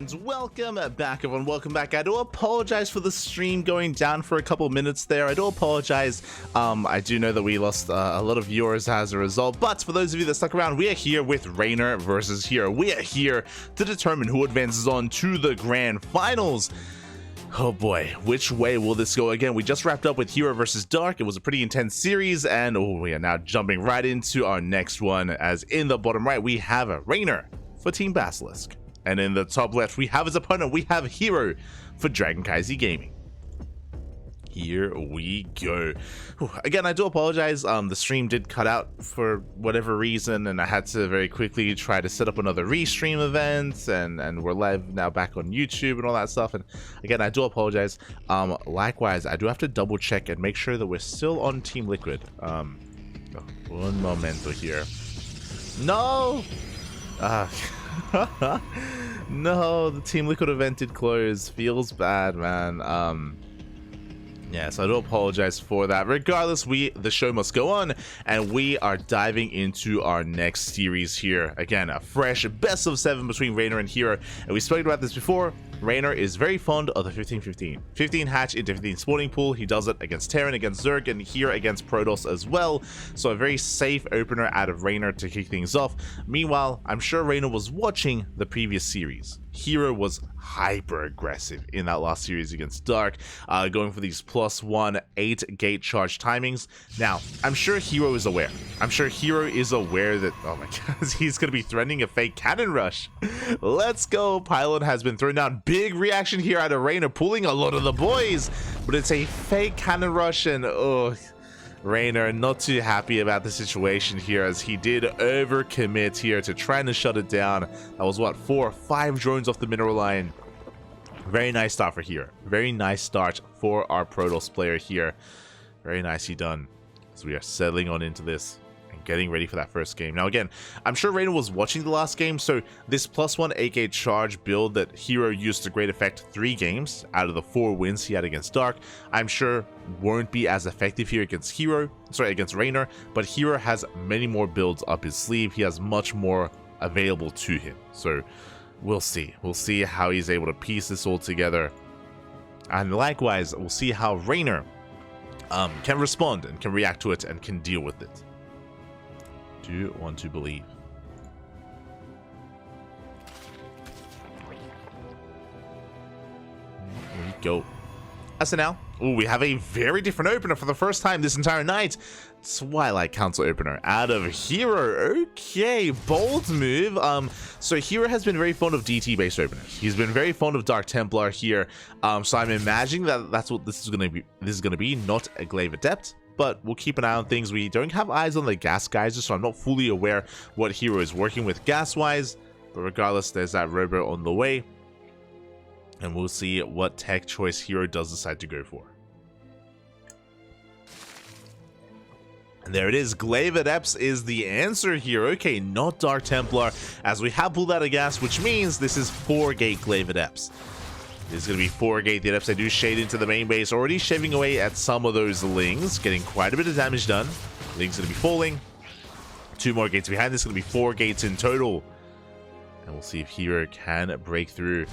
Welcome back, everyone. Welcome back. I do apologize for the stream going down for a couple minutes there. I do apologize. I do know that we lost a lot of viewers as a result, but for those of you that stuck around, we are here with Reynor versus herO. We are here to determine who advances on to the grand finals. Oh boy, which way will this go? Again, we just wrapped up with herO versus Dark. It was a pretty intense series, and we are now jumping right into our next one, as in the bottom right, we have Reynor for Team Basilisk. And in the top left, we have his opponent. We have herO for CranKy Gaming. Here we go. Again, I do apologize. The stream did cut out for whatever reason, and I had to very quickly try to set up another restream event, and we're live now back on YouTube and all that stuff. And again, I do apologize. Likewise, I do have to double check and make sure that we're still on Team Liquid. One momento here. No. No, the Team Liquid event did close. Feels bad, man. Yeah, so I do apologize for that. Regardless, the show must go on, and we are diving into our next series here. Again, a fresh best of 7 between Reynor and herO, and we spoke about this before. Reynor is very fond of the 15-15. 15 hatch into 15 spawning pool. He does it against Terran, against Zerg, and here against Protoss as well. So a very safe opener out of Reynor to kick things off. Meanwhile, I'm sure Reynor was watching the previous series. herO was hyper aggressive in that last series against Dark, going for these +1 8 gate charge timings. Now, I'm sure herO is aware. I'm sure herO is aware that, oh my god, he's going to be threatening a fake cannon rush. Let's go. Pylon has been thrown down. Big reaction here out of Reynor, pulling a lot of the boys, but it's a fake cannon rush, and Reynor not too happy about the situation here, as he did overcommit here to trying to shut it down. That was what, 4 or 5 drones off the mineral line. Very nice start for herO. Very nice start for our Protoss player here. Very nicely done, as we are settling on into this and getting ready for that first game. Now again, I'm sure Reynor was watching the last game, so this +1 8-gate charge build that herO used to great effect 3 games out of the 4 wins he had against Dark, I'm sure won't be as effective here against against Reynor, but herO has many more builds up his sleeve. He has much more available to him, so we'll see how he's able to piece this all together. And likewise, we'll see how Reynor can respond and can react to it and can deal with it. Do want to believe. Here we go. As of now, we have a very different opener for the first time this entire night. Twilight Council opener out of herO. Okay, bold move. So herO has been very fond of DT based openers. He's been very fond of Dark Templar here. So I'm imagining that that's what this is going to be. This is going to be not a Glaive Adept, but we'll keep an eye on things. We don't have eyes on the gas guys, so I'm not fully aware what herO is working with gas wise. But regardless, there's that robo on the way, and we'll see what tech choice herO does decide to go for. And there it is, Glaive Adepts is the answer here. Okay, not Dark Templar, as we have pulled out a gas, which means this is 4-gate Glaive Adepts. This is going to be 4-gate. The Adepts, they do shade into the main base, already shaving away at some of those Lings, getting quite a bit of damage done. Ling's going to be falling. 2 more gates behind this, going to be 4 gates in total. And we'll see if herO can break through.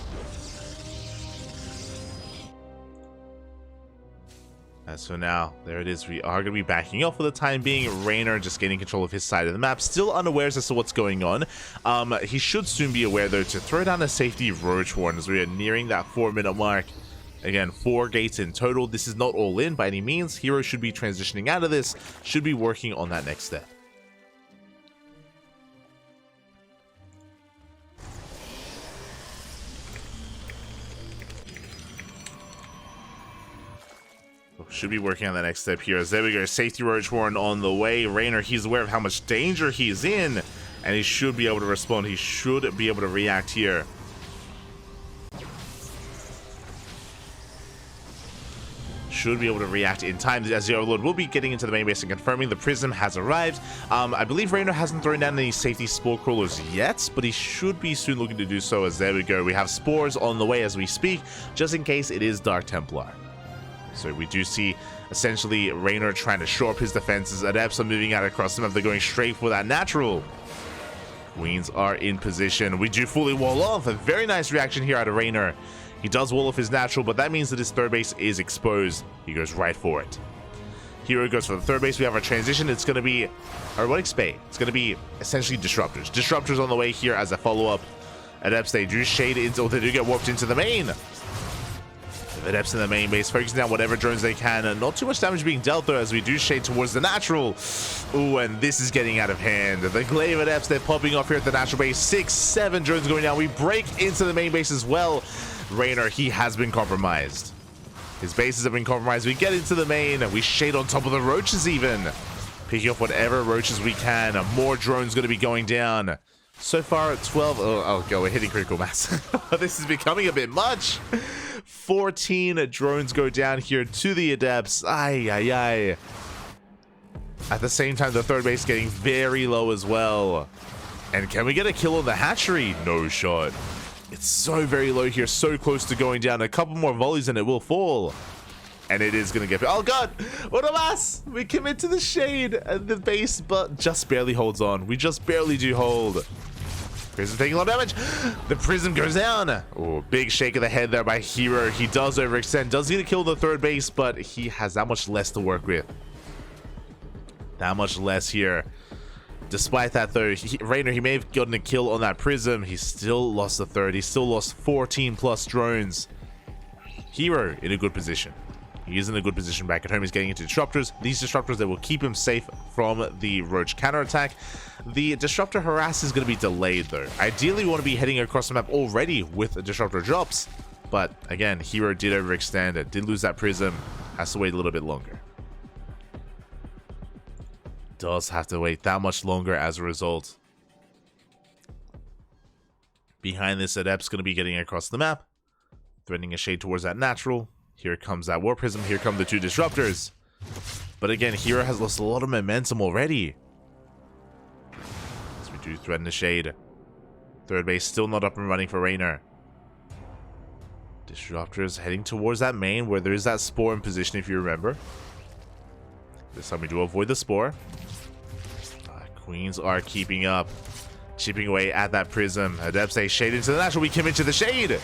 As for now, there it is. We are going to be backing off for the time being. Reynor just gaining control of his side of the map. Still unawares as to what's going on. He should soon be aware, though, to throw down a safety Roach Horn as we are nearing that 4-minute mark. Again, 4 gates in total. This is not all in by any means. herO should be transitioning out of this. Should be working on that next step. Should be working on the next step here. As there we go, safety Roach Horn on the way. Reynor, he's aware of how much danger he's in, and he should be able to respond. He should be able to react here. Should be able to react in time, as the Overlord will be getting into the main base and confirming the Prism has arrived. I believe Reynor hasn't thrown down any safety Spore Crawlers yet, but he should be soon looking to do so. As there we go, we have Spores on the way as we speak, just in case it is Dark Templar. So we do see essentially Reynor trying to shore up his defenses. Adepts are moving out across the map. They're going straight for that natural. Queens are in position. We do fully wall off. A very nice reaction here out of Reynor. He does wall off his natural, but that means that his third base is exposed. He goes right for it. herO goes for the third base. We have our transition. It's going to be Robotic Spay. It's going to be essentially Disruptors. Disruptors on the way here as a follow-up. Adepts, they do shade into, or they do get warped into the main. Adepts in the main base, focusing down whatever drones they can. Not too much damage being dealt though, as we do shade towards the natural. Ooh, and this is getting out of hand. The Glaive Adepts, they're popping off here at the natural base. 6, 7 drones going down. We break into the main base as well. Reynor, he has been compromised. His bases have been compromised. We get into the main. We shade on top of the roaches even. Picking off whatever roaches we can. More drones going to be going down. So far at 12. Oh, God, we're hitting critical mass. This is becoming a bit much. 14 drones go down here to the Adepts. Ay, ay, ay. At the same time, the third base getting very low as well. And can we get a kill on the hatchery? No shot. It's so very low here, so close to going down. A couple more volleys and it will fall. And it is going to get... Oh, God! What of us? We commit to the shade and the base, but just barely holds on. We just barely do hold. Prism taking a lot of damage. The Prism goes down. Oh, big shake of the head there by herO. He does overextend. Does get a kill the third base, but he has that much less to work with. That much less here. Despite that, though, Reynor, he may have gotten a kill on that Prism. He still lost the third. He still lost 14 plus drones. herO in a good position. He is in a good position back at home. He's getting into Disruptors. These Disruptors, they will keep him safe from the Roach counterattack. The Disruptor harass is going to be delayed, though. Ideally, we want to be heading across the map already with the Disruptor drops. But, again, herO did overextend it. Did lose that Prism. Has to wait a little bit longer. Does have to wait that much longer as a result. Behind this, Adept's going to be getting across the map. Threatening a shade towards that natural. Here comes that War Prism. Here come the 2 Disruptors. But again, herO has lost a lot of momentum already. As we do threaten the shade. Third base still not up and running for Reynor. Disruptors heading towards that main where there is that Spore in position, if you remember. This time we do avoid the Spore. Queens are keeping up. Chipping away at that Prism. Adepts, they shade into the natural. We commit to the shade.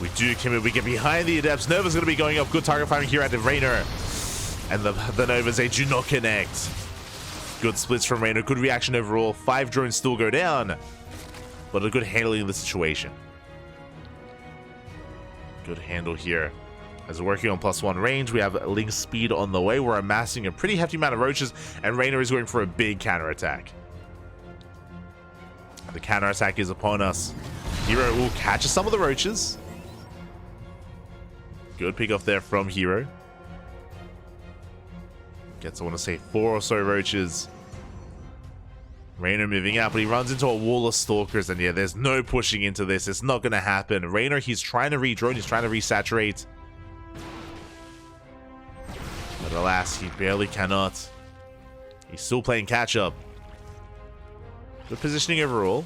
We do commit. We get behind the Adepts. Nova's going to be going up. Good target firing here out of Reynor. And the Novas, they do not connect. Good splits from Reynor. Good reaction overall. 5 drones still go down. But a good handling of the situation. Good handle here. As we're working on +1 range, we have Link speed on the way. We're amassing a pretty hefty amount of roaches. And Reynor is going for a big counterattack. The counterattack is upon us. herO will catch some of the roaches. Good pick off there from herO. Gets, I want to say, 4 or so roaches. Reynor moving out, but he runs into a wall of Stalkers, and yeah, there's no pushing into this. It's not going to happen. Reynor, he's trying to re-drone, he's trying to resaturate. But alas, he barely cannot. He's still playing catch-up. Good positioning overall.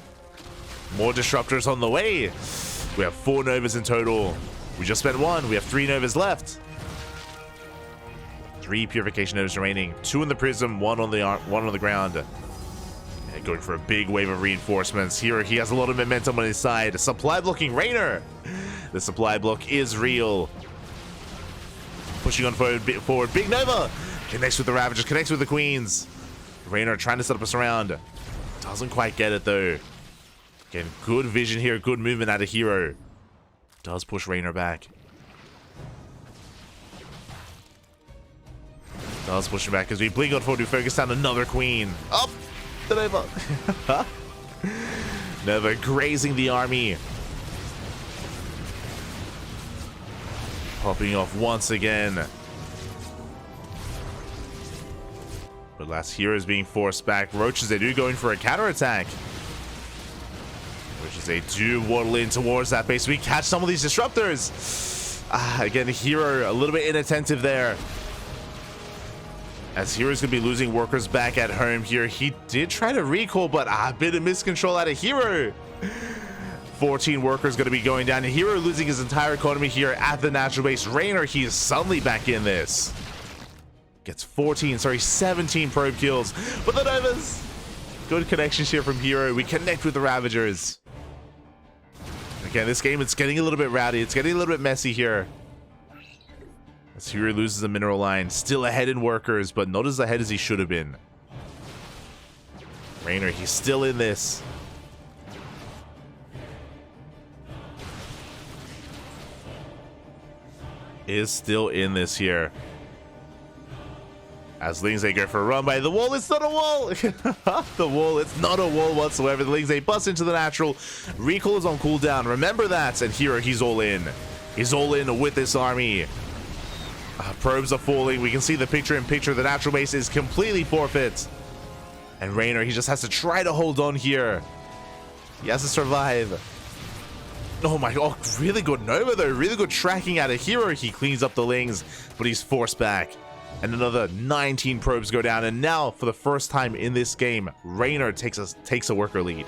More Disruptors on the way. We have 4 Novas in total. We just spent 1. We have 3 Novas left. 3 Purification Novas remaining. 2 in the Prism, 1 on the ground. And going for a big wave of reinforcements. Here he has a lot of momentum on his side. Supply blocking Reynor. The supply block is real. Pushing on forward. Big Nova connects with the Ravagers, connects with the Queens. Reynor trying to set up a surround. Doesn't quite get it though. Again, good vision here, good movement out of herO. Does push Reynor back. Does push him back as we blink on forward to focus down another Queen. Up! The Nova! Nova grazing the army. Popping off once again. But last herO is being forced back. Roaches, they do go in for a counterattack. Roaches, they do waddle in towards that base. We catch some of these Disruptors. Again, herO a little bit inattentive there. As herO's going to be losing workers back at home here. He did try to recall, but a bit of miscontrol out of herO. 14 workers going to be going down. And herO losing his entire economy here at the natural base. Reynor, he is suddenly back in this. Gets 17 probe kills. But the Novas, Good connections here from herO. We connect with the Ravagers. Again, this game, it's getting a little bit rowdy. It's getting a little bit messy here. As herO loses a mineral line. Still ahead in workers, but not as ahead as he should have been. Reynor, he's still in this. Is still in this here. As Lingzei go for a run by the wall. It's not a wall. The wall, it's not a wall whatsoever. The Lingzei busts into the natural. Recall is on cooldown. Remember that. And herO, he's all in. He's all in with this army. Probes are falling. We can see the picture-in-picture. The natural base is completely forfeit. And Reynor, he just has to try to hold on here. He has to survive. Oh my god, really good Nova though. Really good tracking out of herO. He cleans up the Lings, but he's forced back. And another 19 probes go down. And now, for the first time in this game, Reynor takes a worker lead.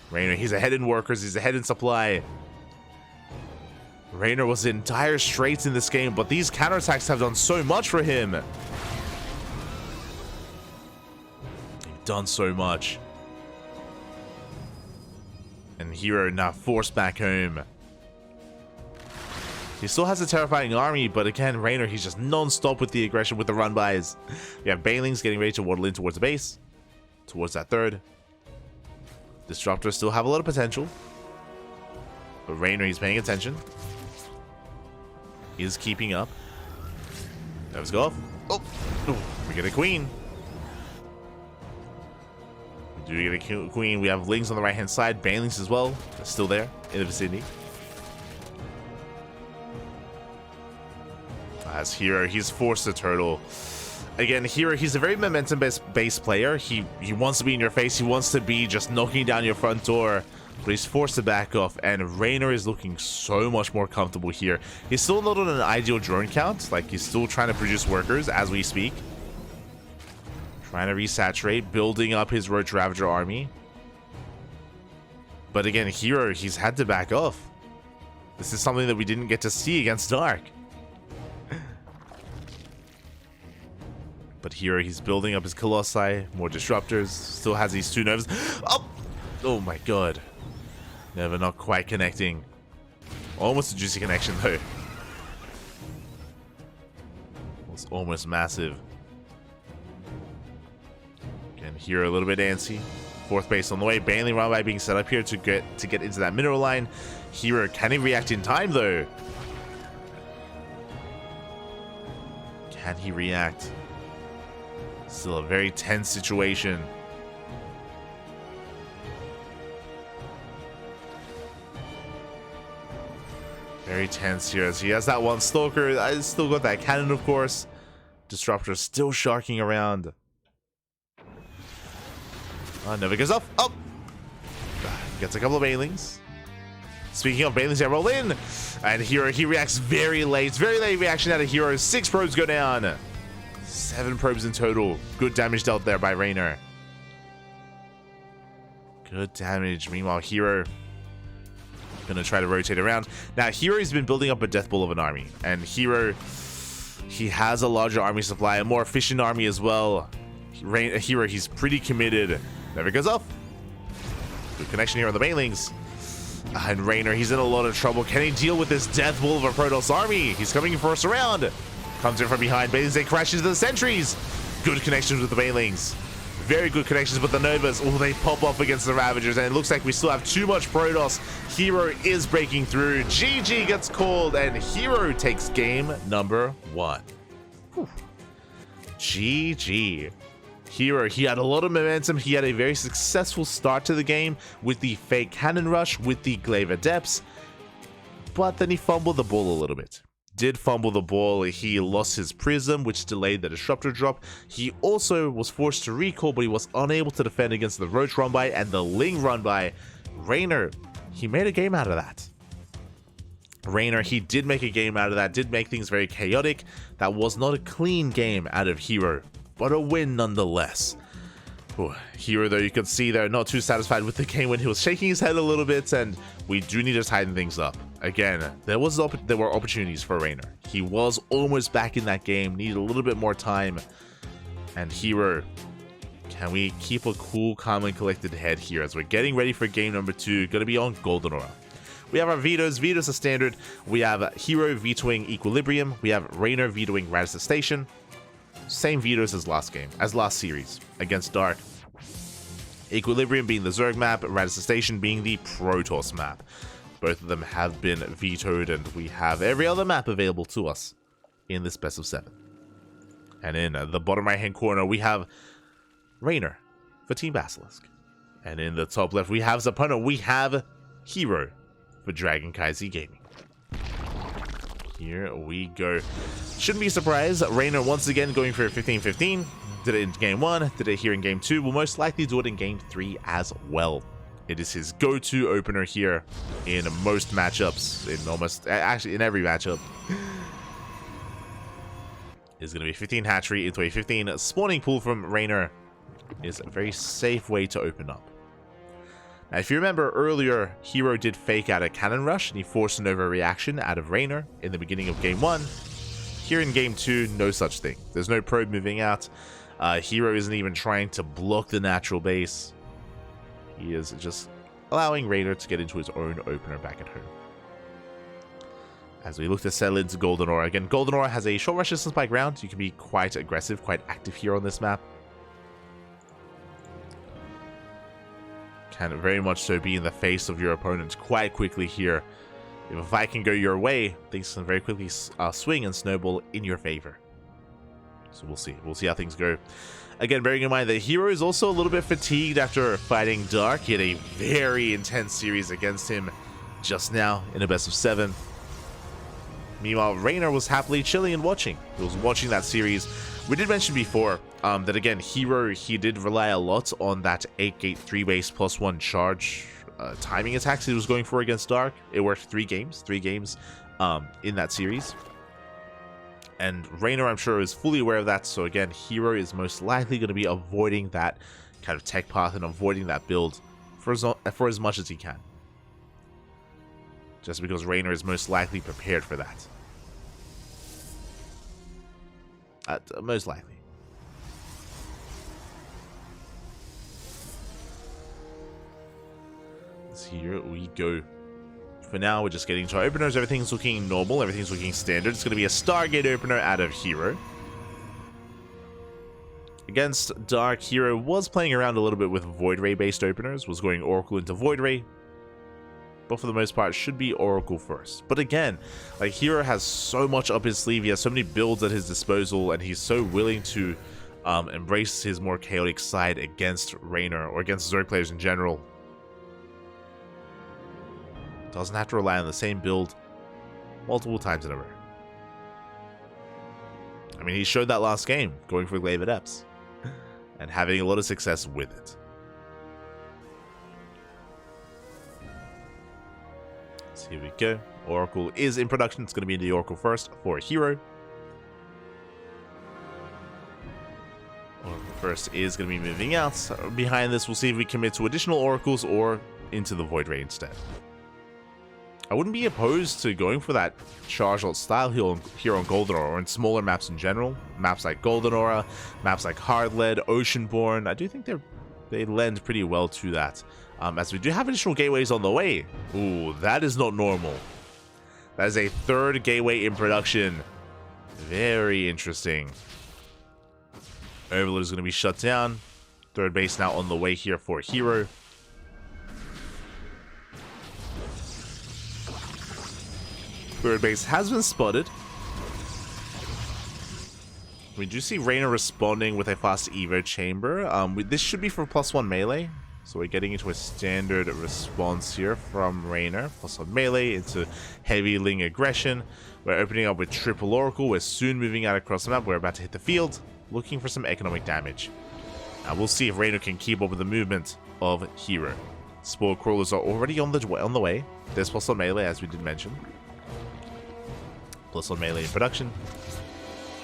Reynor, he's ahead in workers. He's ahead in supply. Reynor was in dire straits in this game, but these counterattacks have done so much for him. They've done so much. And herO now forced back home. He still has a terrifying army, but again, Reynor, he's just non-stop with the aggression, with the run-bys. We have Banelings getting ready to waddle in towards the base. Towards that third. Disruptors still have a lot of potential. But Reynor, he's paying attention. He is keeping up. Let's go off. Oh, we get a queen. We do get a queen. We have Lings on the right-hand side. Banelings as well. They're still there in the vicinity. As herO, he's forced a turtle. Again, herO, he's a very momentum-based player. He wants to be in your face. He wants to be just knocking down your front door. But he's forced to back off. And Reynor is looking so much more comfortable here. He's still not on an ideal drone count. Like, he's still trying to produce workers as we speak. Trying to resaturate, building up his Roach Ravager army. But again, herO, he's had to back off. This is something that we didn't get to see against Dark. But herO, he's building up his Colossi, more Disruptors, still has these 2 Novas. Oh my god. Never not quite connecting. Almost a juicy connection though. It's almost massive. Again, herO a little bit antsy. 4th base on the way. Baneling run by being set up here to get into that mineral line. herO, can he react in time though? Can he react? Still a very tense situation. Very tense here as he has that one Stalker. I still got that cannon, of course. Disruptor still sharking around. Never goes off. Oh! Gets a couple of Banelings. Speaking of Banelings, they roll in. And herO, he reacts very late. Very late reaction out of herO. 6 probes go down. 7 probes in total. Good damage dealt there by Reynor. Good damage. Meanwhile, herO gonna try to rotate around. Now, herO's been building up a death ball of an army. And herO, he has a larger army supply, a more efficient army as well. herO, he's pretty committed. Never goes off. Good connection here on the Banelings. And Reynor, he's in a lot of trouble. Can he deal with this death ball of a Protoss army? He's coming in first round. Comes in from behind. BaneLings crashes into the sentries. Good connections with the Banelings. Very good connections with the Novas. Oh, they pop off against the Ravagers. And it looks like we still have too much Protoss. herO is breaking through. GG gets called. And herO takes game number 1. Whew. GG. herO, he had a lot of momentum. He had a very successful start to the game with the fake cannon rush, with the Glaive Adepts. But then he fumbled the ball a little bit. Did fumble the ball. He lost his Prism, which delayed the Disruptor drop. He also was forced to recall, but he was unable to defend against the Roach run-by and the Ling run-by. Reynor, he made a game out of that. Reynor, he did make a game out of that, did make things very chaotic. That was not a clean game out of herO, but a win nonetheless. Ooh, herO, though, you could see they're not too satisfied with the game when he was shaking his head a little bit, and we do need to tighten things up. Again, there were opportunities for Reynor. He was almost back in that game, needed a little bit more time, and herO, Can we keep a cool, calm, and collected head here as we're getting ready for game number 2? Going to be on Golden Aura. We have our vetoes. Vetoes are standard. We have herO vetoing Equilibrium. We have Reynor vetoing Radisson Station. Same vetoes as last game, as last series against Dark. Equilibrium being the Zerg map, Radisson Station being the Protoss map. Both of them have been vetoed, and we have every other map available to us in this best of 7. And in the bottom right hand corner, we have Reynor for Team Basilisk. And in the top left, we have Zapona. We have herO for CranKy Gaming. Here we go. Shouldn't be surprised. Reynor once again going for 15-15. Did it in game 1, did it here in game 2. Will most likely do it in game 3 as well. It is his go-to opener here in most matchups. In almost, actually in every matchup. Is going to be 15 hatchery into a 15 spawning pool from Reynor. Is a very safe way to open up. Now, if you remember earlier, herO did fake out a cannon rush and he forced an overreaction out of Reynor in the beginning of game 1. Here in game 2, no such thing. There's no probe moving out. herO isn't even trying to block the natural base. He is just allowing Reynor to get into his own opener back at home. As we look to settle into Golden Aura. Again, Golden Aura has a short rush distance by ground. You can be quite aggressive, quite active here on this map. Can very much so be in the face of your opponent quite quickly here. If a fight can go your way, things can very quickly swing and snowball in your favor. So we'll see. We'll see how things go. Again, bearing in mind that herO is also a little bit fatigued after fighting Dark. He had a very intense series against him just now in a best of 7. Meanwhile, Reynor was happily chilling and watching. He was watching that series. We did mention before that, again, herO, he did rely a lot on that 8-gate 3-base +1 charge timing attacks he was going for against Dark. It worked 3 games in that series. And Reynor, I'm sure, is fully aware of that. So again, herO is most likely going to be avoiding that kind of tech path and avoiding that build for as much as he can. Just because Reynor is most likely prepared for that. Most likely. So here we go. For now, we're just getting to our openers. Everything's looking normal. Everything's looking standard. It's going to be a Stargate opener out of herO. Against Dark, herO was playing around a little bit with Void Ray based openers. Was going Oracle into Void Ray. But for the most part, should be Oracle first. But again, like, herO has so much up his sleeve. He has so many builds at his disposal. And he's so willing to embrace his more chaotic side against Reynor or against Zerg players in general. Doesn't have to rely on the same build multiple times in a row. I mean, he showed that last game, going for Glaive Adepts, and having a lot of success with it. So here we go. Oracle is in production. It's going to be in the Oracle first for herO. Oracle first is going to be moving out. Behind this, we'll see if we commit to additional Oracles or into the Void Ray instead. I wouldn't be opposed to going for that charge ult style here on Golden Aura, or in smaller maps in general. Maps like Golden Aura, maps like Hardlead, Oceanborn. I do think they lend pretty well to that. As we do have additional gateways on the way. Ooh, that is not normal. That is a 3rd gateway in production. Very interesting. Overload is going to be shut down. 3rd base now on the way here for herO. Third base has been spotted. We do see Reynor responding with a fast Evo chamber. This should be for +1 melee. So we're getting into a standard response here from Reynor. +1 melee into heavy Ling aggression. We're opening up with triple Oracle. We're soon moving out across the map. We're about to hit the field, looking for some economic damage. Now we'll see if Reynor can keep up with the movement of herO. Spore crawlers are already on the way. There's +1 melee, as we did mention. +1 melee in production.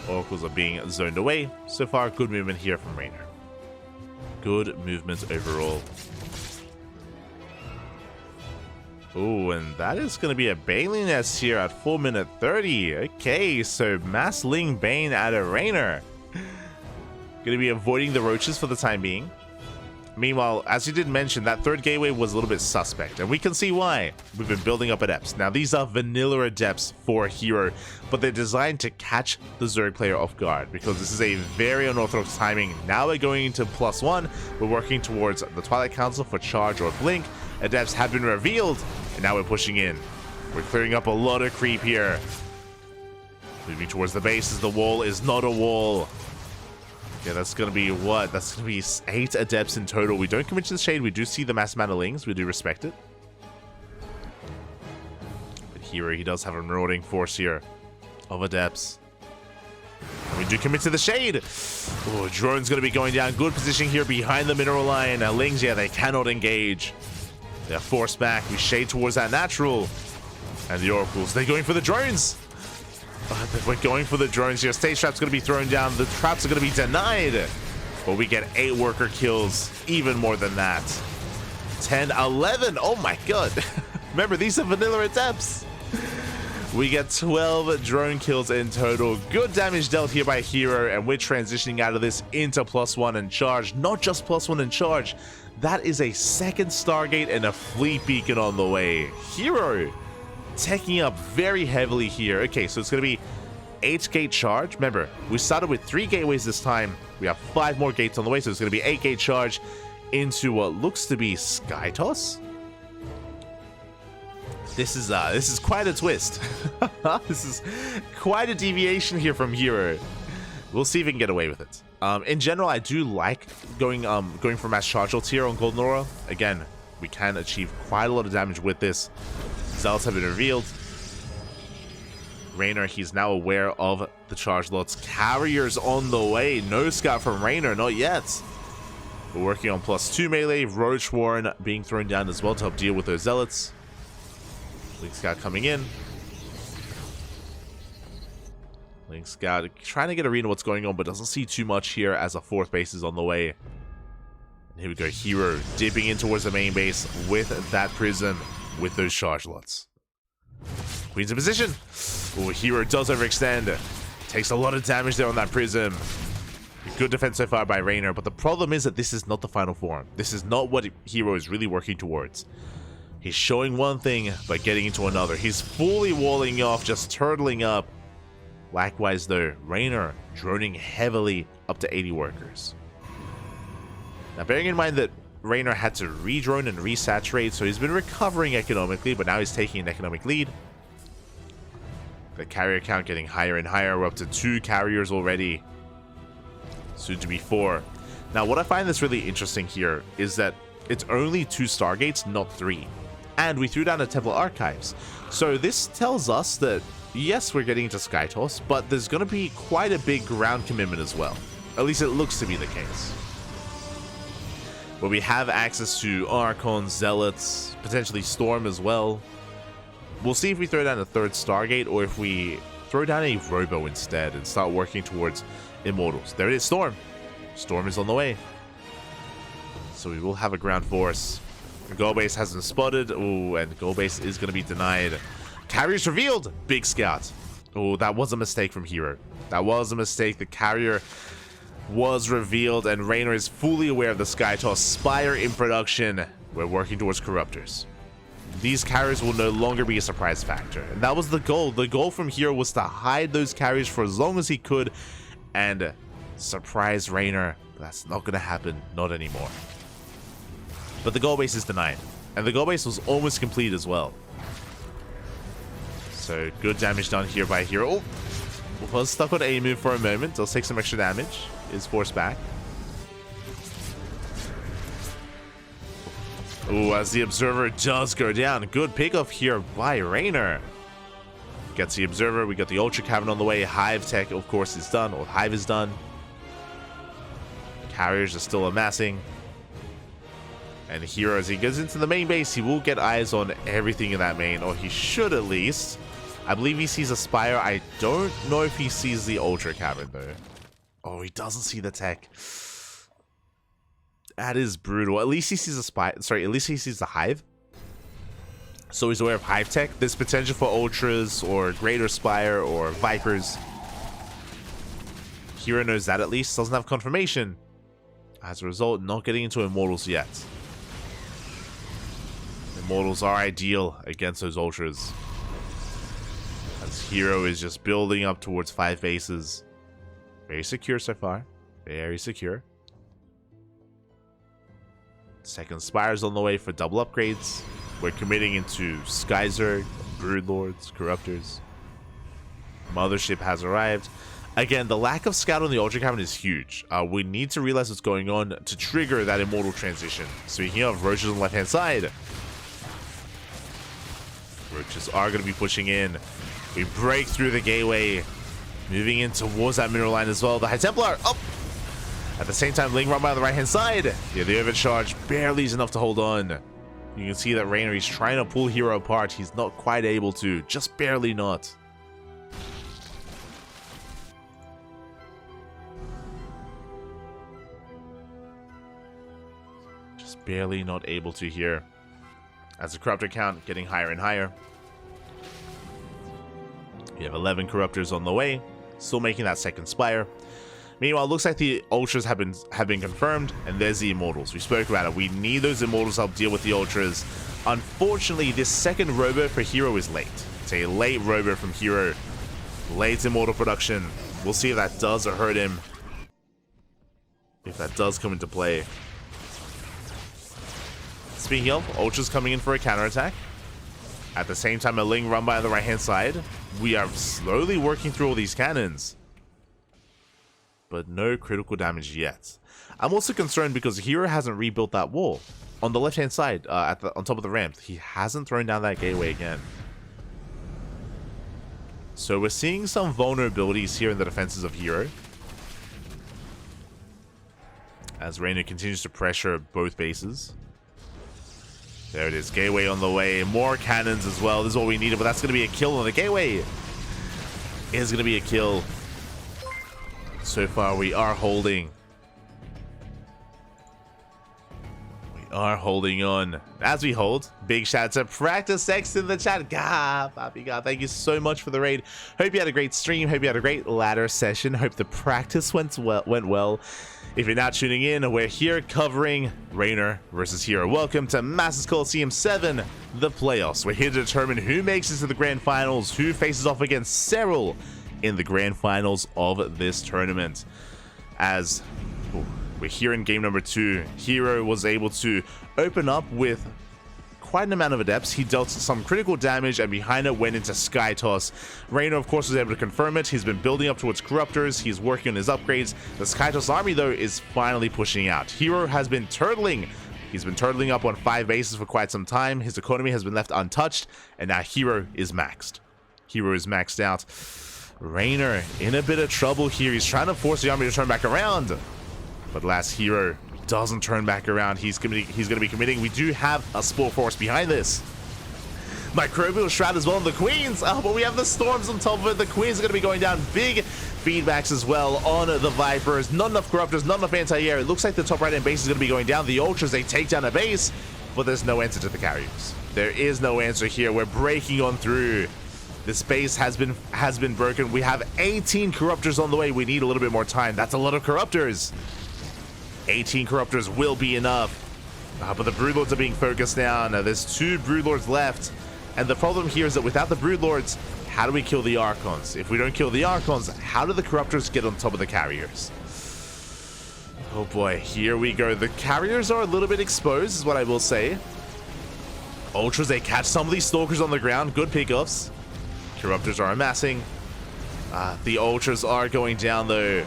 Oracles are being zoned away. So far, good movement here from Reynor. Good movement overall. Oh, and that is going to be a Baneling Nest here at 4:30. Okay, so Mass Ling Bane out of Reynor. Going to be avoiding the roaches for the time being. Meanwhile, as you did mention, that third gateway was a little bit suspect, and we can see why. We've been building up adepts. Now, these are vanilla adepts for herO, but they're designed to catch the Zerg player off guard, because this is a very unorthodox timing. Now we're going into +1. We're working towards the Twilight Council for charge or blink. Adepts have been revealed, and now we're pushing in. We're clearing up a lot of creep here. Moving towards the base as the wall is not a wall. Yeah, that's going to be what? That's going to be 8 adepts in total. We don't commit to the shade. We do see the mass amount of lings. We do respect it. But herO, he does have a marauding force here of adepts. And we do commit to the shade. Oh, drone's going to be going down. Good position here behind the mineral line. Lings, yeah, they cannot engage. They're forced back. We shade towards that natural. And the oracles, they're going for the drones. We're going for the drones here. Stage trap's going to be thrown down. The traps are going to be denied. But we get 8 worker kills. Even more than that. 10, 11. Oh my god. Remember, these are vanilla adepts. We get 12 drone kills in total. Good damage dealt here by herO. And we're transitioning out of this into +1 and charge. Not just +1 and charge. That is a second Stargate and a fleet beacon on the way. herO taking up very heavily here. Okay, so it's going to be 8 gate charge. Remember, we started with 3 gateways this time. We have 5 more gates on the way, so it's going to be 8 gate charge into what looks to be Sky Toss. This is quite a twist. This is quite a deviation here from herO. We'll see if we can get away with it. In general, I do like going for mass charge ults here on Golden Aura. Again, we can achieve quite a lot of damage with this. Zealots have been revealed. Reynor, he's now aware of the charge lots. Carriers on the way. No scout from Reynor, not yet. We're working on +2 melee. Roach Warren being thrown down as well to help deal with those zealots. Link Scout coming in. Link Scout trying to get a read on what's going on, but doesn't see too much here as a 4th base is on the way. And here we go. herO dipping in towards the main base with that prism. With those charge lots. Queen's in position. Oh, herO does overextend. Takes a lot of damage there on that prism. Good defense so far by Reynor, but the problem is that this is not the final form. This is not what herO is really working towards. He's showing one thing, but getting into another. He's fully walling off, just turtling up. Likewise, though, Reynor droning heavily up to 80 workers. Now, bearing in mind that Reynor had to re-drone and resaturate, so he's been recovering economically, but now he's taking an economic lead. The carrier count getting higher and higher. We're up to 2 carriers already. Soon to be 4. Now, what I find that's really interesting here is that it's only 2 Stargates, not 3. And we threw down a Temple Archives. So this tells us that, yes, we're getting into Sky Toss, but there's going to be quite a big ground commitment as well. At least it looks to be the case. But we have access to Archon, Zealots, potentially Storm as well. We'll see if we throw down a 3rd Stargate or if we throw down a Robo instead and start working towards Immortals. There it is, Storm. Storm is on the way. So we will have a ground force. Goal base hasn't spotted. Oh, and goal base is going to be denied. Carrier's revealed. Big Scout. Oh, that was a mistake from herO. That was a mistake. The carrier was revealed, and Reynor is fully aware of the Sky Toss. Spire in production. We're working towards Corruptors. These carriers will no longer be a surprise factor. And that was the goal. The goal from herO was to hide those carriers for as long as he could and surprise Reynor. That's not going to happen. Not anymore. But the goal base is denied. And the goal base was almost complete as well. So good damage done here by herO. Oh, was stuck on A move for a moment. Does take some extra damage. Is forced back. Oh, as the Observer does go down. Good pickoff here by Reynor. Gets the Observer. We got the Ultra Cavern on the way. Hive Tech, of course, is done. Or Hive is done. Carriers are still amassing. And herO, as he goes into the main base, he will get eyes on everything in that main. Or he should at least. I believe he sees a Spire. I don't know if he sees the Ultra Cavern, though. Oh, he doesn't see the tech. That is brutal. At least he sees a Spire. Sorry, at least he sees the Hive. So he's aware of Hive Tech. There's potential for Ultras or Greater Spire or Vipers. herO knows that at least, doesn't have confirmation. As a result, not getting into Immortals yet. Immortals are ideal against those Ultras. As herO is just building up towards 5 bases. Very secure so far. Very secure. Second Spire's on the way for double upgrades. We're committing into Skyzerg, Broodlords, Corruptors. Mothership has arrived. Again, the lack of scout on the Ultra Cavern is huge. We need to realize what's going on to trigger that Immortal transition. Speaking of, Roaches on the left-hand side. Roaches are going to be pushing in. We break through the gateway. Moving in towards that mineral line as well. The High Templar up! At the same time, Ling run by the right-hand side. Yeah, the overcharge barely is enough to hold on. You can see that Reynor, he's trying to pull herO apart. He's not quite able to. Just barely not. Barely not able to here. As the corruptor count getting higher and higher. We have 11 corruptors on the way, still making that second spire. Meanwhile, it looks like the ultras have been confirmed, and there's the immortals. We spoke about it. We need those immortals to help deal with the ultras. Unfortunately, this second robo for herO is late. It's a late robo from herO. Late immortal production. We'll see if that does or hurt him. If that does come into play. Speaking of, Ultras coming in for a counterattack. At the same time, a Ling run by on the right-hand side. We are slowly working through all these cannons. But no critical damage yet. I'm also concerned because herO hasn't rebuilt that wall. On the left-hand side, on top of the ramp. He hasn't thrown down that gateway again. So we're seeing some vulnerabilities here in the defenses of herO. As Reynor continues to pressure both bases. There it is, gateway on the way, more cannons as well. This is what we needed, but that's going to be a kill on the gateway. It is going to be a kill. So far, we are holding. We are holding on. As we hold, big shout out to Practice X in the chat. Papi God, thank you so much for the raid. Hope you had a great stream. Hope you had a great ladder session. Hope the practice went well. If you're now tuning in, we're here covering Reynor versus herO. Welcome to Masters Coliseum 7, the playoffs. We're here to determine who makes it to the grand finals, who faces off against Serral in the grand finals of this tournament. As we're here in game number 2, herO was able to open up with quite an amount of adepts. He dealt some critical damage, and behind it went into Sky Toss. Reynor, of course, was able to confirm it. He's been building up towards Corruptors. He's working on his upgrades. The Sky Toss army, though, is finally pushing out. herO has been turtling. He's been turtling up on 5 bases for quite some time. His economy has been left untouched, and now herO is maxed. herO is maxed out. Reynor in a bit of trouble here. He's trying to force the army to turn back around. But last herO doesn't turn back around. He's gonna be committing. We do have a Spore Force behind this. Microbial Shroud as well, and the Queens. Oh, but we have the Storms on top of it. The Queens are going to be going down. Big feedbacks as well on the Vipers. Not enough Corruptors, not enough anti-air. It looks like the top right-hand base is going to be going down. The Ultras, they take down a base, but there's no answer to the carriers. There is no answer here. We're breaking on through. This base has been broken. We have 18 Corruptors on the way. We need a little bit more time. That's a lot of Corruptors. 18 Corruptors will be enough. But the Broodlords are being focused down. There's 2 Broodlords left. And the problem here is that without the Broodlords, how do we kill the Archons? If we don't kill the Archons, how do the Corruptors get on top of the carriers? Oh boy, here we go. The carriers are a little bit exposed, is what I will say. Ultras, they catch some of these Stalkers on the ground. Good pickoffs. Corruptors are amassing. The Ultras are going down though.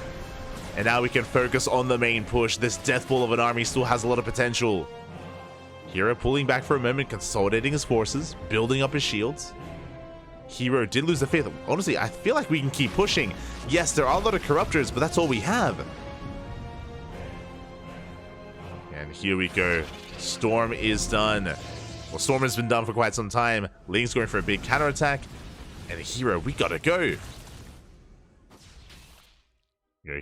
And now we can focus on the main push. This death ball of an army still has a lot of potential. herO pulling back for a moment, consolidating his forces, building up his shields. herO did lose the faith. Honestly, I feel like we can keep pushing. Yes, there are a lot of Corruptors, but that's all we have. And here we go. Storm is done. Well, Storm has been done for quite some time. Ling's going for a big counterattack. And herO, we gotta go.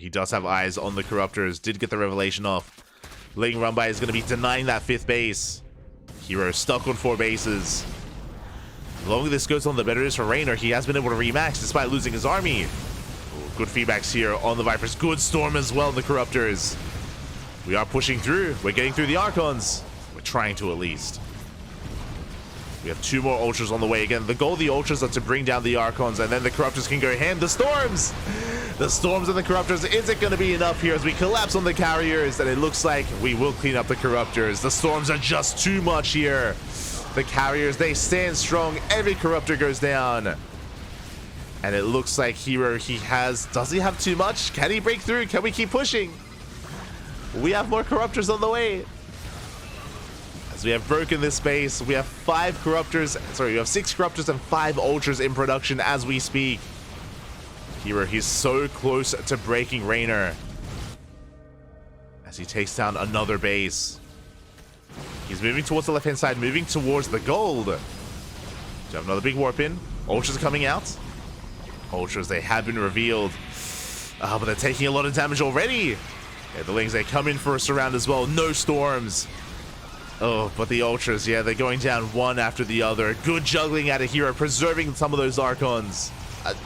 He does have eyes on the Corruptors. Did get the revelation off. Ling Runby is going to be denying that 5th base. herO stuck on 4 bases. The longer this goes on, the better it is for Reynor. He has been able to remax despite losing his army. Ooh, Good feedbacks here on the Vipers. Good storm as well, the Corruptors. We are pushing through. We're getting through the Archons. We're trying to at least. We have 2 more Ultras on the way. Again, the goal of the Ultras are to bring down the Archons, and then the Corruptors can go ham. The Storms! The Storms and the Corruptors isn't going to be enough here as we collapse on the Carriers, and it looks like we will clean up the Corruptors. The Storms are just too much here. The Carriers, they stand strong. Every Corruptor goes down. And it looks like herO, does he have too much? Can he break through? Can we keep pushing? We have more Corruptors on the way. As we have broken this base, we have 5 Corruptors. Sorry, we have 6 Corruptors and 5 Ultras in production as we speak. herO, he's so close to breaking Reynor. As he takes down another base. He's moving towards the left-hand side, moving towards the gold. So we have another big warp in. Ultras are coming out. Ultras, they have been revealed. But they're taking a lot of damage already. Yeah, the Lings, they come in for a surround as well. No storms. Oh, but the Ultras, yeah, they're going down one after the other. Good juggling out of herO, preserving some of those Archons.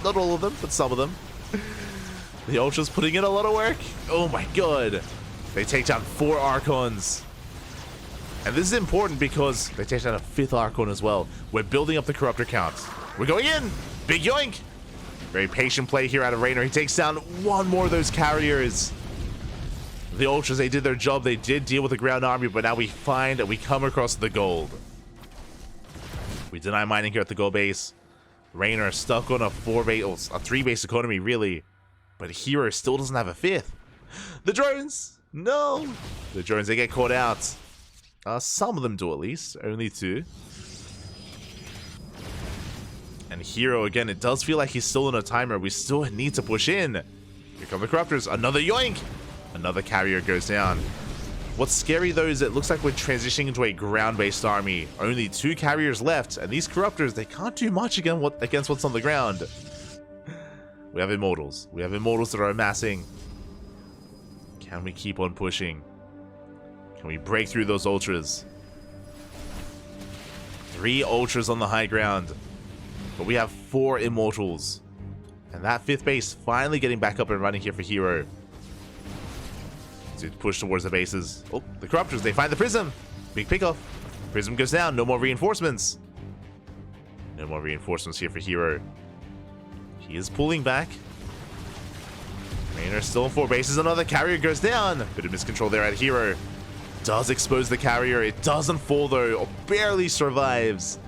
Not all of them, but some of them. The Ultras putting in a lot of work. Oh my god. They take down 4 Archons. And this is important because they take down a 5th Archon as well. We're building up the Corruptor count. We're going in. Big yoink. Very patient play here out of Reynor. He takes down 1 more of those Carriers. The Ultras, they did their job. They did deal with the ground army, but now we come across the gold. We deny mining here at the gold base. Reynor stuck on a 3 base economy, really. But herO still doesn't have a 5th. The drones! No! The drones, they get caught out. Some of them do at least. Only 2. And herO, again, it does feel like he's still in a timer. We still need to push in. Here come the Corruptors. Another yoink! Another Carrier goes down. What's scary, though, is it looks like we're transitioning into a ground-based army. Only 2 Carriers left, and these Corruptors, they can't do much against what's on the ground. We have Immortals. We have Immortals that are amassing. Can we keep on pushing? Can we break through those Ultras? 3 Ultras on the high ground. But we have 4 Immortals. And that 5th base finally getting back up and running here for herO. To push towards the bases. Oh, the Corruptors, they find the Prism. Big pickoff. Prism goes down. No more reinforcements. No more reinforcements here for herO. He is pulling back. Reynor still in 4 bases. Another Carrier goes down. Bit of miscontrol there at herO. Does expose the Carrier. It doesn't fall though. Or barely survives.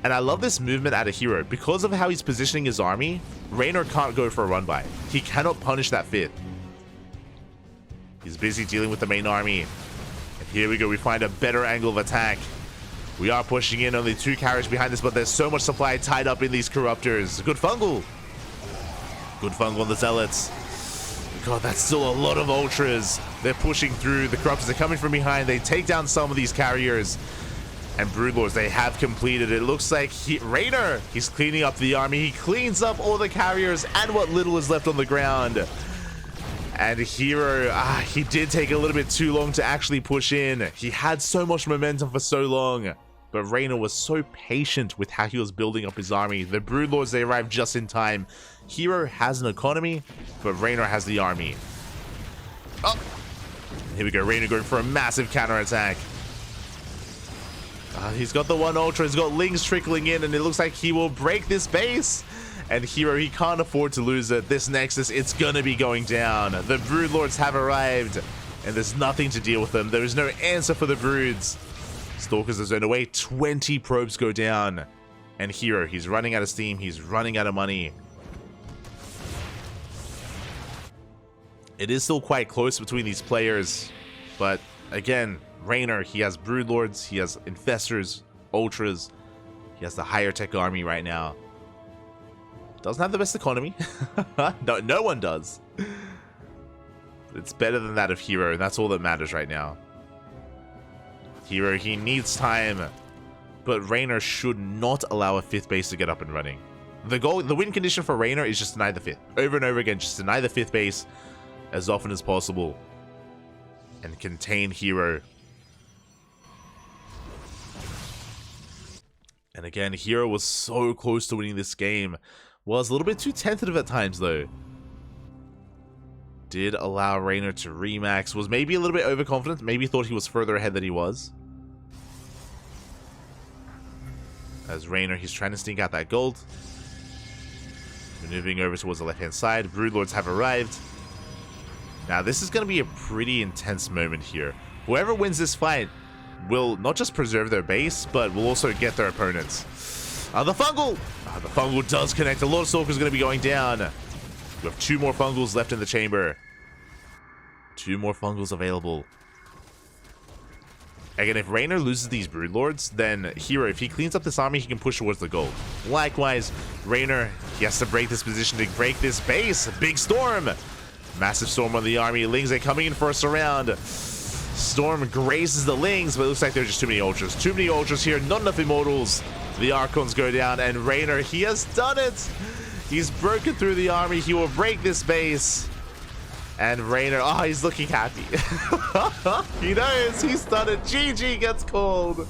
And I love this movement out of herO. Because of how he's positioning his army, Reynor can't go for a run by. He cannot punish that 5th. He's busy dealing with the main army. And here we go. We find a better angle of attack. We are pushing in. Only 2 Carriers behind us, but there's so much supply tied up in these Corruptors. Good fungal. Good fungal on the Zealots. God, that's still a lot of Ultras. They're pushing through. The Corruptors are coming from behind. They take down some of these Carriers. And Broodlords, they have completed. It looks like Reynor, he's cleaning up the army. He cleans up all the Carriers and what little is left on the ground. And herO, he did take a little bit too long to actually push in. He had so much momentum for so long. But Reynor was so patient with how he was building up his army. The Broodlords, they arrived just in time. herO has an economy, but Reynor has the army. Oh! Here we go, Reynor going for a massive counterattack. He's got the 1 Ultra, he's got Lings trickling in, and it looks like he will break this base. And herO, he can't afford to lose it. This Nexus, it's gonna be going down. The Broodlords have arrived, and there's nothing to deal with them. There is no answer for the Broods. Stalkers are zoned away. 20 probes go down. And herO, he's running out of steam. He's running out of money. It is still quite close between these players. But again, Reynor, he has Broodlords, he has Infestors, Ultras. He has the higher tech army right now. Doesn't have the best economy. No one does. It's better than that of herO, and that's all that matters right now. herO, he needs time, but Reynor should not allow a 5th base to get up and running. The win condition for Reynor is just deny the 5th. Over and over again, just deny the 5th base as often as possible. And contain herO. And again, herO was so close to winning this game. Was a little bit too tentative at times, though. Did allow Reynor to remax. Was maybe a little bit overconfident. Maybe thought he was further ahead than he was. As Reynor, he's trying to sneak out that gold. Moving over towards the left-hand side. Broodlords have arrived. Now, this is going to be a pretty intense moment here. Whoever wins this fight will not just preserve their base, but will also get their opponents. The Fungal! The Fungal does connect. The Lord Stalker is going to be going down. We have 2 more Fungals left in the chamber. 2 more Fungals available. Again, if Reynor loses these Broodlords, then herO, if he cleans up this army, he can push towards the gold. Likewise, Reynor, he has to break this position to break this base. Big Storm! Massive Storm on the army. Lings are coming in for a surround. Storm grazes the Lings, but it looks like there are just too many Ultras. Too many Ultras here, not enough Immortals. The Archons go down, and Reynor, he has done it! He's broken through the army. He will break this base. And Reynor, oh, he's looking happy. He knows he's done it. GG gets called.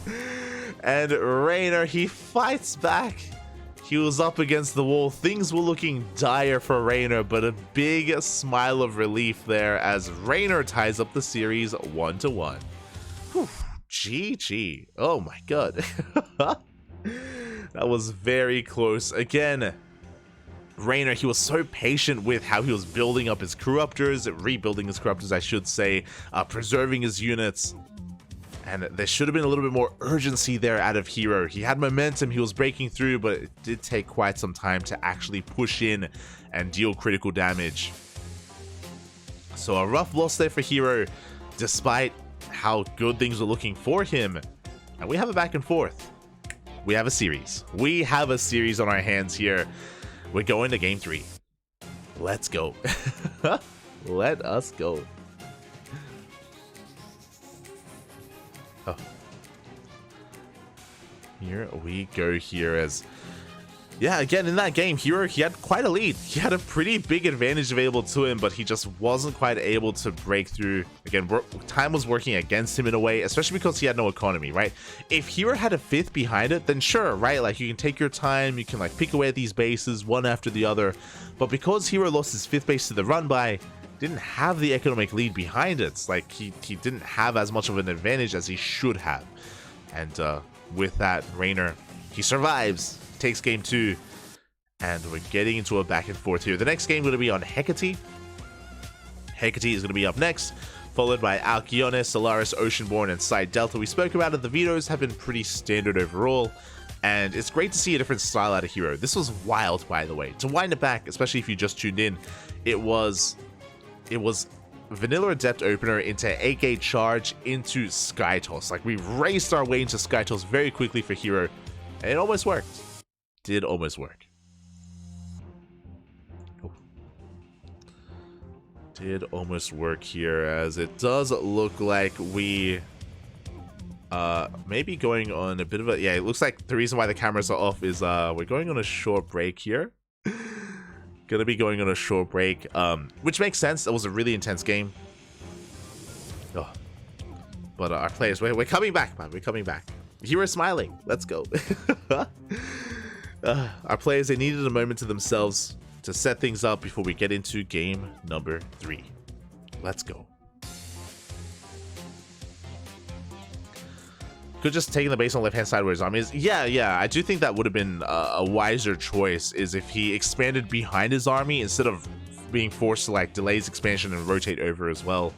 And Reynor, he fights back. He was up against the wall. Things were looking dire for Reynor, but a big smile of relief there as Reynor ties up the series 1-1. GG. Oh my god. That was very close. Again, Reynor, he was so patient with how he was building up his corruptors, rebuilding his corruptors, I should say, preserving his units. And there should have been a little bit more urgency there out of herO. He had momentum, he was breaking through, but it did take quite some time to actually push in and deal critical damage. So a rough loss there for herO, despite how good things were looking for him. And we have a back and forth. We have a series. We have a series on our hands here. We're going to game 3. Let's go. Let us go. Oh. Here we go here as... Yeah, again, in that game, herO, he had quite a lead. He had a pretty big advantage available to him, but he just wasn't quite able to break through. Again, time was working against him in a way, especially because he had no economy, right? If herO had a 5th behind it, then sure, right? Like, you can take your time, you can, like, pick away at these bases, one after the other. But because herO lost his 5th base to the run-by, didn't have the economic lead behind it. Like, he didn't have as much of an advantage as he should have. And with that, Reynor, he survives. Takes game 2, and we're getting into a back and forth here. The next game going to be on Hecate. Hecate is going to be up next, followed by Alcyone, Solaris, Oceanborn, and Side Delta. We spoke about it. The vetoes have been pretty standard overall, and it's great to see a different style out of herO. This was wild, by the way. To wind it back, especially if you just tuned in, it was Vanilla Adept opener into 8-gate charge into Skytoss. Like, we raced our way into Skytoss very quickly for herO, and it almost worked. Did almost work. Oh. Did almost work here, as it does look like we maybe going on a bit of a... Yeah, it looks like the reason why the cameras are off is we're going on a short break here. Gonna be going on a short break, which makes sense. It was a really intense game. Oh. But our players, we're coming back, man. We're coming back. herO smiling. Let's go. Our players, they needed a moment to themselves to set things up before we get into game number 3. Let's go. Could just taking the base on the left-hand side where his army is. Yeah, I do think that would have been a wiser choice, is if he expanded behind his army instead of being forced to, like, delay his expansion and rotate over as well.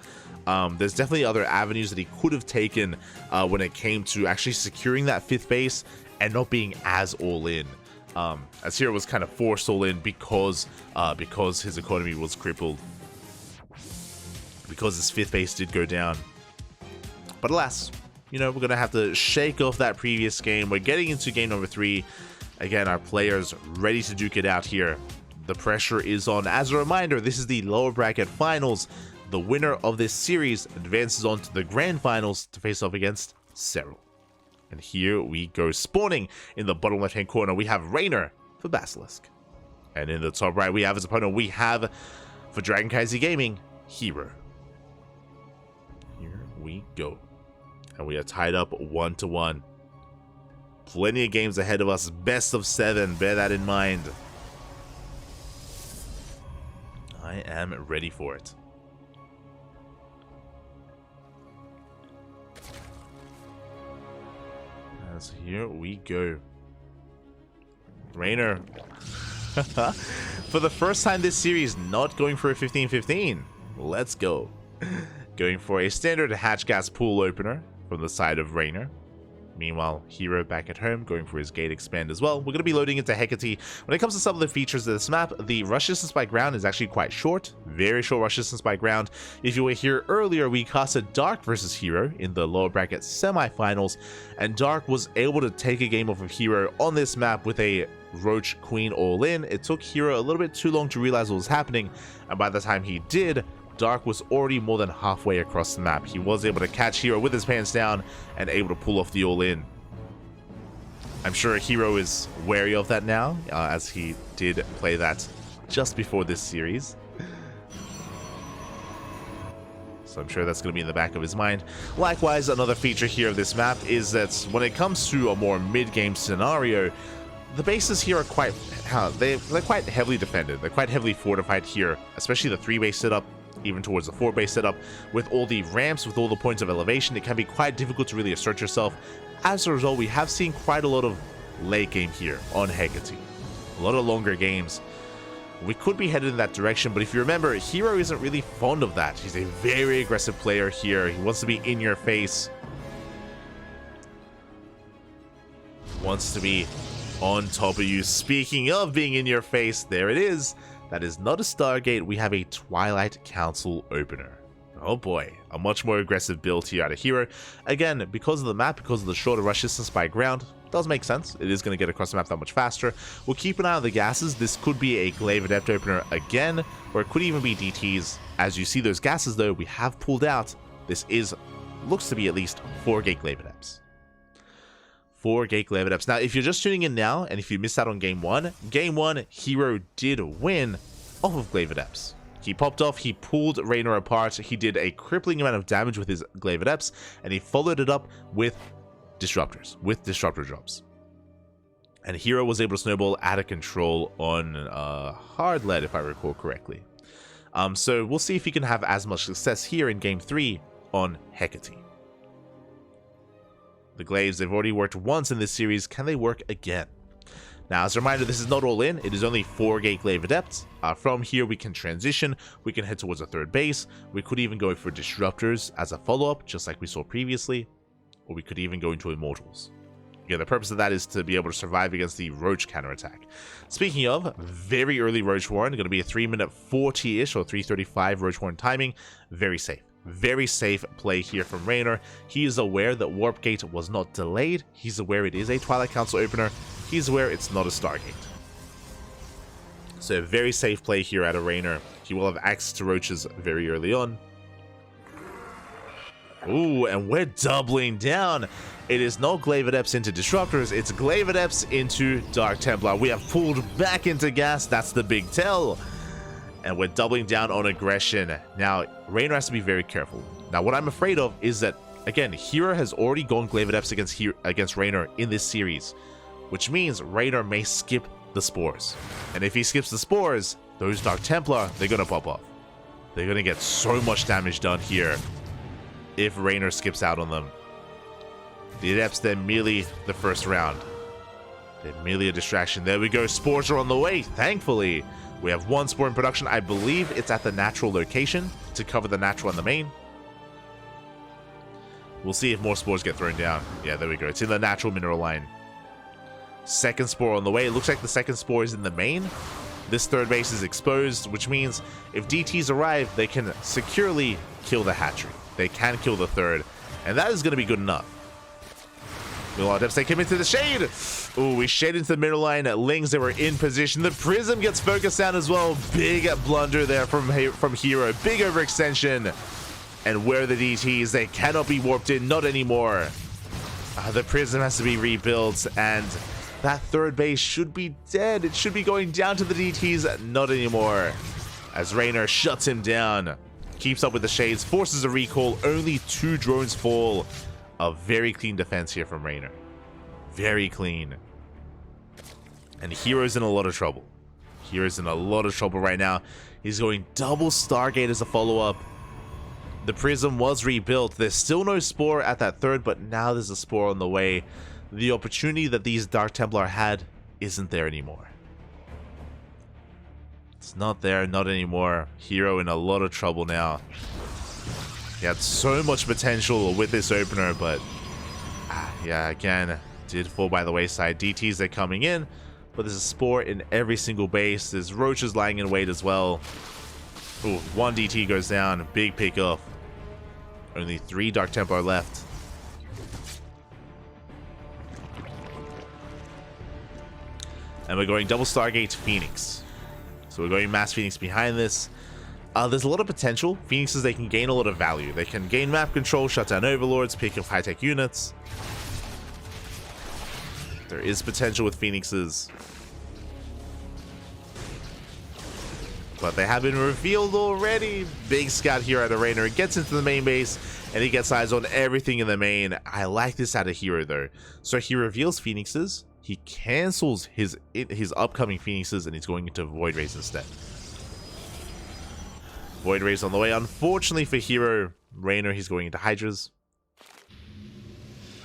There's definitely other avenues that he could have taken when it came to actually securing that 5th base and not being as all in. As herO was kind of forced all in because his economy was crippled, because his 5th base did go down. But alas, you know, we're gonna have to shake off that previous game. We're getting into game number 3. Again, our players ready to duke it out here. The pressure is on. As a reminder, this is the lower bracket finals. The winner of this series advances on to the grand finals to face off against herO. And here we go. Spawning in the bottom left-hand corner, we have Reynor for Basilisk. And in the top right, we have his opponent. We have, for CranKy Gaming, herO. Here we go. And we are tied up 1-1. Plenty of games ahead of us. Best of 7. Bear that in mind. I am ready for it. So here we go. Reynor. For the first time this series, not going for a 15-15. Let's go. Going for a standard hatch gas pool opener from the side of Reynor. Meanwhile, herO back at home, going for his gate expand as well. We're going to be loading into Hecate. When it comes to some of the features of this map, the rush distance by ground is actually quite short. Very short rush distance by ground. If you were here earlier, we casted Dark versus herO in the lower bracket semifinals, and Dark was able to take a game off of herO on this map with a Roach Queen all-in. It took herO a little bit too long to realize what was happening, and by the time he did, Dark was already more than halfway across the map. He was able to catch herO with his pants down and able to pull off the all-in. I'm sure herO is wary of that now, as he did play that just before this series. So I'm sure that's going to be in the back of his mind. Likewise, another feature here of this map is that when it comes to a more mid-game scenario, the bases here are quite they're quite heavily defended. They're quite heavily fortified here, especially the 3-base setup, even towards the 4-base setup. With all the ramps, with all the points of elevation, it can be quite difficult to really assert yourself. As a result, we have seen quite a lot of late game here on Hecate. A lot of longer games. We could be headed in that direction, but if you remember, herO isn't really fond of that. He's a very aggressive player here. He wants to be in your face. Wants to be on top of you. Speaking of being in your face, there it is. That is not a Stargate. We have a Twilight Council opener. Oh boy, a much more aggressive build here out of herO. Again, because of the map, because of the shorter rush distance by ground, does make sense. It is going to get across the map that much faster. We'll keep an eye on the gases. This could be a Glaive Adept opener again, or it could even be DTs. As you see those gases though, we have pulled out. This looks to be at least 4 Gate Glaive Adepts. 4 Gate Glaive Adepts. Now, if you're just tuning in now, and if you missed out on Game 1, herO did win off of Glaive Adepts. He popped off, he pulled Reynor apart, he did a crippling amount of damage with his Glaive Adepts, and he followed it up with Disruptors, with Disruptor drops. And herO was able to snowball out of control on hard lead, if I recall correctly. So we'll see if he can have as much success here in Game 3 on Hecate. The Glaives, they've already worked once in this series. Can they work again? Now, as a reminder, this is not all in. It is only 4 Gate Glaive Adepts. From here, we can transition. We can head towards a 3rd base. We could even go for Disruptors as a follow-up, just like we saw previously. Or we could even go into Immortals. Again, the purpose of that is to be able to survive against the Roach counterattack. Speaking of, very early Roach Warren. Going to be a 3-minute 40-ish or 3:35 Roach Warren timing. Very safe. Very safe play here from Reynor. He is aware that Warp Gate was not delayed. He's aware it is a Twilight Council opener. He's aware it's not a Stargate. So very safe play here out of Reynor. He will have access to Roaches very early on. Ooh, and we're doubling down. It is not Glaive Adepts into Disruptors. It's Glaive Adepts into Dark Templar. We have pulled back into gas. That's the big tell. And we're doubling down on aggression. Now, Reynor has to be very careful. Now, what I'm afraid of is that, again, herO has already gone Glaive Adepts against Reynor in this series, which means Reynor may skip the Spores. And if he skips the Spores, those Dark Templar, they're going to pop off. They're going to get so much damage done here if Reynor skips out on them. The Adepts, they're merely the first round. They're merely a distraction. There we go. Spores are on the way, thankfully. We have 1 Spore in production. I believe it's at the natural location to cover the natural and the main. We'll see if more Spores get thrown down. Yeah, there we go. It's in the natural mineral line. 2nd Spore on the way. It looks like the 2nd Spore is in the main. This 3rd base is exposed, which means if DTs arrive, they can securely kill the hatchery. They can kill the 3rd, and that is going to be good enough. Adepts, they come into the shade. Ooh, we shade into the middle line. Lings, they were in position. The Prism gets focused down as well. Big blunder there from herO. Big overextension. And where are the DTs? They cannot be warped in. Not anymore. The Prism has to be rebuilt, and that 3rd base should be dead. It should be going down to the DTs. Not anymore. As Reynor shuts him down. Keeps up with the shades. Forces a recall. Only 2 drones fall. A very clean defense here from Reynor. Very clean. And herO's in a lot of trouble. hero's in a lot of trouble right now. He's going double Stargate as a follow-up. The Prism was rebuilt. There's still no Spore at that third, but now there's a Spore on the way. The opportunity that these Dark Templar had isn't there anymore. It's not there, not anymore. herO in a lot of trouble now. He had so much potential with this opener, but yeah, again, did fall by the wayside. DTs are coming in, but there's a Spore in every single base. There's Roaches lying in wait as well. Ooh, one DT goes down, big pick off. Only 3 Dark Templar left. And we're going double Stargate Phoenix. So we're going Mass Phoenix behind this. There's a lot of potential. Phoenixes, they can gain a lot of value. They can gain map control, shut down overlords, pick up high-tech units. There is potential with Phoenixes. But they have been revealed already. Big scout here out of Reynor. Gets into the main base, and he gets eyes on everything in the main. I like this out of herO, though. So he reveals Phoenixes. He cancels his upcoming Phoenixes, and he's going into Void Rays instead. Void Rays on the way. Unfortunately for herO, Reynor, he's going into Hydras.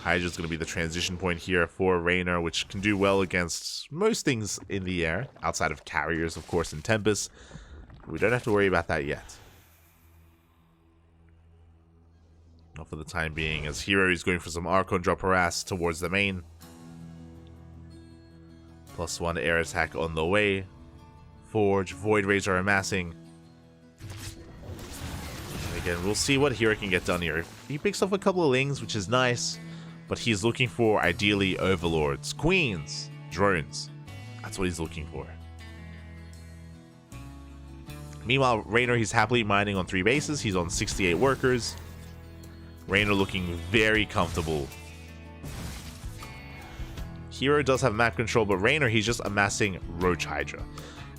Hydra's going to be the transition point here for Reynor, which can do well against most things in the air, outside of carriers, of course, and Tempest. We don't have to worry about that yet. Not for the time being, as herO is going for some Archon drop harass towards the main. +1 air attack on the way. Forge, Void Rays are amassing. And again, we'll see what herO can get done here. He picks off a couple of Lings, which is nice, but he's looking for, ideally, Overlords, Queens, Drones. That's what he's looking for. Meanwhile, Reynor, he's happily mining on 3 bases. He's on 68 workers. Reynor looking very comfortable. herO does have map control, but Reynor, he's just amassing Roach Hydra.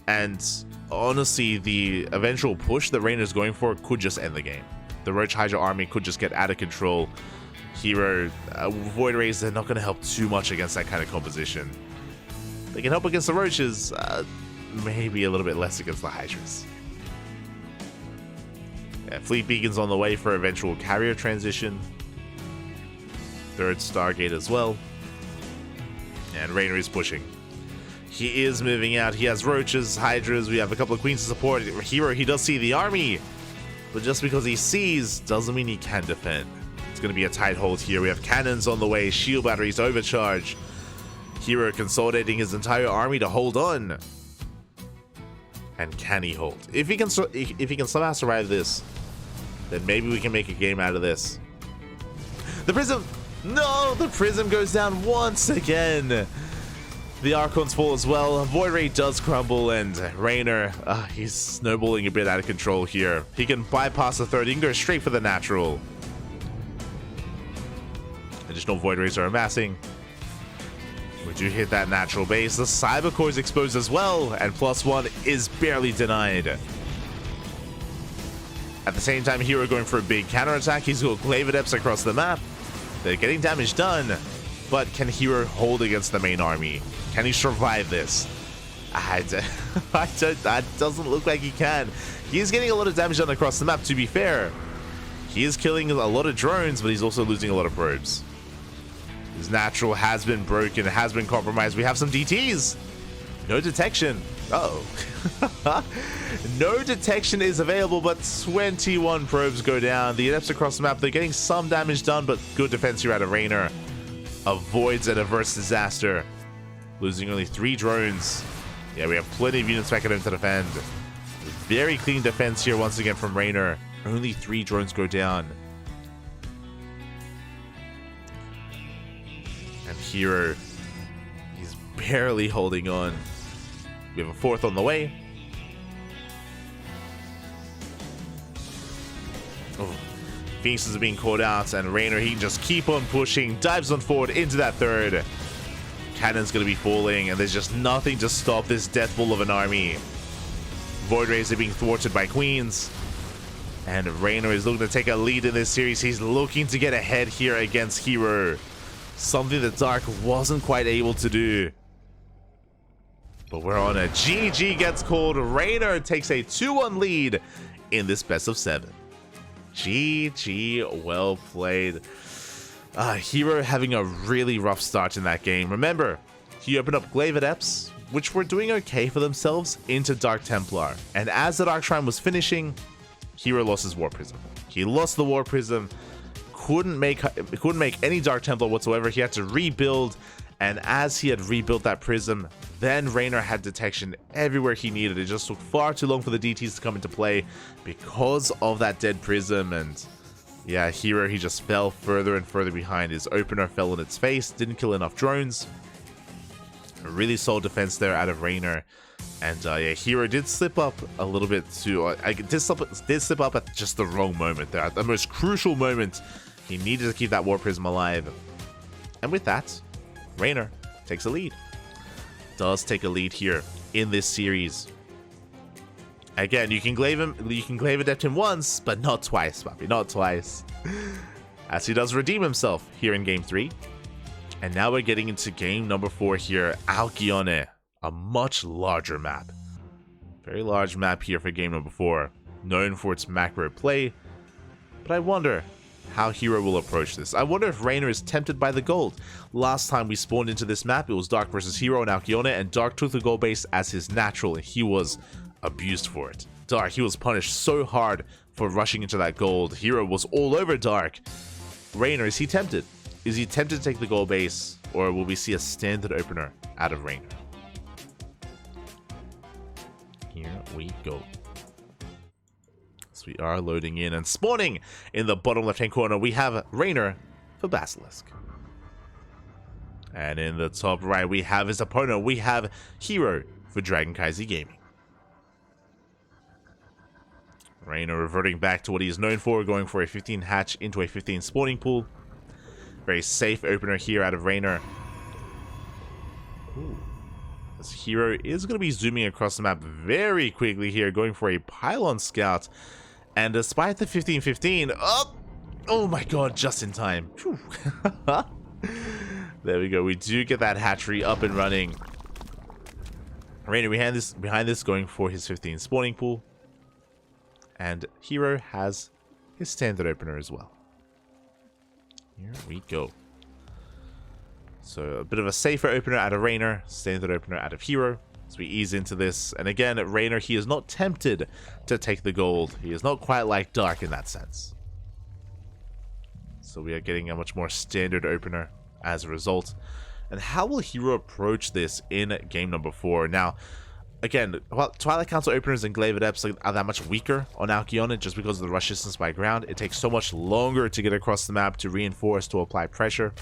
And honestly, the eventual push that Reynor's going for could just end the game. The Roach Hydra army could just get out of control. herO, Void Rays, they're not going to help too much against that kind of composition. They can help against the Roaches, maybe a little bit less against the Hydras. Yeah, Fleet Beacon's on the way for eventual carrier transition. 3rd Stargate as well. And Reynor is pushing. He is moving out. He has Roaches, Hydras. We have a couple of Queens to support. herO, he does see the army. But just because he sees doesn't mean he can defend. It's going to be a tight hold here. We have cannons on the way. Shield batteries overcharge. herO consolidating his entire army to hold on. And can he hold? If he can somehow survive this, then maybe we can make a game out of this. The Prism! No! The Prism goes down once again. The Archons fall as well. Void Ray does crumble, and Reynor, he's snowballing a bit out of control here. He can bypass the 3rd. He can go straight for the natural. Additional Void Rays are amassing. We do hit that natural base. The Cyber Core is exposed as well, and +1 is barely denied. At the same time, herO going for a big counterattack. He's got Glaive Adepts across the map. They're getting damage done, but can herO hold against the main army? Can he survive this? That doesn't look like he can. He is getting a lot of damage done across the map, to be fair. He is killing a lot of drones, but he's also losing a lot of probes. His natural has been broken, has been compromised. We have some DTs. No detection. Uh-oh. No detection is available, but 21 probes go down. The Adepts across the map, they're getting some damage done, but good defense here out of Reynor. Avoids an adverse disaster. Losing only 3 drones. Yeah, we have plenty of units back at him to defend. Very clean defense here once again from Reynor. Only 3 drones go down. And herO, he's barely holding on. We have a 4th on the way. Oh, Phoenixes are being called out, and Reynor, he can just keep on pushing, dives on forward into that 3rd. Cannon's going to be falling, and there's just nothing to stop this death ball of an army. Void Rays are being thwarted by Queens. And Reynor is looking to take a lead in this series. He's looking to get ahead here against herO. Something that Dark wasn't quite able to do. But we're on a GG gets called. Reynor takes a 2-1 lead in this best of 7. GG, well played. herO having a really rough start in that game. Remember, he opened up Glaive Adepts, which were doing okay for themselves, into Dark Templar. And as the Dark Shrine was finishing, herO lost his War Prism. He lost the War Prism, couldn't make any Dark Templar whatsoever. He had to rebuild, and as he had rebuilt that Prism, then Reynor had detection everywhere he needed. It just took far too long for the DTs to come into play because of that dead Prism, and yeah, herO, he just fell further and further behind. His opener fell on its face, didn't kill enough drones. A really solid defense there out of Reynor. And yeah, herO did slip up a little bit too. Did slip up at just the wrong moment there. At the most crucial moment, he needed to keep that War Prism alive. And with that, Reynor takes a lead. Does take a lead here in this series. Again, you can glaive adept him once, but not twice, Papi, not twice. As he does redeem himself here in game 3. And now we're getting into game number 4 here, Alcyone, a much larger map. Very large map here for game number 4, known for its macro play. But I wonder how herO will approach this. I wonder if Reynor is tempted by the gold. Last time we spawned into this map, it was Dark versus herO and Alcyone, and Dark took the gold base as his natural, and he was abused for it. Dark, he was punished so hard for rushing into that gold. herO was all over Dark. Reynor, is he tempted? Is he tempted to take the gold base, or will we see a standard opener out of Reynor? Here we go. So we are loading in and spawning in the bottom left-hand corner. We have Reynor for Basilisk. And in the top right, we have his opponent. We have herO for CranKy Gaming. Reynor reverting back to what he is known for, going for a 15 hatch into a 15 spawning pool. Very safe opener here out of Reynor. Ooh. As herO is going to be zooming across the map very quickly here, going for a pylon scout. And despite the 15-15, oh my god, just in time. There we go. We do get that hatchery up and running. Reynor behind this going for his 15 spawning pool. And herO has his standard opener as well. Here we go. So a bit of a safer opener out of Reynor, standard opener out of herO. As we ease into this, and again, Reynor, he is not tempted to take the gold. He is not quite like Dark in that sense. So we are getting a much more standard opener as a result. And how will herO approach this in game number 4? Now, again, while Twilight Council openers and Glaive Adepts are that much weaker on Alcyone just because of the rush distance by ground, it takes so much longer to get across the map, to reinforce, to apply pressure.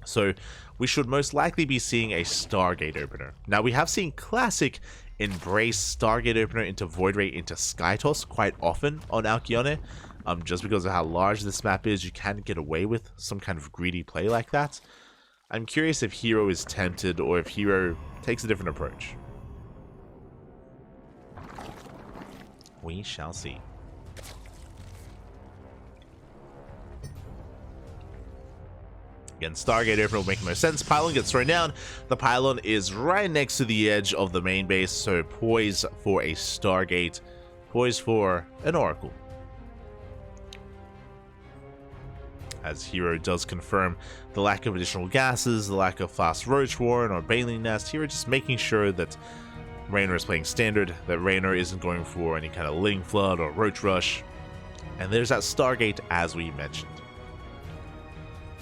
So we should most likely be seeing a Stargate opener. Now, we have seen Classic embrace Stargate opener into Void Ray into Skytoss quite often on Alcyone. Just because of how large this map is, you can get away with some kind of greedy play like that. I'm curious if herO is tempted or if herO takes a different approach. We shall see. Again, Stargate opener will make no sense. Pylon gets thrown down. The pylon is right next to the edge of the main base, so poised for a Stargate. Poised for an Oracle. As herO does confirm the lack of additional gases, the lack of fast Roach Warren or Baneling Nest, herO just making sure that Reynor is playing standard, that Reynor isn't going for any kind of Ling Flood or Roach Rush. And there's that Stargate as we mentioned.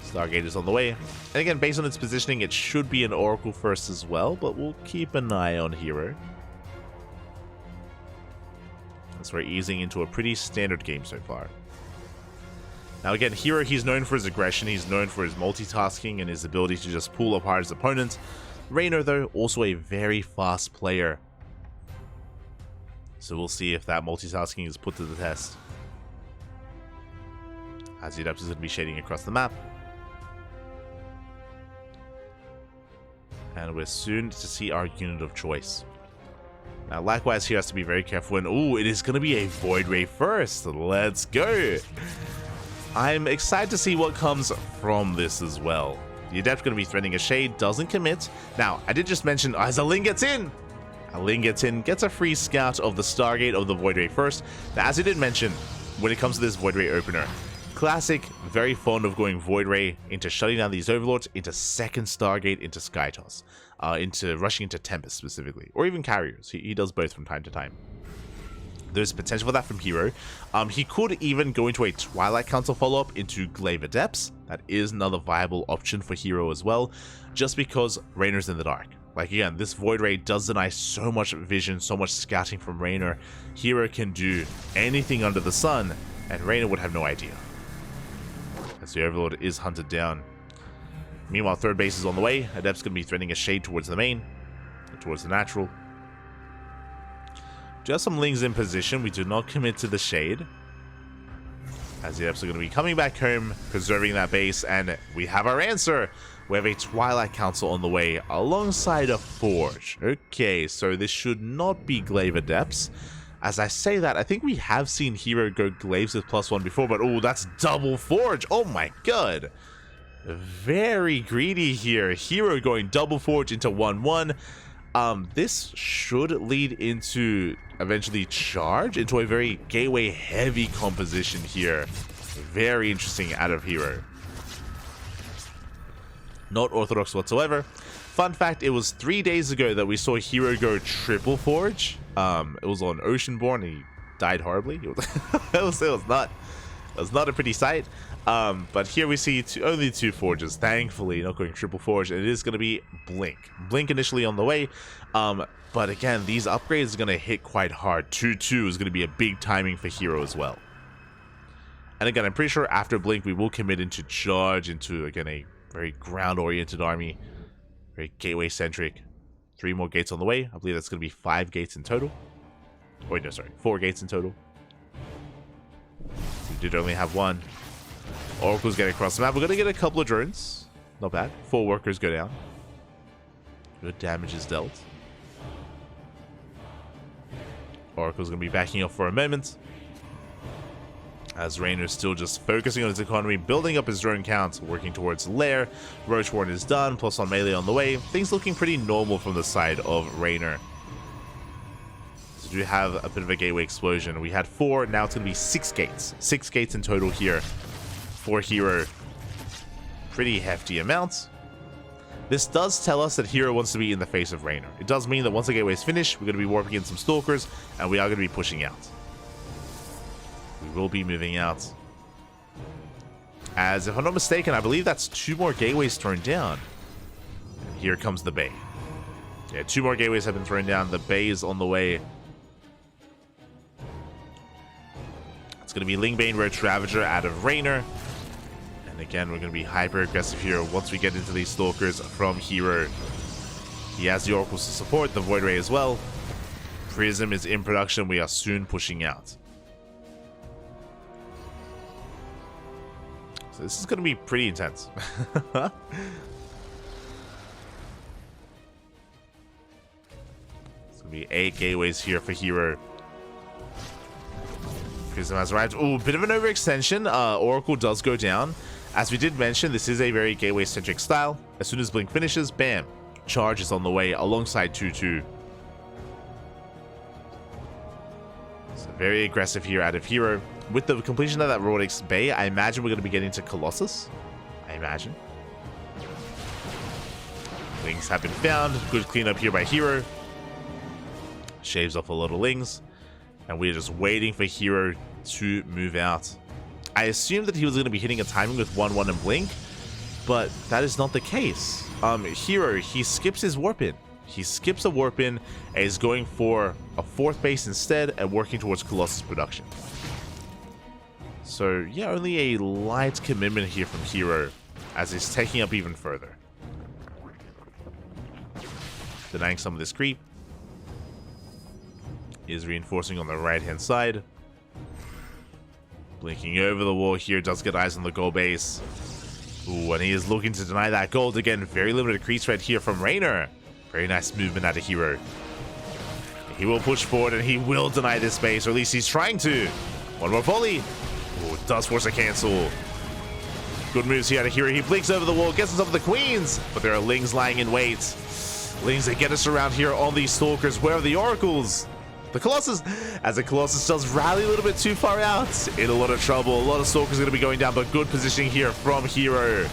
Stargate is on the way. And again, based on its positioning, it should be an Oracle first as well, but we'll keep an eye on herO. As we're easing into a pretty standard game so far. Now again, herO, he's known for his aggression, he's known for his multitasking and his ability to just pull apart his opponent. Reynor, though, also a very fast player. So we'll see if that multitasking is put to the test. As the Adeptus is going to be shading across the map. And we're soon to see our unit of choice. Now, likewise, he has to be very careful. And, ooh, it is going to be a Void Ray first. Let's go. I'm excited to see what comes from this as well. The Adept's going to be threatening a Shade, doesn't commit. Now, I did just mention, as a Ling gets in, gets a free scout of the Stargate of the Void Ray first. Now, as I did mention, when it comes to this Void Ray opener, Classic, very fond of going Void Ray into shutting down these Overlords, into second Stargate, into Sky Toss, into rushing into Tempest specifically, or even Carriers. He does both from time to time. There's potential for that from herO. He could even go into a Twilight Council follow-up into Glaive Adepts. That is another viable option for herO as well, just because Reynor's in the dark. Like, again, this Void Ray does deny so much vision, so much scouting from Reynor. herO can do anything under the sun, and Reynor would have no idea. As the Overlord is hunted down. Meanwhile, third base is on the way. Adept's going to be threatening a Shade towards the main, towards the natural. Just some Lings in position. We do not commit to the Shade, as the Adepts are going to be coming back home, preserving that base, and we have our answer. We have a Twilight Council on the way, alongside a Forge. Okay, so this should not be Glaive Adepts. As I say that, I think we have seen herO go Glaives with +1 before, but oh, that's double Forge. Oh my god. Very greedy here. herO going double Forge into 1-1. This should lead into eventually Charge into a very gateway heavy composition here. Very interesting out of herO. Not orthodox whatsoever. Fun fact, it was 3 days ago that we saw herO go triple Forge. It was on Oceanborn. He died horribly. It was not a pretty sight. But here we see only 2 Forges, thankfully, not going triple Forge. And it is going to be Blink. Blink initially on the way. But again, these upgrades are going to hit quite hard. 2-2 is going to be a big timing for herO as well. And again, I'm pretty sure after Blink, we will commit into Charge, into, again, a very ground-oriented army. Very gateway-centric. 3 more gates on the way. I believe that's going to be 5 gates in total. Wait, no, sorry. 4 gates in total. We did only have 1. Oracle's getting across the map. We're going to get a couple of drones. Not bad. 4 workers go down. Good damage is dealt. Oracle's going to be backing up for a moment, as Reynor's still just focusing on his economy, building up his drone count, working towards Lair. Roach Warren is done, plus on melee on the way. Things looking pretty normal from the side of Reynor. So we do have a bit of a gateway explosion. We had 4, now it's going to be 6 gates. 6 gates in total here for herO. Pretty hefty amounts. This does tell us that herO wants to be in the face of Reynor. It does mean that once the gateway is finished, we're going to be warping in some Stalkers, and we are going to be pushing out. We will be moving out. As, if I'm not mistaken, I believe that's 2 more gateways thrown down. And here comes the Bay. Yeah, 2 more gateways have been thrown down. The Bay is on the way. It's going to be Lingbane, Roach Ravager out of Reynor. And again, we're going to be hyper aggressive here once we get into these Stalkers from herO. He has the Oracles to support, the Void Ray as well. Prism is in production. We are soon pushing out. So this is going to be pretty intense. It's going to be 8 gateways here for herO. Prism has arrived. Oh, bit of an overextension. Oracle does go down. As we did mention, this is a very gateway-centric style. As soon as Blink finishes, bam, Charge is on the way alongside 2-2. So very aggressive here out of herO. With the completion of that Robotics Bay, I imagine we're going to be getting to Colossus. I imagine. Lings have been found. Good cleanup here by herO. Shaves off a lot of Lings. And we're just waiting for herO to move out. I assumed that he was going to be hitting a timing with 1-1 and Blink, but that is not the case. herO, he skips his warp in. He skips a warp in and is going for a 4th base instead and working towards Colossus production. So yeah, only a light commitment here from herO, as he's taking up even further. Denying some of this creep. Is reinforcing on the right hand side. Blinking over the wall here, does get eyes on the gold base. Ooh, and he is looking to deny that gold again. Very limited crease threat here from Reynor. Very nice movement out of herO. He will push forward and he will deny this base, or at least he's trying to. One more volley. Ooh, does force a cancel. Good moves here out of herO. He blinks over the wall, gets on top of the queens, but there are Lings lying in wait. Lings, they get us around here on these stalkers. Where are the oracles? The Colossus, as the Colossus does rally a little bit too far out, in a lot of trouble. A lot of stalkers are going to be going down, but good positioning here from herO.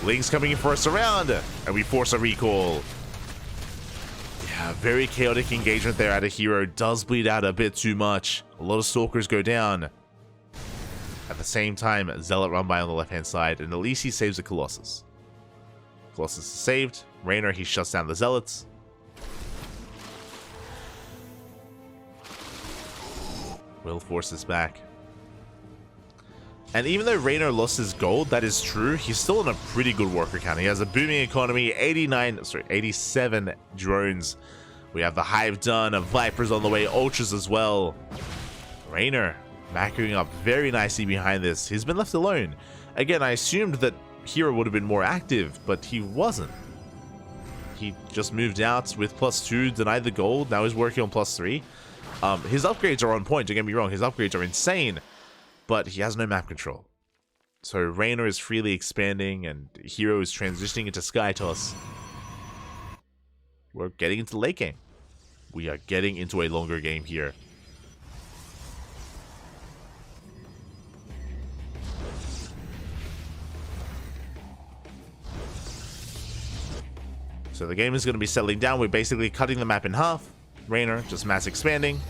Lings coming in for us around, and we force a recall. Yeah, very chaotic engagement there out of herO. Does bleed out a bit too much. A lot of stalkers go down. At the same time, Zealot run by on the left-hand side, and at least he saves the Colossus. Colossus is saved. Reynor, he shuts down the Zealots. Will force this back. And even though Reynor lost his gold, that is true, he's still on a pretty good worker count. He has a booming economy, 87 drones. We have the Hive done, Vipers on the way, Ultras as well. Reynor macroing up very nicely behind this. He's been left alone. Again, I assumed that herO would have been more active, but he wasn't. He just moved out with +2, denied the gold. Now he's working on +3. His upgrades are on point, don't get me wrong. His upgrades are insane, but he has no map control. So Reynor is freely expanding, and herO is transitioning into Skytoss. We're getting into the late game. We are getting into a longer game here. So the game is going to be settling down. We're basically cutting the map in half. Reynor just mass expanding,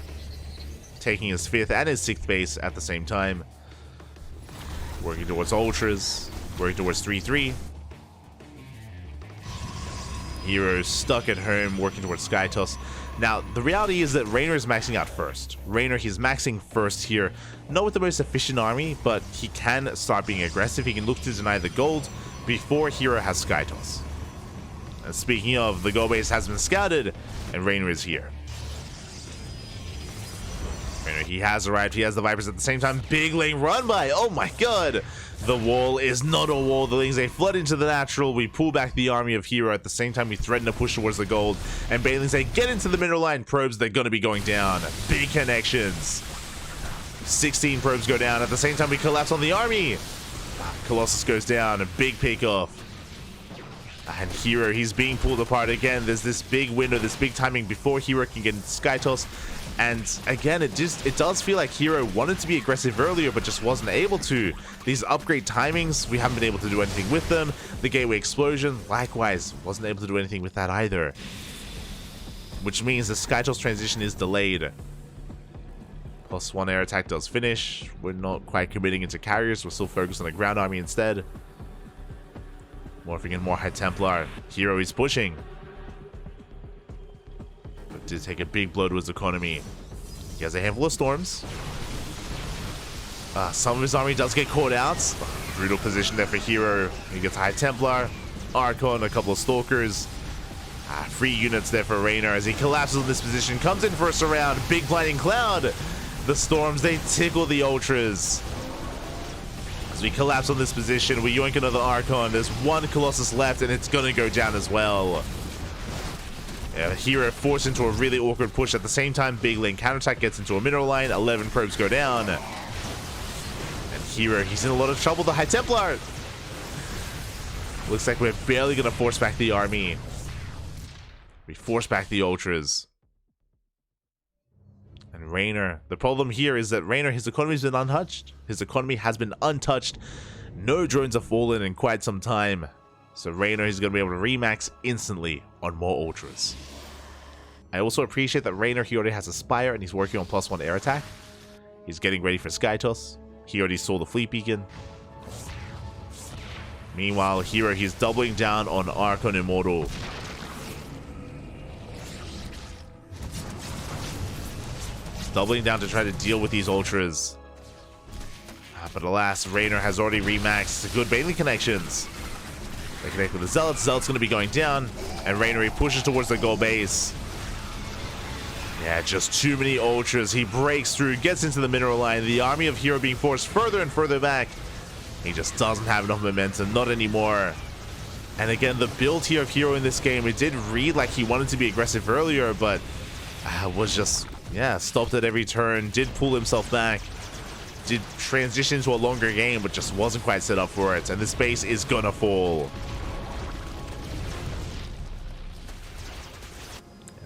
taking his 5th and his 6th base at the same time. Working towards Ultras, working towards 3-3. herO stuck at home, working towards Skytoss. Now, the reality is that Reynor is maxing out first. Reynor, he's maxing first here. Not with the most efficient army, but he can start being aggressive. He can look to deny the gold before herO has Skytoss. And speaking of, the gold base has been scouted, and Reynor is here. Reynor, he has arrived. He has the Vipers at the same time. Big lane run by. Oh my god. The wall is not a wall. The Lings, they flood into the natural. We pull back the army of herO. At the same time, we threaten to push towards the gold. And Banelings, they get into the mineral line. Probes, they're going to be going down. Big connections. 16 probes go down. At the same time, we collapse on the army. Colossus goes down. A big pick off. And herO, he's being pulled apart again. There's this big window, this big timing before herO can get into Skytoss. And again, it does feel like herO wanted to be aggressive earlier, but just wasn't able to. These upgrade timings, we haven't been able to do anything with them. The gateway explosion, likewise, wasn't able to do anything with that either. Which means the Skytoss transition is delayed. +1 air attack does finish. We're not quite committing into carriers. We're still focused on the ground army instead. Morphing in more High Templar. herO is pushing. But did take a big blow to his economy. He has a handful of storms. Some of his army does get caught out. Brutal position there for herO. He gets High Templar, Archon, a couple of Stalkers. Free units there for Reynor as he collapses in this position. Comes in for a surround. Big blinding cloud. The storms, they tickle the Ultras. As we collapse on this position, we yoink another Archon. There's one Colossus left, and it's going to go down as well. Yeah, herO forced into a really awkward push. At the same time, big lane counterattack gets into a mineral line. 11 probes go down. And herO, he's in a lot of trouble. The High Templar. Looks like we're barely going to force back the army. We force back the Ultras. And Reynor, the problem here is that Reynor, his economy has been untouched. His economy has been untouched. No drones have fallen in quite some time. So Reynor is going to be able to remax instantly on more Ultras. I also appreciate that Reynor, he already has a Spire and he's working on +1 air attack. He's getting ready for Skytoss. He already saw the Fleet Beacon. Meanwhile, herO, he's doubling down on Archon Immortal. Doubling down to try to deal with these Ultras. But alas, Reynor has already remaxed. Good Baneling connections. They connect with the Zealots. Zealot's going to be going down. And Reynor, he pushes towards the gold base. Yeah, just too many Ultras. He breaks through, gets into the mineral line. The army of herO being forced further and further back. He just doesn't have enough momentum. Not anymore. And again, the build here of herO in this game, it did read like he wanted to be aggressive earlier, but was just... yeah, stopped at every turn, did pull himself back. did transition into a longer game, but just wasn't quite set up for it. And this base is gonna fall.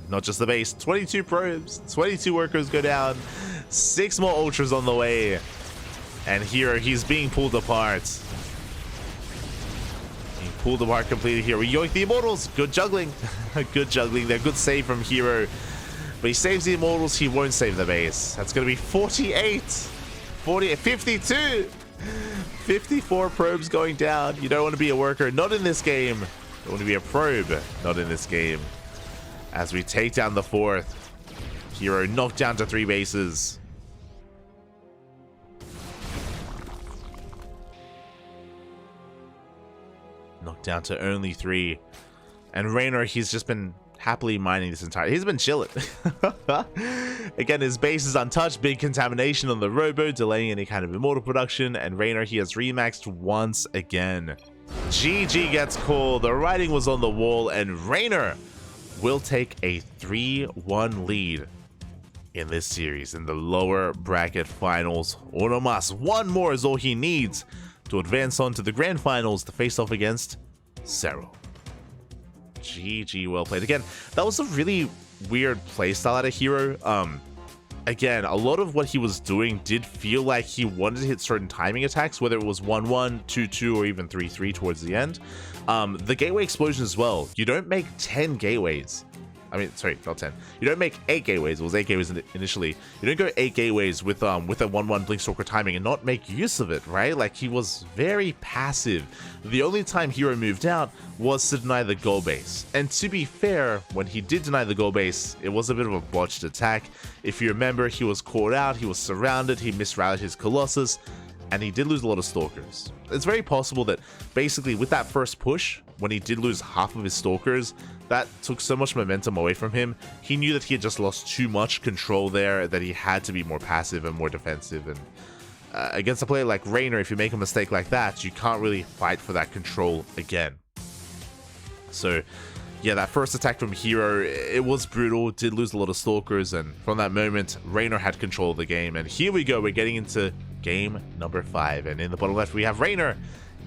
Not just the base, 22 probes, 22 workers go down, 6 more ultras on the way. And here he's being pulled apart. Being pulled apart completely here. We yoink the Immortals. Good juggling. Good juggling there. Good save from herO. But he saves the Immortals. He won't save the base. That's going to be 48. 52. 54 probes going down. You don't want to be a worker. Not in this game. You don't want to be a probe. Not in this game. As we take down the 4th. herO knocked down to 3 bases. Knocked down to only 3. And Reynor, he's just been happily mining this entire... He's been chilling. Again, his base is untouched. Big contamination on the robo, delaying any kind of immortal production. And Reynor, he has remaxed once again. GG gets called. The writing was on the wall. And Reynor will take a 3-1 lead in this series in the lower bracket finals. Uno más. One more is all he needs to advance on to the grand finals to face off against herO. GG, well played. Again, that was a really weird playstyle out of herO. Again, a lot of what he was doing did feel like he wanted to hit certain timing attacks, whether it was 1-1, 2-2, or even 3-3 towards the end. The gateway explosion as well. You don't make 10 gateways. I mean, sorry, not 10. You don't make 8 gateways. It was 8 gateways initially. You don't go 8 gateways with a 1-1 Blinkstalker timing and not make use of it, right? Like, he was very passive. The only time herO moved out was to deny the goal base. And to be fair, when he did deny the goal base, it was a bit of a botched attack. If you remember, he was caught out, he was surrounded, he misrouted his Colossus, and he did lose a lot of Stalkers. It's very possible that basically with that first push, when he did lose half of his Stalkers, that took so much momentum away from him. He knew that he had just lost too much control there, that he had to be more passive and more defensive. And against a player like Reynor, if you make a mistake like that, you can't really fight for that control again. So yeah, that first attack from herO, it was brutal, did lose a lot of Stalkers, and from that moment, Reynor had control of the game. And here we go, we're getting into game number 5. And in the bottom left, we have Reynor.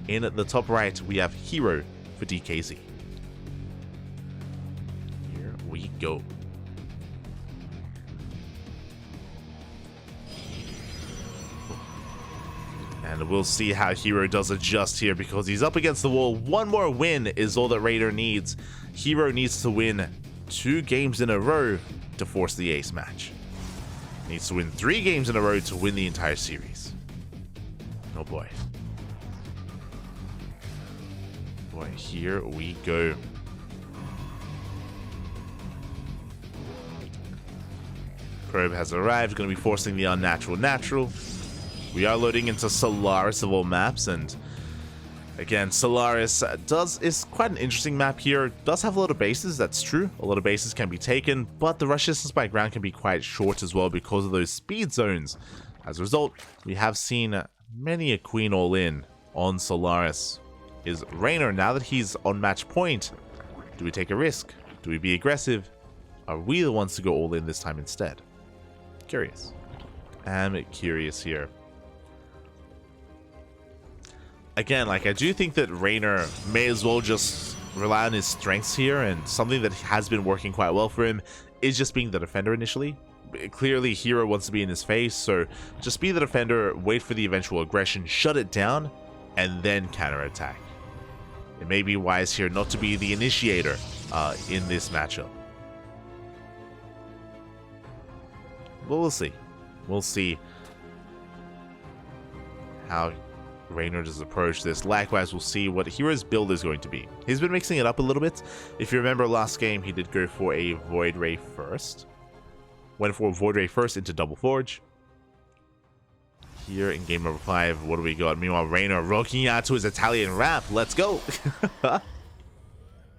In the top right, we have herO for DKZ. Here we go. And we'll see how herO does adjust here, because he's up against the wall. One more win is all that Reynor needs. herO needs to win 2 games in a row to force the ace match. Needs to win 3 games in a row to win the entire series. Oh boy. Boy, here we go. Probe has arrived, going to be forcing the unnatural natural. We are loading into Solaris of all maps, and again, Solaris is quite an interesting map here. Does have a lot of bases, that's true. A lot of bases can be taken, but the rush distance by ground can be quite short as well because of those speed zones. As a result, we have seen many a queen all in on Solaris. Is Reynor, now that he's on match point, do we take a risk? Do we be aggressive? Are we the ones to go all in this time instead? Curious. I'm curious here. Again, like, I do think that Reynor may as well just rely on his strengths here, and something that has been working quite well for him is just being the defender initially. Clearly, herO wants to be in his face, so just be the defender, wait for the eventual aggression, shut it down, and then counterattack. It may be wise here not to be the initiator in this matchup. Well, we'll see. We'll see how Reynor does approach this. Likewise, we'll see what herO's build is going to be. He's been mixing it up a little bit. If you remember last game, he did go for a Void Ray first. Went for Void Ray first into Double Forge. Here in game number 5, what do we got? Meanwhile, Reynor rocking out to his Italian rap. Let's go. The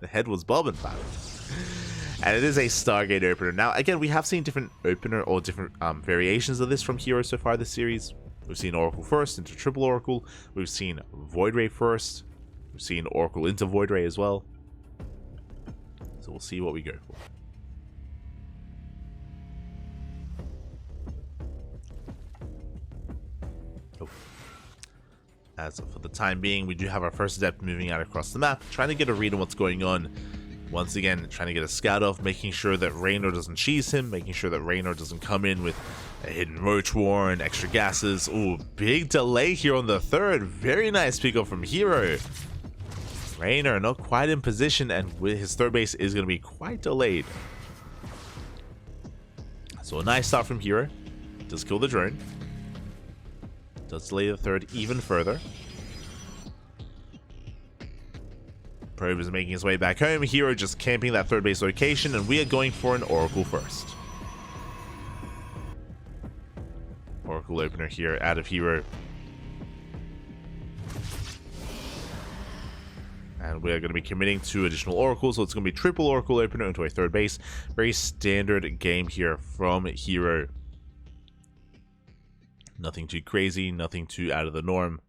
head was bobbing, pal. And it is a Stargate opener. Now, again, we have seen different opener or different variations of this from herO so far this series. We've seen Oracle first into Triple Oracle. We've seen Void Ray first. We've seen Oracle into Void Ray as well. So we'll see what we go for. Oh. As for the time being, we do have our first adept moving out across the map, trying to get a read on what's going on. Once again, trying to get a scout off, making sure that Reynor doesn't cheese him, making sure that Reynor doesn't come in with a hidden roach warren, extra gases. Ooh, big delay here on the third. Very nice pick up from herO. Reynor not quite in position, and with his third base is going to be quite delayed. So a nice start from herO. Does kill the drone. Does delay the third even further. Probe is making his way back home. herO just camping that third base location, and we are going for an Oracle first. Oracle opener here out of herO. And we're going to be committing 2 additional Oracles, so it's going to be triple Oracle opener into a third base. Very standard game here from herO. Nothing too crazy, nothing too out of the norm.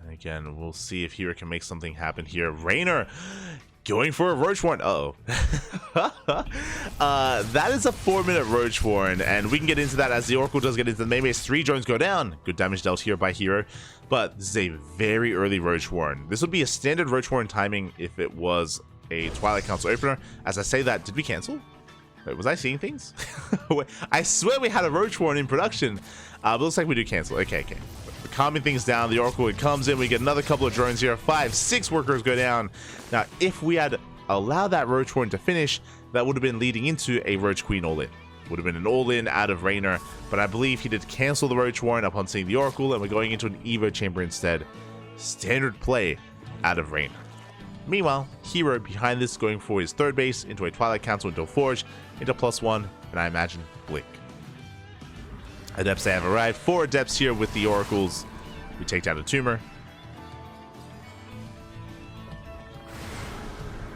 And again, we'll see if herO can make something happen here. Reynor going for a roach warren. Uh-oh. That is a 4-minute roach warren, and we can get into that as the Oracle does get into the main base. 3 drones go down. Good damage dealt here by herO, but this is a very early roach warren. This would be a standard roach warren timing if it was a Twilight Council opener. As I say that, did we cancel? Wait, was I seeing things? I swear we had a roach warren in production, but looks like we do cancel. Okay. Calming things down, the Oracle, it comes in, we get another couple of drones here. 5, 6 workers go down. Now, if we had allowed that roach warren to finish, that would have been leading into a roach queen all-in. Would have been an all-in out of Reynor, but I believe he did cancel the roach warren upon seeing the Oracle, and we're going into an Evo chamber instead. Standard play out of Reynor. Meanwhile, herO behind this going for his third base into a Twilight Council, into a Forge, into +1, and I imagine Blink. Adepts have arrived. 4 adepts here with the Oracles. We take down a Tumor.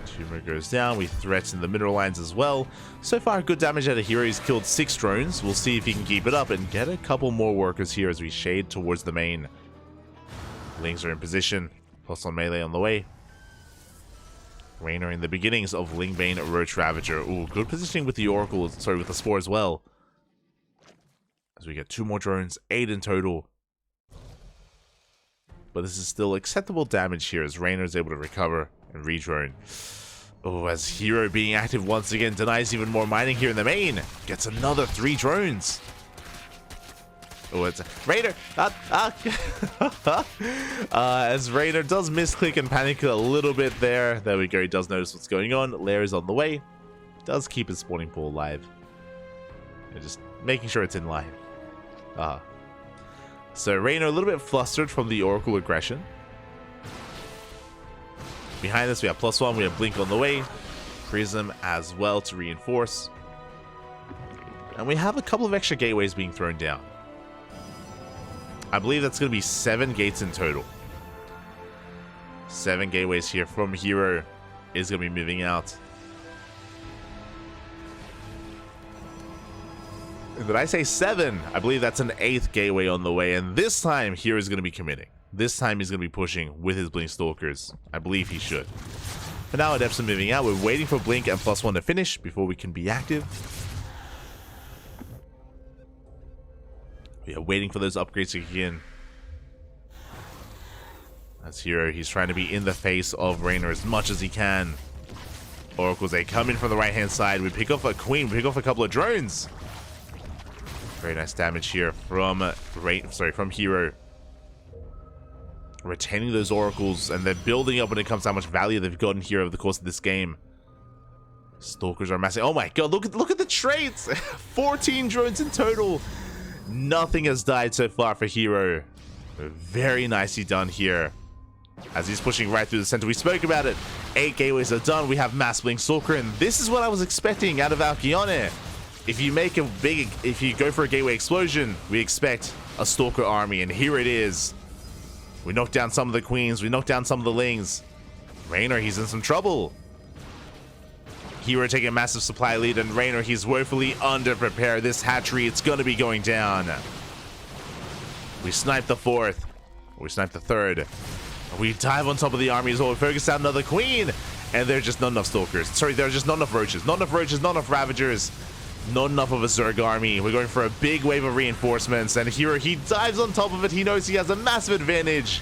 Tumor goes down. We threaten the mineral lines as well. So far, good damage out of herO. He's killed 6 drones. We'll see if he can keep it up and get a couple more workers here as we shade towards the main. Lings are in position. +1 melee on the way. Reynor in the beginnings of Lingbane Roach Ravager. Ooh, good positioning with the Oracle. Sorry, with the Spore as well. As we get 2 more drones, 8 in total. But this is still acceptable damage here as Reynor is able to recover and redrone. Oh, as herO being active once again denies even more mining here in the main. Gets another 3 drones. Oh, it's Reynor. As Reynor does misclick and panic a little bit there. There we go. He does notice what's going on. Lair is on the way. Does keep his spawning pool alive. And just making sure it's in line. So Reynor a little bit flustered from the Oracle aggression. Behind this we have +1, we have Blink on the way, Prism as well to reinforce. And we have a couple of extra gateways being thrown down. I believe that's going to be 7 gates in total. 7 gateways here from herO is going to be moving out. Did I say 7? I believe that's an 8th gateway on the way, and this time herO is going to be committing. This time he's going to be pushing with his Blink Stalkers. I believe he should. For now, Adepts are moving out. We're waiting for Blink and +1 to finish before we can be active. We are waiting for those upgrades to kick in. As herO, he's trying to be in the face of Reynor as much as he can. Oracles, they come in from the right-hand side. We pick off a Queen, we pick off a couple of drones. Very nice damage here from herO. Retaining those Oracles, and they're building up when it comes to how much value they've gotten here over the course of this game. Stalkers are massive. Oh my god, look at the traits! 14 drones in total. Nothing has died so far for herO. Very nicely done here. As he's pushing right through the center, we spoke about it. 8 gateways are done. We have Mass Blink Stalker, and this is what I was expecting out of Alcyone. If you go for a gateway explosion, we expect a Stalker army, and here it is. We knocked down some of the Queens, we knocked down some of the Lings. Reynor, he's in some trouble. herO taking a massive supply lead, and Reynor, he's woefully underprepared. This hatchery, it's gonna be going down. We snipe the 4th. We snipe the 3rd. We dive on top of the army as well. We focus out another Queen. And there are just not enough Stalkers. Sorry, there are just not enough Roaches. Not enough Roaches, not enough Ravagers. Not enough of a Zerg army. We're going for a big wave of reinforcements. And herO, he dives on top of it. He knows he has a massive advantage.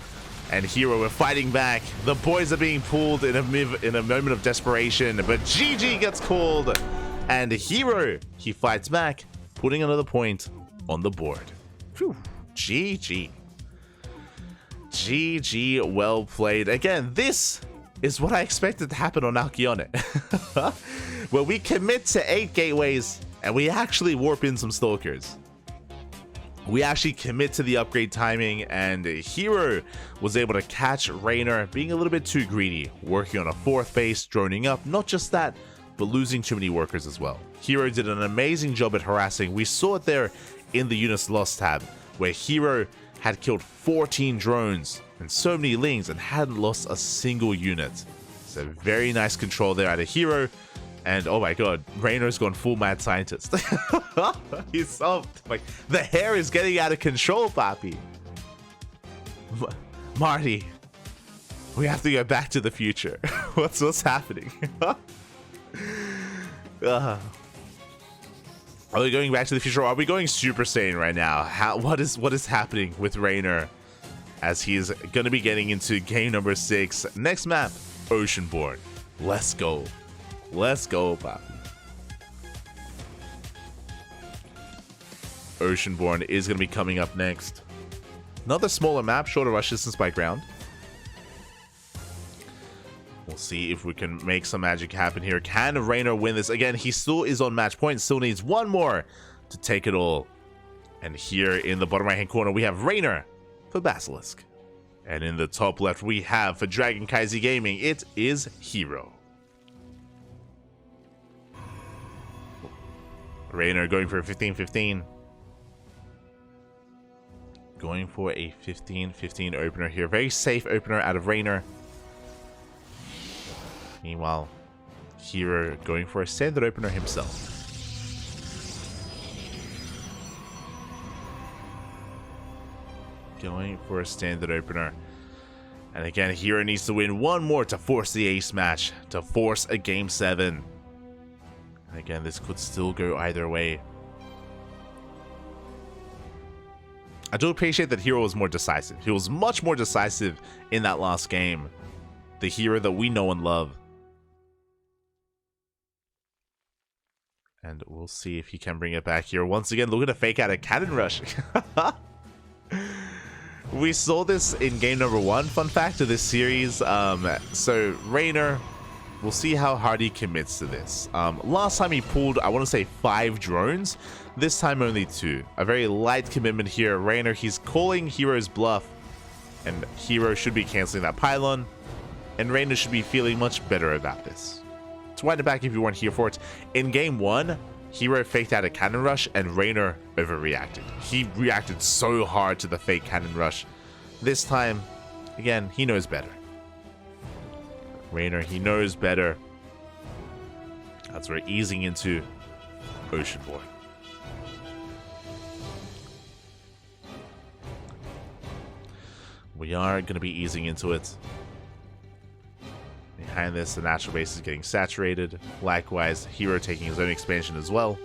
And herO, we're fighting back. The boys are being pulled in a moment of desperation. But GG gets called. And herO, he fights back, putting another point on the board. Whew. GG. GG, well played. Again, this is what I expected to happen on Alcyone. Where we commit to 8 gateways and we actually warp in some Stalkers. We actually commit to the upgrade timing, and herO was able to catch Reynor being a little bit too greedy, working on a 4th base, droning up. Not just that, but losing too many workers as well. herO did an amazing job at harassing. We saw it there in the units lost tab, where herO had killed 14 drones and so many lings and hadn't lost a single unit. So very nice control there out of herO. And oh my god, Reynor's gone full mad scientist. He's so, like, the hair is getting out of control, Papi. Marty, we have to go back to the future. What's happening? Are we going back to the future? Or are we going Super Saiyan right now? What is happening with Reynor as he's going to be getting into game number 6? Next map, Oceanborn. Let's go. Let's go, Papi. Oceanborn is going to be coming up next. Another smaller map, shorter rush distance by ground. We'll see if we can make some magic happen here. Can Reynor win this? Again, he still is on match point. Still needs one more to take it all. And here in the bottom right-hand corner, we have Reynor for Basilisk. And in the top left, we have for Dragon Kaiser Gaming, it is herO. Reynor going for a 15-15. Going for a 15-15 opener here. Very safe opener out of Reynor. Meanwhile, herO going for a standard opener himself. Going for a standard opener. And again, herO needs to win one more to force the ace match. To force a game 7. And again, this could still go either way. I do appreciate that herO was more decisive. He was much more decisive in that last game. The herO that we know and love. And we'll see if he can bring it back here. Once again, look at a fake out of Cannon Rush. We saw this in game number 1, fun fact of this series. So Reynor, we'll see how hard he commits to this. Last time he pulled, I want to say 5 drones. This time only 2. A very light commitment here. Reynor, he's calling herO's bluff. And herO should be canceling that pylon. And Reynor should be feeling much better about this. To wind it back if you weren't here for it, in game 1, herO faked out a Cannon Rush and Reynor overreacted. He reacted so hard to the fake Cannon Rush. This time, again, he knows better. Reynor, he knows better. That's what we're easing into Oceanborn. We are going to be easing into it. Behind this, the natural base is getting saturated. Likewise, herO taking his own expansion as well.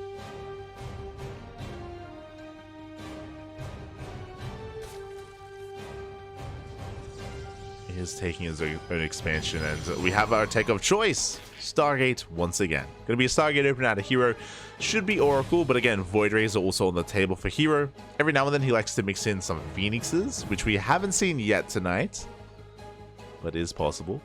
He is taking his own expansion, and we have our tech of choice. Stargate once again. Going to be a Stargate open out of herO. Should be Oracle, but again, Void Rays are also on the table for herO. Every now and then he likes to mix in some Phoenixes, which we haven't seen yet tonight, but is possible.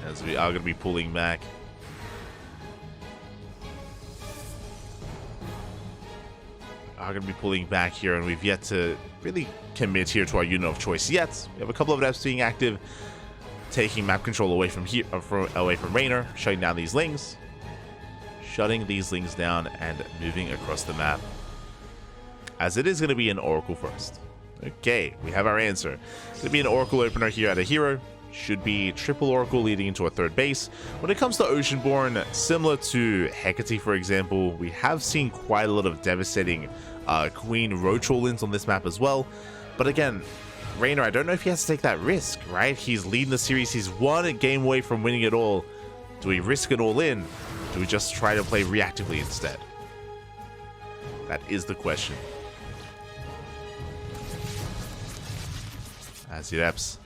As we are going to be pulling back. Are going to be pulling back here, and we've yet to really commit here to our unit of choice yet. We have a couple of reps being active, taking map control away from here, away from Reynor, shutting down these lings, down, and moving across the map. As it is going to be an Oracle first. Okay, we have our answer. It's going to be an Oracle opener here at a herO. Should be triple Oracle leading into a 3rd base. When it comes to Oceanborn, similar to Hecate, for example, we have seen quite a lot of devastating Queen Roach roll-ins on this map as well. But again, Reynor, I don't know if he has to take that risk, right? He's leading the series. He's one game away from winning it all. Do we risk it all in? Do we just try to play reactively instead? That is the question. As Udeps,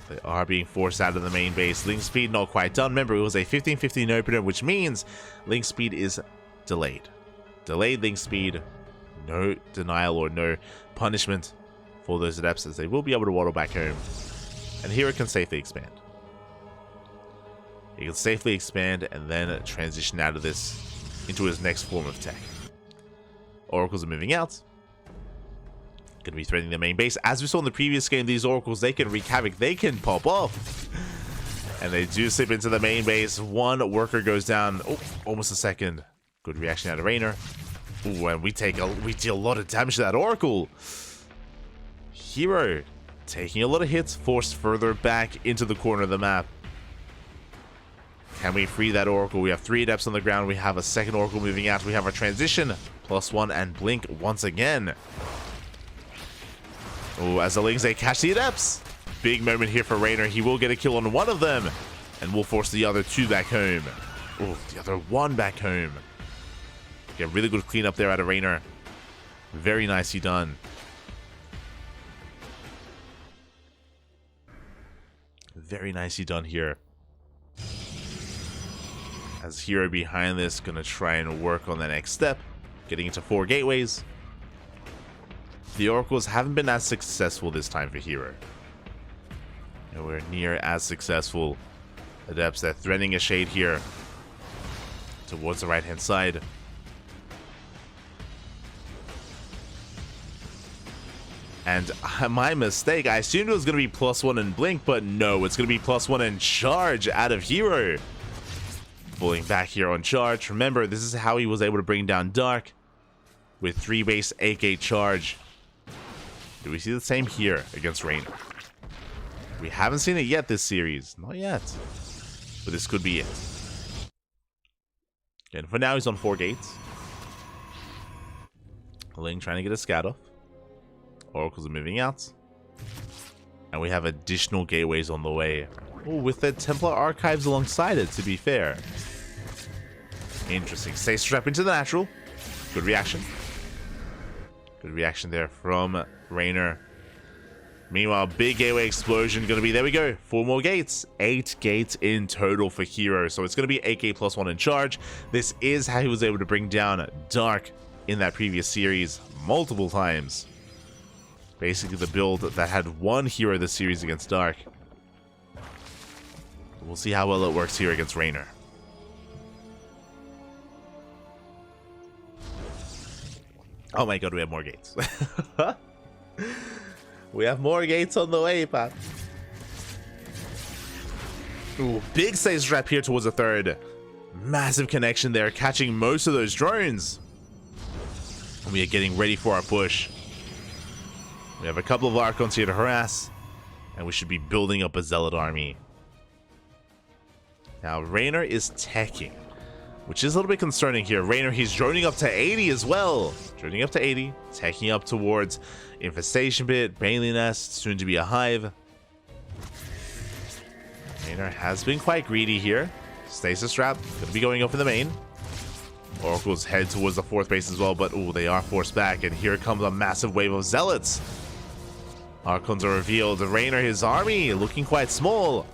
they are being forced out of the main base. Link speed not quite done. Remember, it was a 15-15 opener, which means link speed is delayed. Delayed link speed. No denial or no punishment for those Adepts, as they will be able to waddle back home. And herO can safely expand. He can safely expand and then transition out of this into his next form of tech. Oracles are moving out. Going to be threatening the main base. As we saw in the previous game, these Oracles, they can wreak havoc. They can pop off. And they do slip into the main base. One worker goes down. Oh, almost a second. Good reaction out of Reynor. Ooh, and we deal a lot of damage to that Oracle. herO taking a lot of hits, forced further back into the corner of the map. Can we free that Oracle? We have 3 Adepts on the ground. We have a second Oracle moving out. We have our transition. +1 and blink once again. Oh, as the Lings, they catch the Adepts. Big moment here for Reynor. He will get a kill on one of them. And will force the other 2 back home. Oh, the other 1 back home. Get really good cleanup there out of Reynor. Very nicely done. Very nicely done here. As herO behind this, gonna try and work on the next step. Getting into 4 gateways. The Oracles haven't been as successful this time for herO. Nowhere near as successful. Adepts, they're threading a shade here. Towards the right hand side. And my mistake, I assumed it was going to be +1 and blink, but no, it's going to be +1 and charge out of herO. Pulling back here on charge. Remember, this is how he was able to bring down Dark with 3 base 8 gate charge. Do we see the same here against Reynor? We haven't seen it yet this series. Not yet. But this could be it. And for now, he's on 4 gates. Ling trying to get a scout off. Oracles are moving out. And we have additional gateways on the way. Ooh, with the Templar Archives alongside it, to be fair. Interesting. Stay strapped into the natural. Good reaction. Good reaction there from Reynor. Meanwhile, big gateway explosion going to be, there we go, 4 more gates. 8 gates in total for herO. So it's going to be 8 gate +1 in charge. This is how he was able to bring down Dark in that previous series multiple times. Basically the build that had won herO this series against Dark. We'll see how well it works here against Reynor. Oh my god, we have more gates. We have more gates on the way, Pat. Ooh, big stage trap here towards the 3rd. Massive connection there, catching most of those drones. And we are getting ready for our push. We have a couple of Archons here to harass. And we should be building up a Zealot army. Now, Reynor is teching, which is a little bit concerning here. Reynor, he's droning up to 80 as well. Droning up to 80, teching up towards Infestation Pit, Bailey Nest, soon to be a Hive. Reynor has been quite greedy here. Stasis Trap, going to be going up in the main. Oracles head towards the 4th base as well, but ooh, they are forced back, and here comes a massive wave of Zealots. Archons are revealed. Reynor, his army, looking quite small.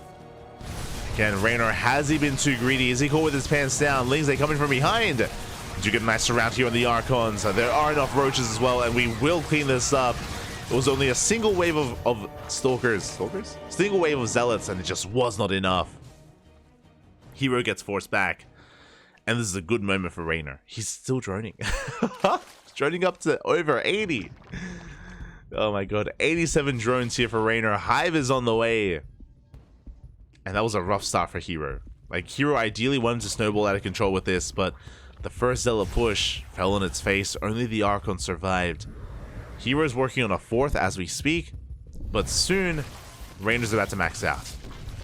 Again, Reynor, has he been too greedy? Is he caught with his pants down? Lings, they come in from behind. Do get a nice surround here on the Archons. There are enough roaches as well, and we will clean this up. It was only a single wave of Stalkers. Stalkers? Single wave of Zealots, and it just was not enough. herO gets forced back. And this is a good moment for Reynor. He's still droning. Droning up to over 80. Oh my god. 87 drones here for Reynor. Hive is on the way. And that was a rough start for herO. Like, herO ideally wanted to snowball out of control with this, but the first Zealot push fell on its face. Only the Archon survived. herO is working on a 4th as we speak, but soon, Reynor's about to max out.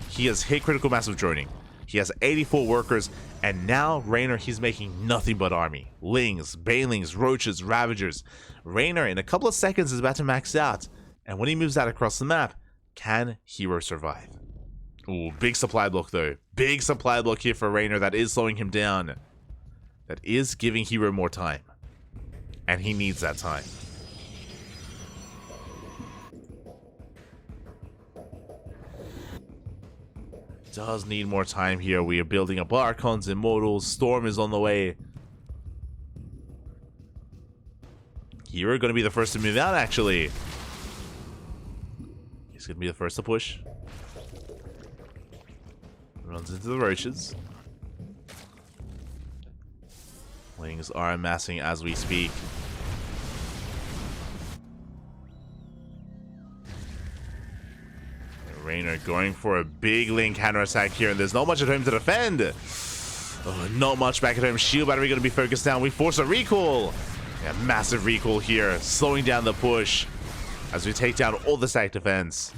He has hit critical mass of droning. He has 84 workers, and now Reynor, he's making nothing but army. Lings, Banelings, Roaches, Ravagers. Reynor, in a couple of seconds, is about to max out. And when he moves out across the map, can herO survive? Ooh, big supply block though. Big supply block here for Reynor that is slowing him down. That is giving herO more time. And he needs that time. Does need more time here. We are building up Archons, Immortals. Storm is on the way. herO going to be the first to move out, actually. He's going to be the first to push. Runs into the roaches. Lings are amassing as we speak. Reynor going for a big Ling counterattack here, and there's not much at home to defend. Oh, not much back at home. Shield battery going to be focused down. We force a recall. Yeah, massive recall here, slowing down the push as we take down all the stack defense.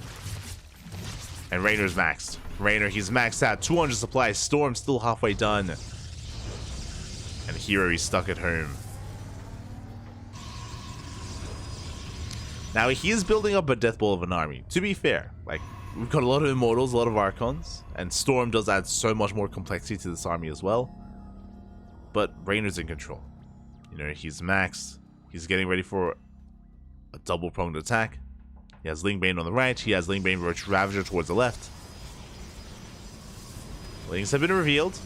And Reynor's maxed. Reynor, he's maxed out. 200 supply. Storm still halfway done. And herO, he's stuck at home. Now, he is building up a death ball of an army. To be fair, like, we've got a lot of Immortals, a lot of Archons, and Storm does add so much more complexity to this army as well. But Reynor's in control. You know, he's maxed. He's getting ready for a double-pronged attack. He has Lingbane on the right. He has Lingbane Roach Ravager towards the left. Lings have been revealed.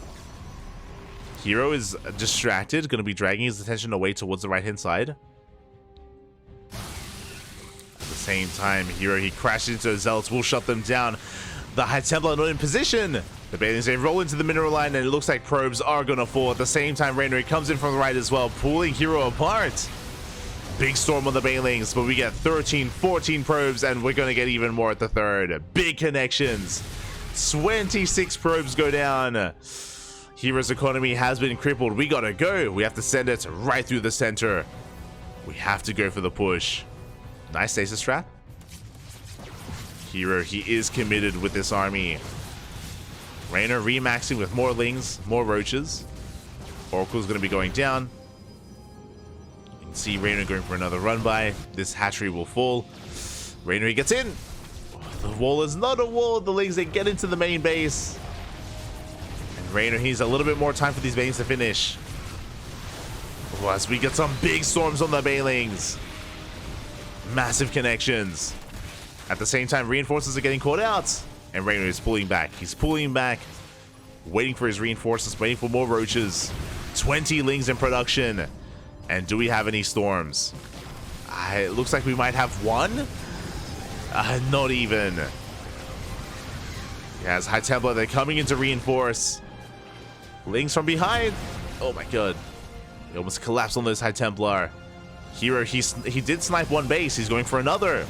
herO is distracted, going to be dragging his attention away towards the right-hand side. At the same time, herO, he crashes into the Zealots, will shut them down. The High Templar not in position. The Banelings, they roll into the mineral line, and it looks like probes are going to fall. At the same time, Reynor, he comes in from the right as well, pulling herO apart. Big storm on the Banelings, but we get 13, 14 probes, and we're going to get even more at the third. Big connections. 26 probes go down. herO's economy has been crippled. We gotta go. We have to send it right through the center. We have to go for the push. Nice stasis trap. herO, he is committed with this army. Reynor remaxing with more Lings, more Roaches. Oracle's gonna be going down. You can see Reynor going for another run by. This hatchery will fall. Reynor, he gets in. The wall is not a wall. The Lings, they get into the main base. And Reynor, he's a little bit more time for these Banelings to finish. Oh, as we get some big storms on the Banelings. Massive connections. At the same time, reinforcements are getting caught out. And Reynor is pulling back. He's pulling back. Waiting for his reinforcements. Waiting for more Roaches. 20 Lings in production. And do we have any storms? It looks like we might have one. Not even. Yes, High Templar, they're coming in to reinforce. Lings from behind. Oh my god. He almost collapsed on those High Templar. herO, he did snipe one base. He's going for another.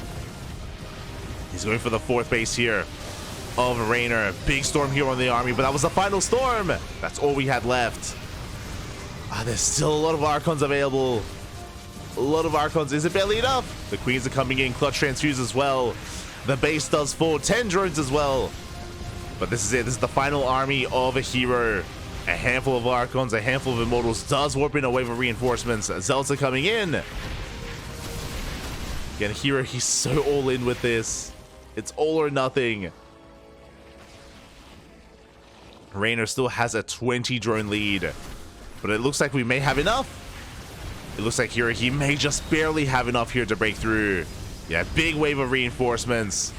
He's going for the fourth base here of Reynor. Big storm here on the army, but that was the final storm. That's all we had left. There's still a lot of Archons available. A lot of Archons. Is it barely enough? The Queens are coming in. Clutch Transfuse as well. The base does fall. 10 drones as well. But this is it. This is the final army of a herO. A handful of Archons, a handful of Immortals does warp in a wave of reinforcements. Zealots are coming in. Again, herO, he's so all in with this. It's all or nothing. Reynor still has a 20 drone lead. But it looks like we may have enough. It looks like herO, he may just barely have enough here to break through. Yeah, big wave of reinforcements.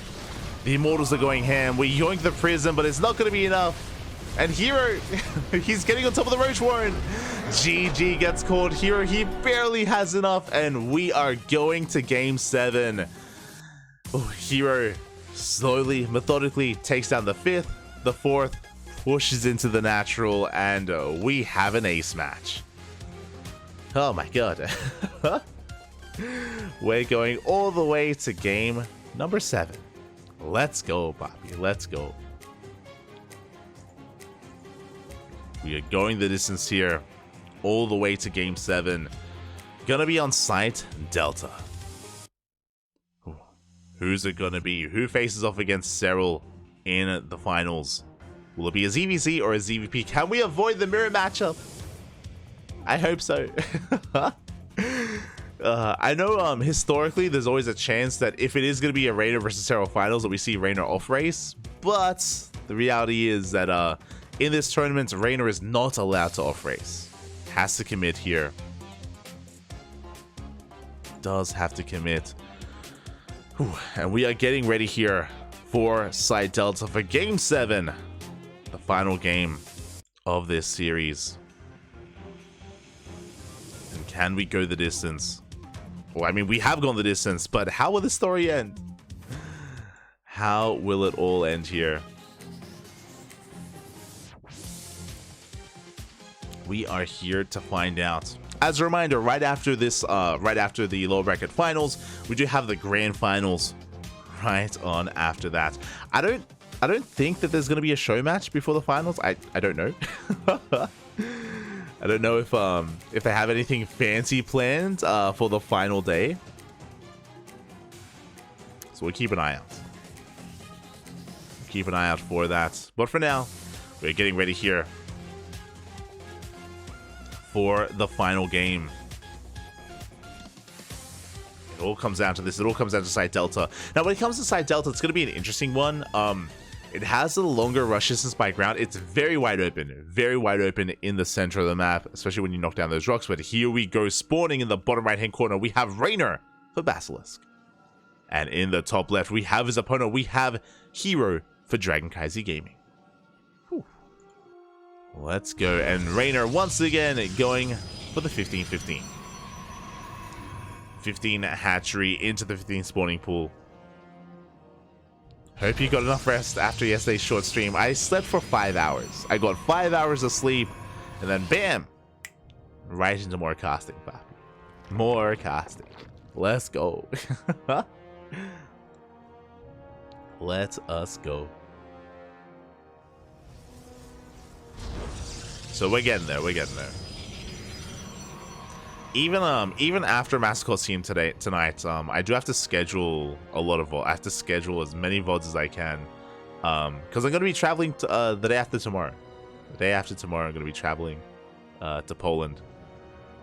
The Immortals are going ham. We yoink the Prism, but it's not going to be enough. And herO, he's getting on top of the Roach Warren. GG gets called. herO, he barely has enough, and we are going to game 7. Oh, herO slowly, methodically takes down the 5th, the 4th, pushes into the natural, and we have an ace match. Oh my god. We're going all the way to game number 7. Let's go, Bobby. Let's go. We are going the distance here, all the way to game 7. Gonna be on site Delta. Who's it gonna be? Who faces off against Serral in the finals? Will it be a ZVZ or a ZVP? Can we avoid the mirror matchup? I hope so. I know historically there's always a chance that if it is going to be a Reynor versus herO finals that we see Reynor off race, but the reality is that in this tournament Reynor is not allowed to off race. Has to commit here. Does have to commit. Whew. And we are getting ready here for Side Delta for Game 7, the final game of this series. And can we go the distance? Well, I mean, we have gone the distance, but how will the story end? How will it all end here? We are here to find out. As a reminder, right after this, right after the lower bracket finals, we do have the grand finals right on after that. I don't think that there's gonna be a show match before the finals. I don't know. I don't know if they have anything fancy planned for the final day. So we'll keep an eye out. Keep an eye out for that. But for now, we're getting ready here for the final game. It all comes down to this. It all comes down to Side Delta. Now, when it comes to Side Delta, it's going to be an interesting one. It has a longer rush distance by ground. It's very wide open in the center of the map, especially when you knock down those rocks. But here we go, spawning in the bottom right-hand corner. We have Reynor for Basilisk. And in the top left, we have his opponent. We have herO for CranKy Gaming. Let's go. And Reynor once again going for the 15-15. 15 hatchery into the 15 spawning pool. Hope you got enough rest after yesterday's short stream. I slept for 5 hours. I got 5 hours of sleep. And then bam! Right into more casting, papi. More casting. Let's go. Let us go. So we're getting there. We're getting there. Even after Master Coliseum tonight, I do have to schedule a lot of VODs. I have to schedule as many VODs as I can, because I'm gonna be traveling to, the day after tomorrow. The day after tomorrow, I'm gonna be traveling to Poland.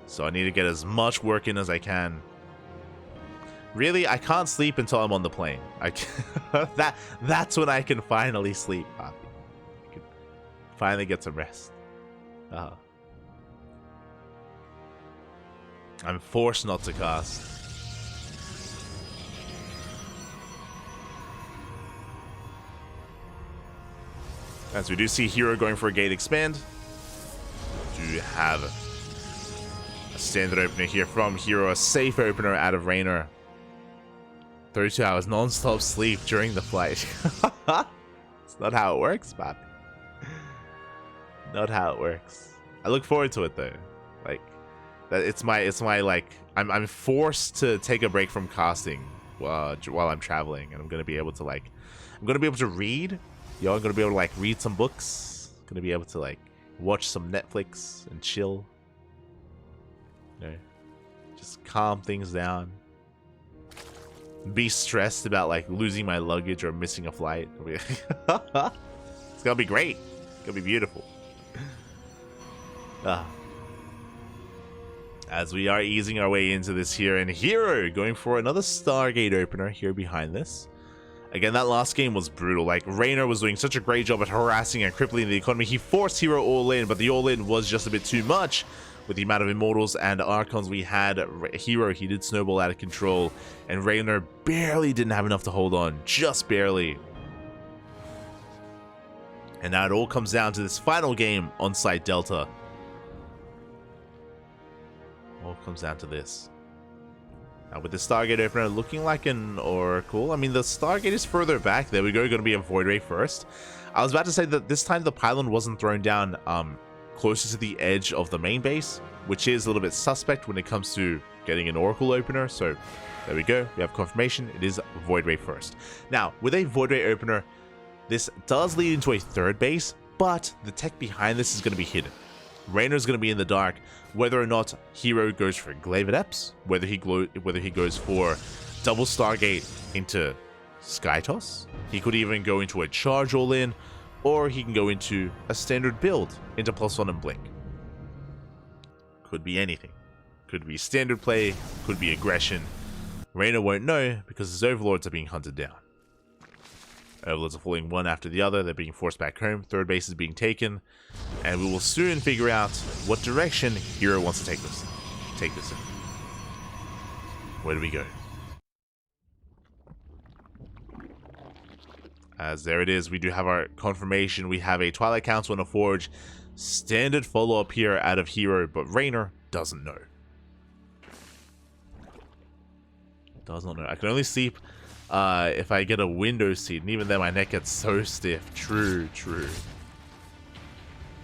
So I need to get as much work in as I can. Really, I can't sleep until I'm on the plane. That's when I can finally sleep, Poppy. I can finally get some rest. I'm forced not to cast. As we do see herO going for a gate expand. Do have a standard opener here from herO, a safe opener out of Reynor. 32 hours non-stop sleep during the flight. It's not how it works, Bob. Not how it works. I look forward to it though. Like, it's my like, I'm forced to take a break from casting while I'm traveling, and I'm gonna be able to like, I'm gonna be able to read. Yo, I'm gonna be able to like read some books. Gonna be able to like watch some Netflix and chill. You know, just calm things down. Be stressed about like losing my luggage or missing a flight. It's gonna be great. It's gonna be beautiful. As we are easing our way into this here, and herO going for another Stargate opener here behind this. Again, that last game was brutal. Like, Reynor was doing such a great job at harassing and crippling the economy. He forced herO all in, but the all in was just a bit too much. With the amount of Immortals and Archons we had, herO, he did snowball out of control. And Reynor barely didn't have enough to hold on. Just barely. And now it all comes down to this final game on Side Delta. All comes down to this. Now with the Stargate opener looking like an Oracle. I mean, the Stargate is further back. There we go. Going to be a Void Ray first. I was about to say that this time the pylon wasn't thrown down closer to the edge of the main base, which is a little bit suspect when it comes to getting an Oracle opener. So there we go. We have confirmation. It is Void Ray first. Now, with a Void Ray opener, this does lead into a third base, but the tech behind this is going to be hidden. Reynor's going to be in the dark, whether or not herO goes for Glaive Adepts, whether he goes for double Stargate into Skytoss. He could even go into a charge all in, or he can go into a standard build into +1 and Blink. Could be anything. Could be standard play, could be aggression. Reynor won't know because his overlords are being hunted down. Overlords are falling one after the other. They're being forced back home. Third base is being taken. And we will soon figure out what direction herO wants to take this in. Where do we go? As there it is, we do have our confirmation. We have a Twilight Council and a Forge. Standard follow-up here out of herO, but Reynor doesn't know. Does not know. I can only sleep if I get a window seat, and even then my neck gets so stiff. True.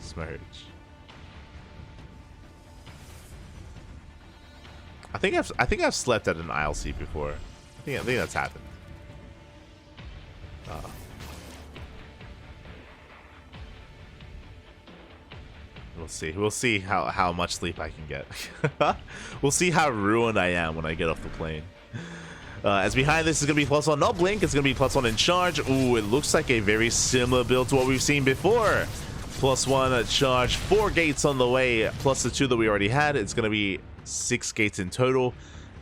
Smudge. I think I've slept at an aisle seat before. I think that's happened. We'll see how much sleep I can get. We'll see how ruined I am when I get off the plane. As behind this is going to be +1 not blink, it's going to be +1 in charge. Ooh, it looks like a very similar build to what we've seen before. +1 at charge, 4 gates on the way, plus the 2 that we already had. It's going to be 6 gates in total,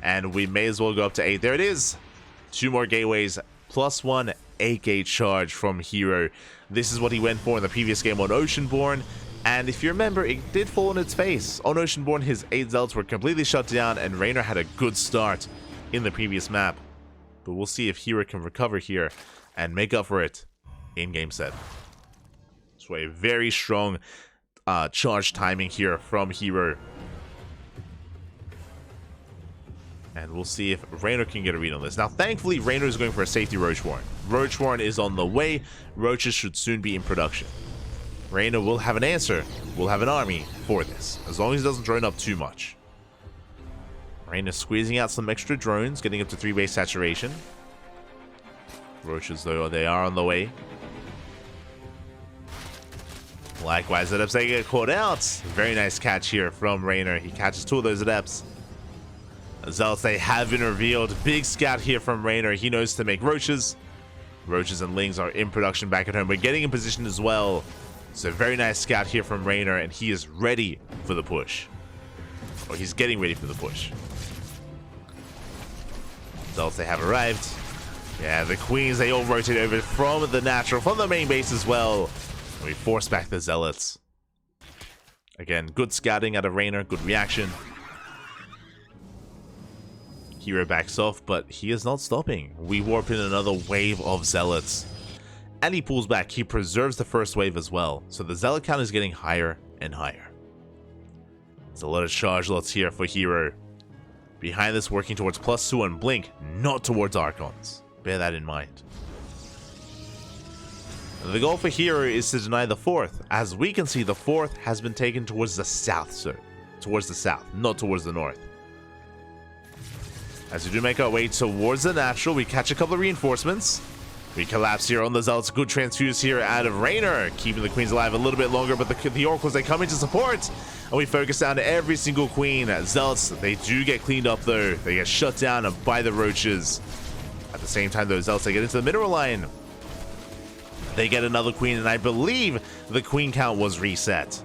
and we may as well go up to 8. There it is. 2 more gateways, +1 8-gate charge from herO. This is what he went for in the previous game on Oceanborn. And if you remember, it did fall on its face. On Oceanborn, his 8 zealots were completely shut down, and Reynor had a good start in the previous map. But we'll see if herO can recover here and make up for it in Game 7. So a very strong charge timing here from herO. And we'll see if Reynor can get a read on this. Now, thankfully, Reynor is going for a safety Roach Warren. Roach Warren is on the way. Roaches should soon be in production. Reynor will have an answer. We'll have an army for this, as long as he doesn't drone up too much. Reynor squeezing out some extra drones, getting up to 3 base saturation. Roaches, though, they are on the way. Likewise, Adepts, they get caught out. Very nice catch here from Reynor. He catches 2 of those Adepts. Zealots, they have been revealed. Big scout here from Reynor. He knows to make roaches. Roaches and lings are in production back at home. We're getting in position as well. So very nice scout here from Reynor, and he is ready for the push. Or he's getting ready for the push. Zealots, they have arrived. Yeah, the queens, they all rotate over from the natural, from the main base as well. And we force back the zealots. Again, good scouting out of Reynor, good reaction. herO backs off, but he is not stopping. We warp in another wave of zealots. And he pulls back. He preserves the first wave as well. So the zealot count is getting higher and higher. There's a lot of charge lots here for herO. Behind this, working towards +2 on blink, not towards Archons. Bear that in mind. The goal for herO is to deny the 4th. As we can see, the 4th has been taken towards the south, sir. Towards the south, not towards the north. As we do make our way towards the natural, we catch a couple of reinforcements. We collapse here on the zealots. Good transfuse here out of Reynor, keeping the queens alive a little bit longer, but the oracles, they come into support. And we focus down to every single queen. Zealots, they do get cleaned up though. They get shut down by the roaches. At the same time, those zealots, they get into the mineral line. They get another queen, and I believe the queen count was reset.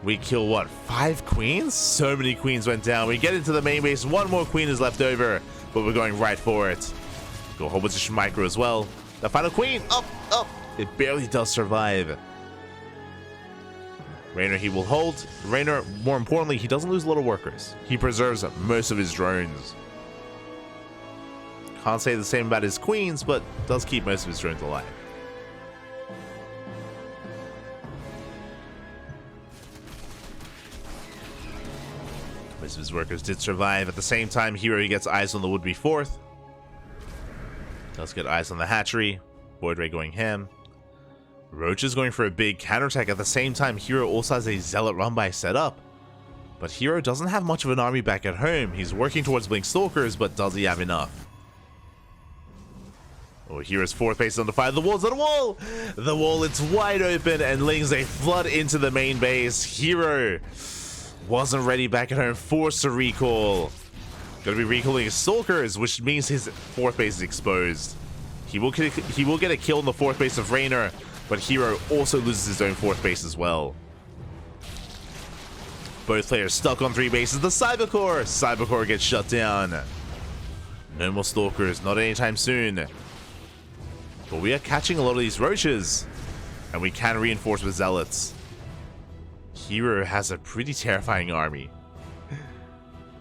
We kill, what, 5 queens? So many queens went down. We get into the main base. 1 more queen is left over, but we're going right for it. Go whole position micro as well. The final queen, up. It barely does survive. Reynor, he will hold. Reynor, more importantly, he doesn't lose a lot of workers. He preserves most of his drones. Can't say the same about his queens, but does keep most of his drones alive. Most of his workers did survive. At the same time, herO, he gets eyes on the would-be 4th. Does get eyes on the hatchery. Void Ray going ham. Roach is going for a big counterattack. At the same time, herO also has a zealot run-by set up. But herO doesn't have much of an army back at home. He's working towards Blink Stalkers, but does he have enough? Oh, hero's 4th base is under fire. The wall's on the wall! The wall, it's wide open, and lings, they flood into the main base. herO wasn't ready back at home, forced to recall. Gonna be recalling his Stalkers, which means his 4th base is exposed. He will get a kill on the 4th base of Reynor, but herO also loses his own 4th base as well. Both players stuck on 3 bases. The Cybercore gets shut down. No more Stalkers, not anytime soon. But we are catching a lot of these roaches. And we can reinforce with Zealots. herO has a pretty terrifying army.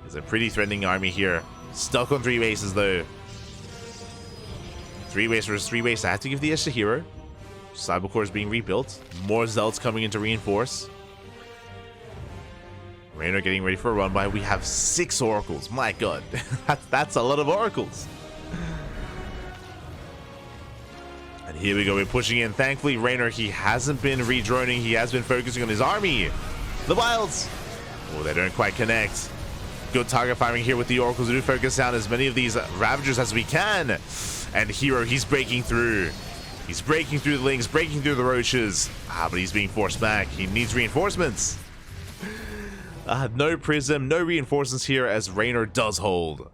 There's a pretty threatening army here. Stuck on 3 bases though. 3 base versus 3 base. I have to give the edge to herO. Cybercore is being rebuilt. More Zealots coming in to reinforce. Reynor getting ready for a run by. We have 6 Oracles. My god. That's a lot of Oracles. And here we go. We're pushing in. Thankfully, Reynor, he hasn't been redroning. He has been focusing on his army. The Wilds. Oh, they don't quite connect. Good target firing here with the Oracles. We do focus down as many of these Ravagers as we can. And herO, he's breaking through. He's breaking through the Lings, breaking through the Roaches. But he's being forced back. He needs reinforcements. No Prism, no reinforcements here as Reynor does hold.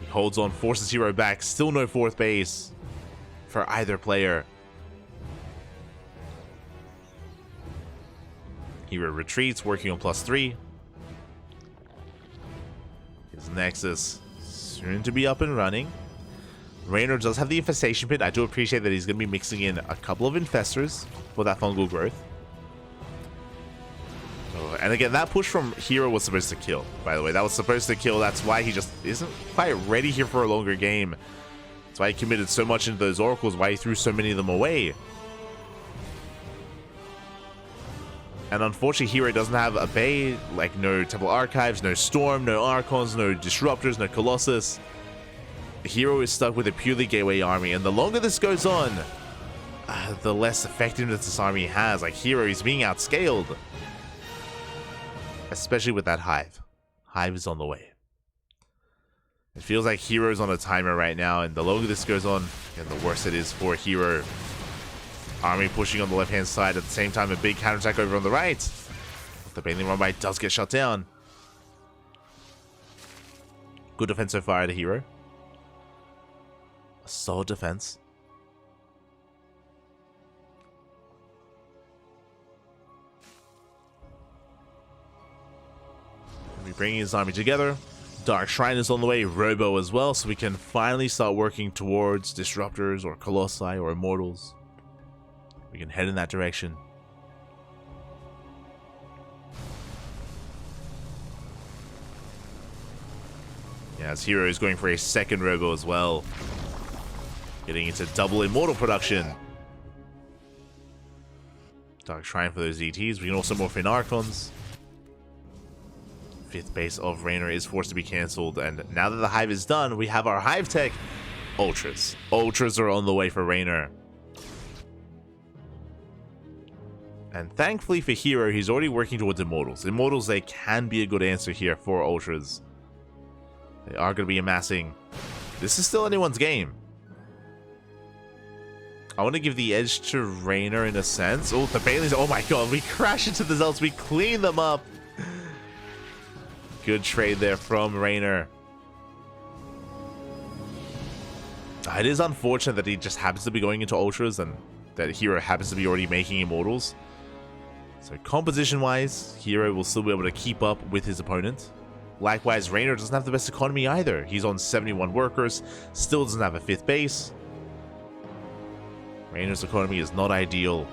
He holds on, forces herO back. Still no 4th base for either player. herO retreats, working on +3. His Nexus soon to be up and running. Reynor does have the Infestation Pit. I do appreciate that he's going to be mixing in a couple of Infestors for that fungal growth. And again, that push from herO was supposed to kill, by the way. That was supposed to kill. That's why he just isn't quite ready here for a longer game. That's why he committed so much into those Oracles, why he threw so many of them away. And unfortunately, herO doesn't have a Bay, like no Temple Archives, no Storm, no Archons, no Disruptors, no Colossus. herO is stuck with a purely Gateway army, and the longer this goes on, the less effectiveness this army has. Like, herO is being outscaled. Especially with that Hive. Hive is on the way. It feels like herO's on a timer right now, and the longer this goes on, and the worse it is for herO. Army pushing on the left-hand side at the same time, a big counterattack over on the right. The Baneling run by does get shut down. Good defense so far to herO. A solid defense. Bringing his army together. Dark Shrine is on the way, Robo as well, so we can finally start working towards Disruptors or Colossi or Immortals. We can head in that direction. Yeah, as herO is going for a second Robo as well. Getting into double Immortal production. Dark Shrine for those ETs. We can also morph in Archons. 5th base of Reynor is forced to be cancelled, and now that the Hive is done, we have our Hive Tech Ultras. Ultras are on the way for Reynor. And thankfully for herO, he's already working towards Immortals. Immortals, they can be a good answer here for Ultras. They are going to be amassing. This is still anyone's game. I want to give the edge to Reynor in a sense. Oh, the Banelings. Oh my god, we crash into the Zealots. We clean them up. Good trade there from Reynor. It is unfortunate that he just happens to be going into Ultras and that herO happens to be already making Immortals. So composition-wise, herO will still be able to keep up with his opponent. Likewise, Reynor doesn't have the best economy either. He's on 71 workers, still doesn't have a 5th base. Reynor's economy is not ideal.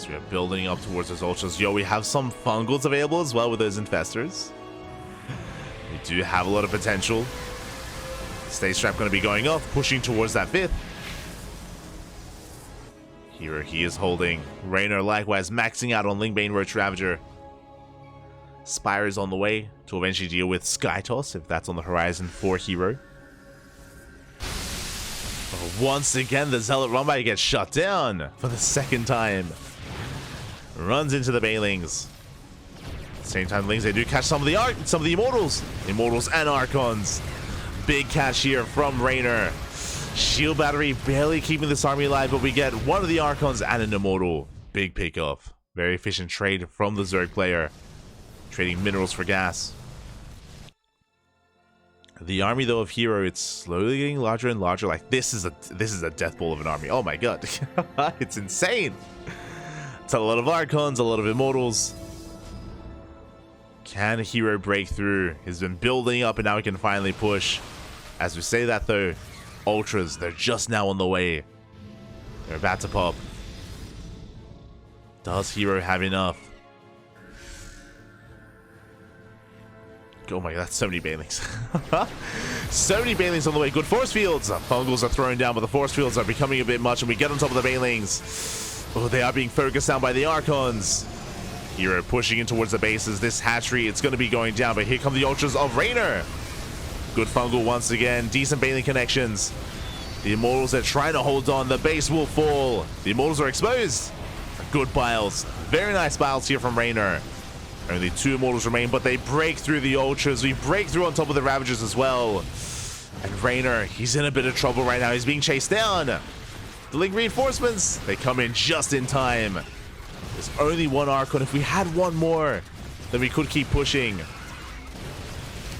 We are building up towards those Ultras. Yo, we have some Fungals available as well with those Infestors. We do have a lot of potential. Stay Strap going to be going off, pushing towards that 5th. herO, he is holding. Reynor likewise maxing out on Lingbane Roach Ravager. Spire is on the way to eventually deal with Skytoss if that's on the horizon for herO. Once again, the Zealot run by gets shut down for the 2nd time. Runs into the Banelings. At the same time, Lings, they do catch some of the Immortals. Immortals and Archons. Big catch here from Reynor. Shield Battery barely keeping this army alive, but we get one of the Archons and an Immortal. Big pickup. Very efficient trade from the Zerg player. trading minerals for gas. The army, though, of herO, it's slowly getting larger and larger. Like, this is a death ball of an army. Oh my god. It's insane. It's a lot of Archons, a lot of Immortals. Can herO break through? He's been building up and now he can finally push. As we say that, though, Ultras, they're just now on the way. They're about to pop. Does herO have enough? Oh my god, that's so many Banelings. So many Banelings on the way. Good force fields. Fungals are thrown down, but the force fields are becoming a bit much, and we get on top of the Banelings. Oh, they are being focused down by the Archons. herO pushing in towards the bases. This hatchery, it's going to be going down, but here come the Ultras of Reynor. Good Fungal once again. Decent Baneling connections. The Immortals are trying to hold on. The base will fall. The Immortals are exposed. Good Biles. Very nice Biles here from Reynor. Only 2 Immortals remain, but they break through the Ultras. We break through on top of the Ravagers as well. And Reynor, he's in a bit of trouble right now. He's being chased down. The Link reinforcements, they come in just in time. There's only 1 Archon. If we had 1 more, then we could keep pushing.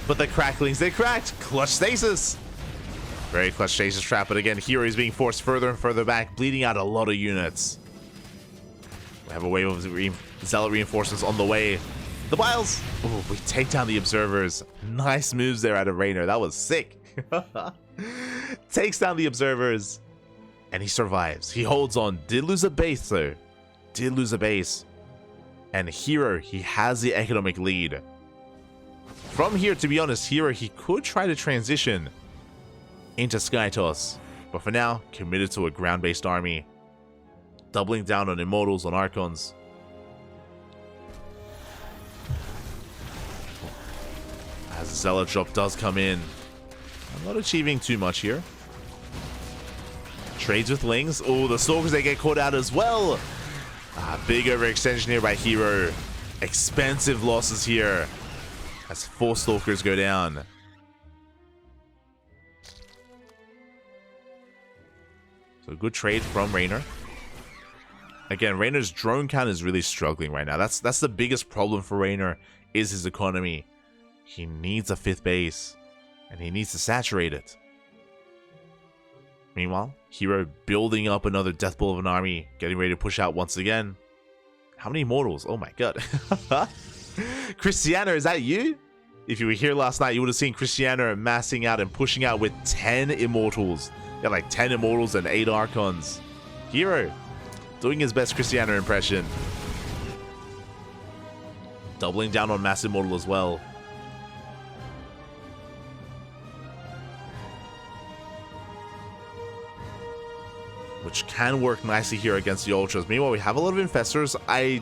But the Cracklings, they cracked. Clutch Stasis. Very clutch Stasis trap, but again, herO is being forced further and further back, bleeding out a lot of units. We have a wave of Zealot reinforcements on the way. The Biles. Oh, we take down the Observers. Nice moves there out of Reynor. That was sick. Takes down the Observers. And he survives. He holds on. Did lose a base, though. Did lose a base. And herO, he has the economic lead. From here, to be honest, herO, he could try to transition into Skytoss. But for now, committed to a ground-based army. Doubling down on Immortals, on Archons. As the Zealot drop does come in. I'm not achieving too much here. Trades with Lings. Oh, the Stalkers, they get caught out as well. Big overextension here by herO. Expensive losses here. As 4 Stalkers go down. So good trade from Reynor. Again, Reynor's drone count is really struggling right now. That's the biggest problem for Reynor, is his economy. He needs a 5th base, and he needs to saturate it. Meanwhile, herO building up another death ball of an army, getting ready to push out once again. How many Immortals? Oh my god. Christiana, is that you? If you were here last night, you would have seen Christiana massing out and pushing out with 10 Immortals. Yeah, like 10 Immortals and 8 Archons. herO doing his best Christiana impression. Doubling down on Mass Immortal as well. Which can work nicely here against the Ultras. Meanwhile, we have a lot of Infestors. I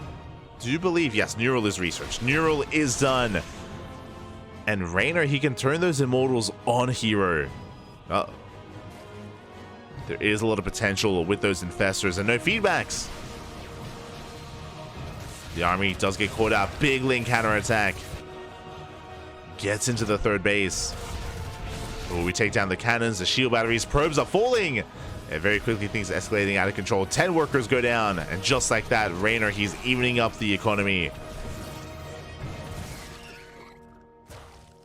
do believe, yes, Neural is researched. Neural is done. And Reynor, he can turn those Immortals on herO. Uh-oh. There is a lot of potential with those Infestors and no feedbacks. The army does get caught out. Big Link counterattack. Gets into the 3rd base. Oh, we take down the cannons, the shield batteries. Probes are falling. And very quickly, things are escalating out of control. 10 workers go down. And just like that, Reynor, he's evening up the economy.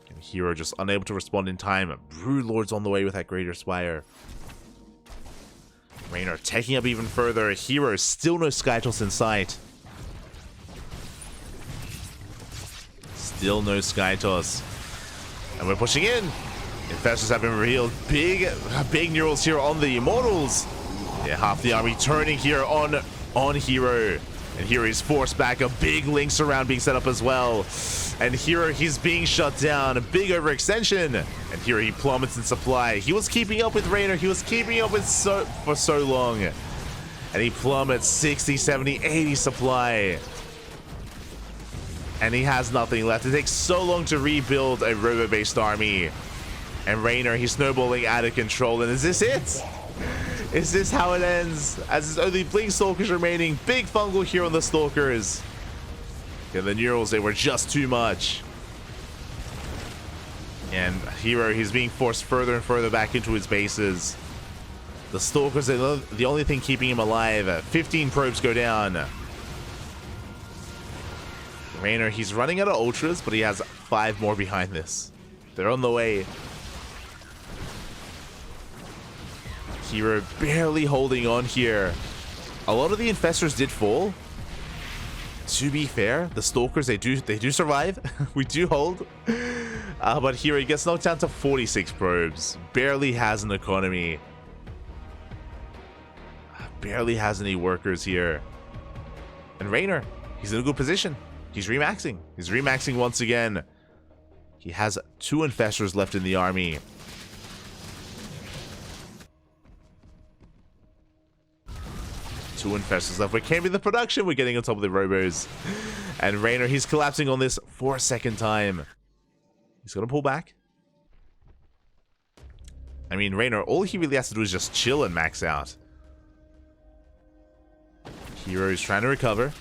And herO just unable to respond in time. Broodlord's on the way with that Greater Spire. Reynor taking up even further. herO still no Skytoss in sight. Still no Skytoss. And we're pushing in. Infestors have been revealed. Big Neurals here on the Immortals. Yeah, half the army turning here on herO. And herO is forced back. A big Link surround being set up as well. And herO, he's being shut down. A big overextension. And herO, he plummets in supply. He was keeping up with Reynor. He was keeping up with for so long. And he plummets 60, 70, 80 supply. And he has nothing left. It takes so long to rebuild a robo-based army. And Reynor, he's snowballing out of control. And is this it? Is this how it ends? As there's only Blink Stalkers remaining. Big Fungal here on the Stalkers. And the Neurals, they were just too much. And herO, he's being forced further and further back into his bases. The Stalkers are the only thing keeping him alive. 15 probes go down. Reynor, he's running out of ultras, but he has 5 more behind this. They're on the way. herO barely holding on here. A lot of the infestors did fall. To be fair, the stalkers, they do survive. We do hold. But herO gets knocked down to 46 probes. Barely has an economy. Barely has any workers here. And Reynor, he's in a good position. He's remaxing. He's remaxing once again. He has 2 infestors left in the army. Two infestors left. We can't be the production. We're getting on top of the robos. And Reynor, he's collapsing on this for a second time. He's going to pull back. I mean, Reynor, all he really has to do is just chill and max out. herO is trying to recover.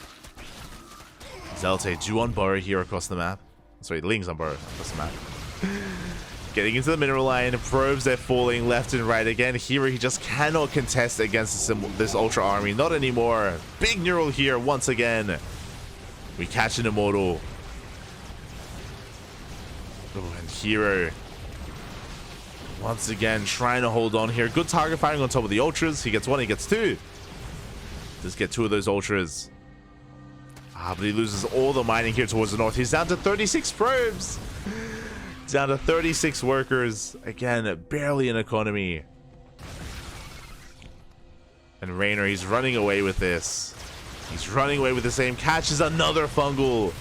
Zealot do on burrow here across the map. Sorry, Ling's on burrow across the map. Getting into the mineral line. Probes, they're falling left and right. Again, herO, he just cannot contest against this Ultra army. Not anymore. Big neural here once again. We catch an immortal. Oh, and herO once again trying to hold on here. Good target firing on top of the Ultras. He gets 1, he gets 2. Just get 2 of those Ultras. But he loses all the mining here towards the north. He's down to 36 probes. Down to 36 workers. Again, barely an economy. And Reynor, he's running away with this. He's running away with the same. Catches another fungal.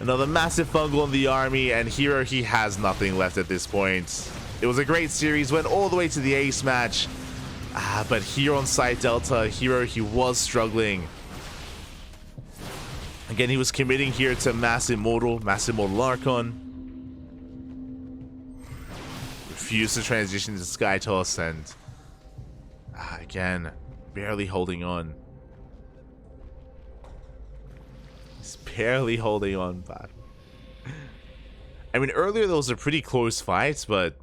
Another massive fungal in the army. And herO, he has nothing left at this point. It was a great series. Went all the way to the ace match. But here on site Delta, herO, he was struggling. Again, he was committing here to Mass Immortal Archon. Refused to transition to Sky Toss, and again, barely holding on. He's barely holding on, but I mean, earlier there was a pretty close fight, but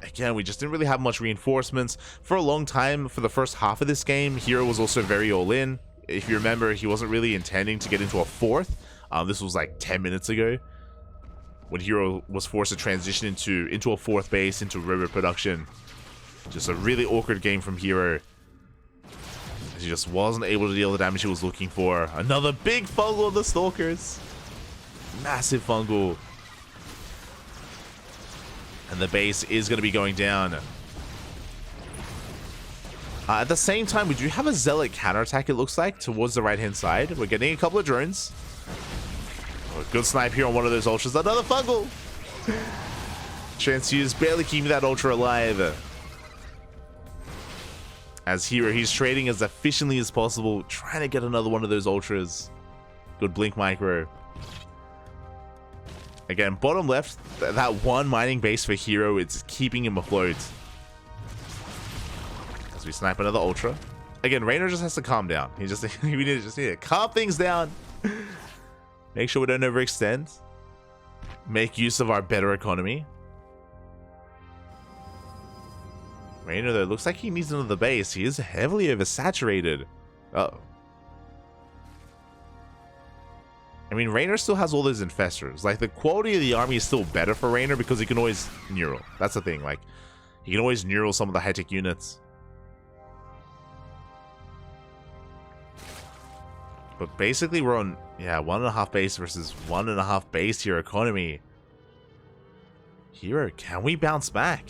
again, we just didn't really have much reinforcements. For a long time, for the first half of this game, herO was also very all-in. If you remember, he wasn't really intending to get into a 4th. This was like 10 minutes ago, when herO was forced to transition into a 4th base, into river production. Just a really awkward game from herO. He just wasn't able to deal the damage he was looking for. Another big fungal on the Stalkers. Massive fungal. And the base is going to be going down. At the same time, we do have a Zealot counterattack, it looks like, towards the right-hand side. We're getting a couple of drones. Oh, good snipe here on one of those Ultras. Another fungal! Transfuse barely keeping that Ultra alive. As herO, he's trading as efficiently as possible, trying to get another one of those Ultras. Good blink micro. Again, bottom left, that one mining base for herO, it's keeping him afloat. We snipe another Ultra. Again, Reynor just has to calm down. We just need to calm things down. Make sure we don't overextend. Make use of our better economy. Reynor, though, looks like he needs another base. He is heavily oversaturated. Uh-oh. I mean, Reynor still has all those infestors. Like, the quality of the army is still better for Reynor because he can always neural. That's the thing. Like, he can always neural some of the high-tech units. But basically, we're on, 1.5 base versus 1.5 base here economy. herO, can we bounce back?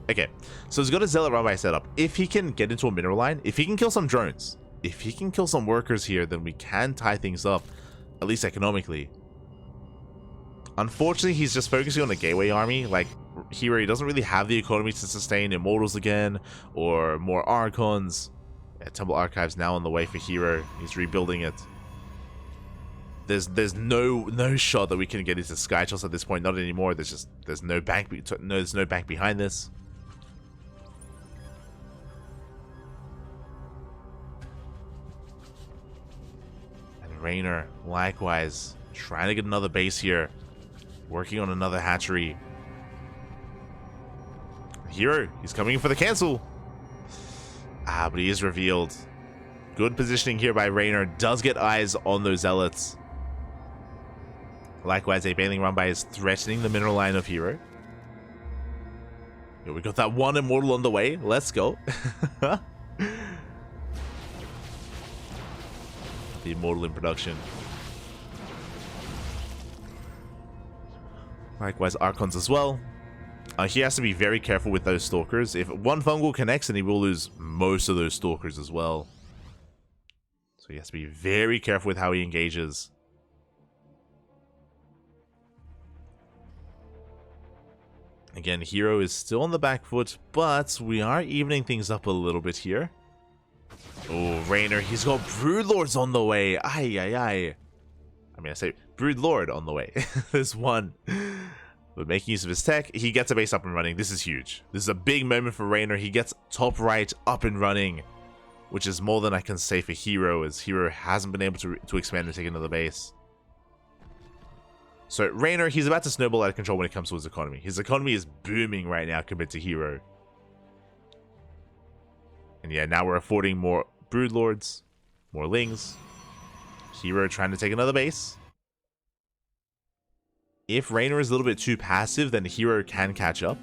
Okay, so he's got a Zealot run by setup. If he can get into a mineral line, if he can kill some drones, if he can kill some workers here, then we can tie things up, at least economically. Unfortunately, he's just focusing on the gateway army. Like, herO, he doesn't really have the economy to sustain Immortals again, or more Archons. Temple Archives now on the way for herO. He's rebuilding it. There's no shot that we can get into Sky Toss at this point. Not anymore. There's no bank behind this. And Reynor, likewise, trying to get another base here, working on another hatchery. herO, he's coming in for the cancel. But he is revealed. Good positioning here by Reynor. Does get eyes on those Zealots. Likewise, a Baneling run by is threatening the mineral line of herO. Here we got that one immortal on the way. Let's go. The immortal in production. Likewise, Archons as well. He has to be very careful with those Stalkers. If one Fungal connects, then he will lose most of those Stalkers as well. So he has to be very careful with how he engages. Again, herO is still on the back foot, but we are evening things up a little bit here. Oh, Reynor, he's got Broodlords on the way. Aye, aye, aye. I mean, I say Broodlord on the way. There's one. But making use of his tech, he gets a base up and running. This is huge. This is a big moment for Reynor. He gets top right up and running, which is more than I can say for herO, as herO hasn't been able to expand and take another base. So Reynor, he's about to snowball out of control when it comes to his economy. His economy is booming right now compared to herO. And yeah, now we're affording more Broodlords, more Lings. herO trying to take another base. If Reynor is a little bit too passive, then herO can catch up.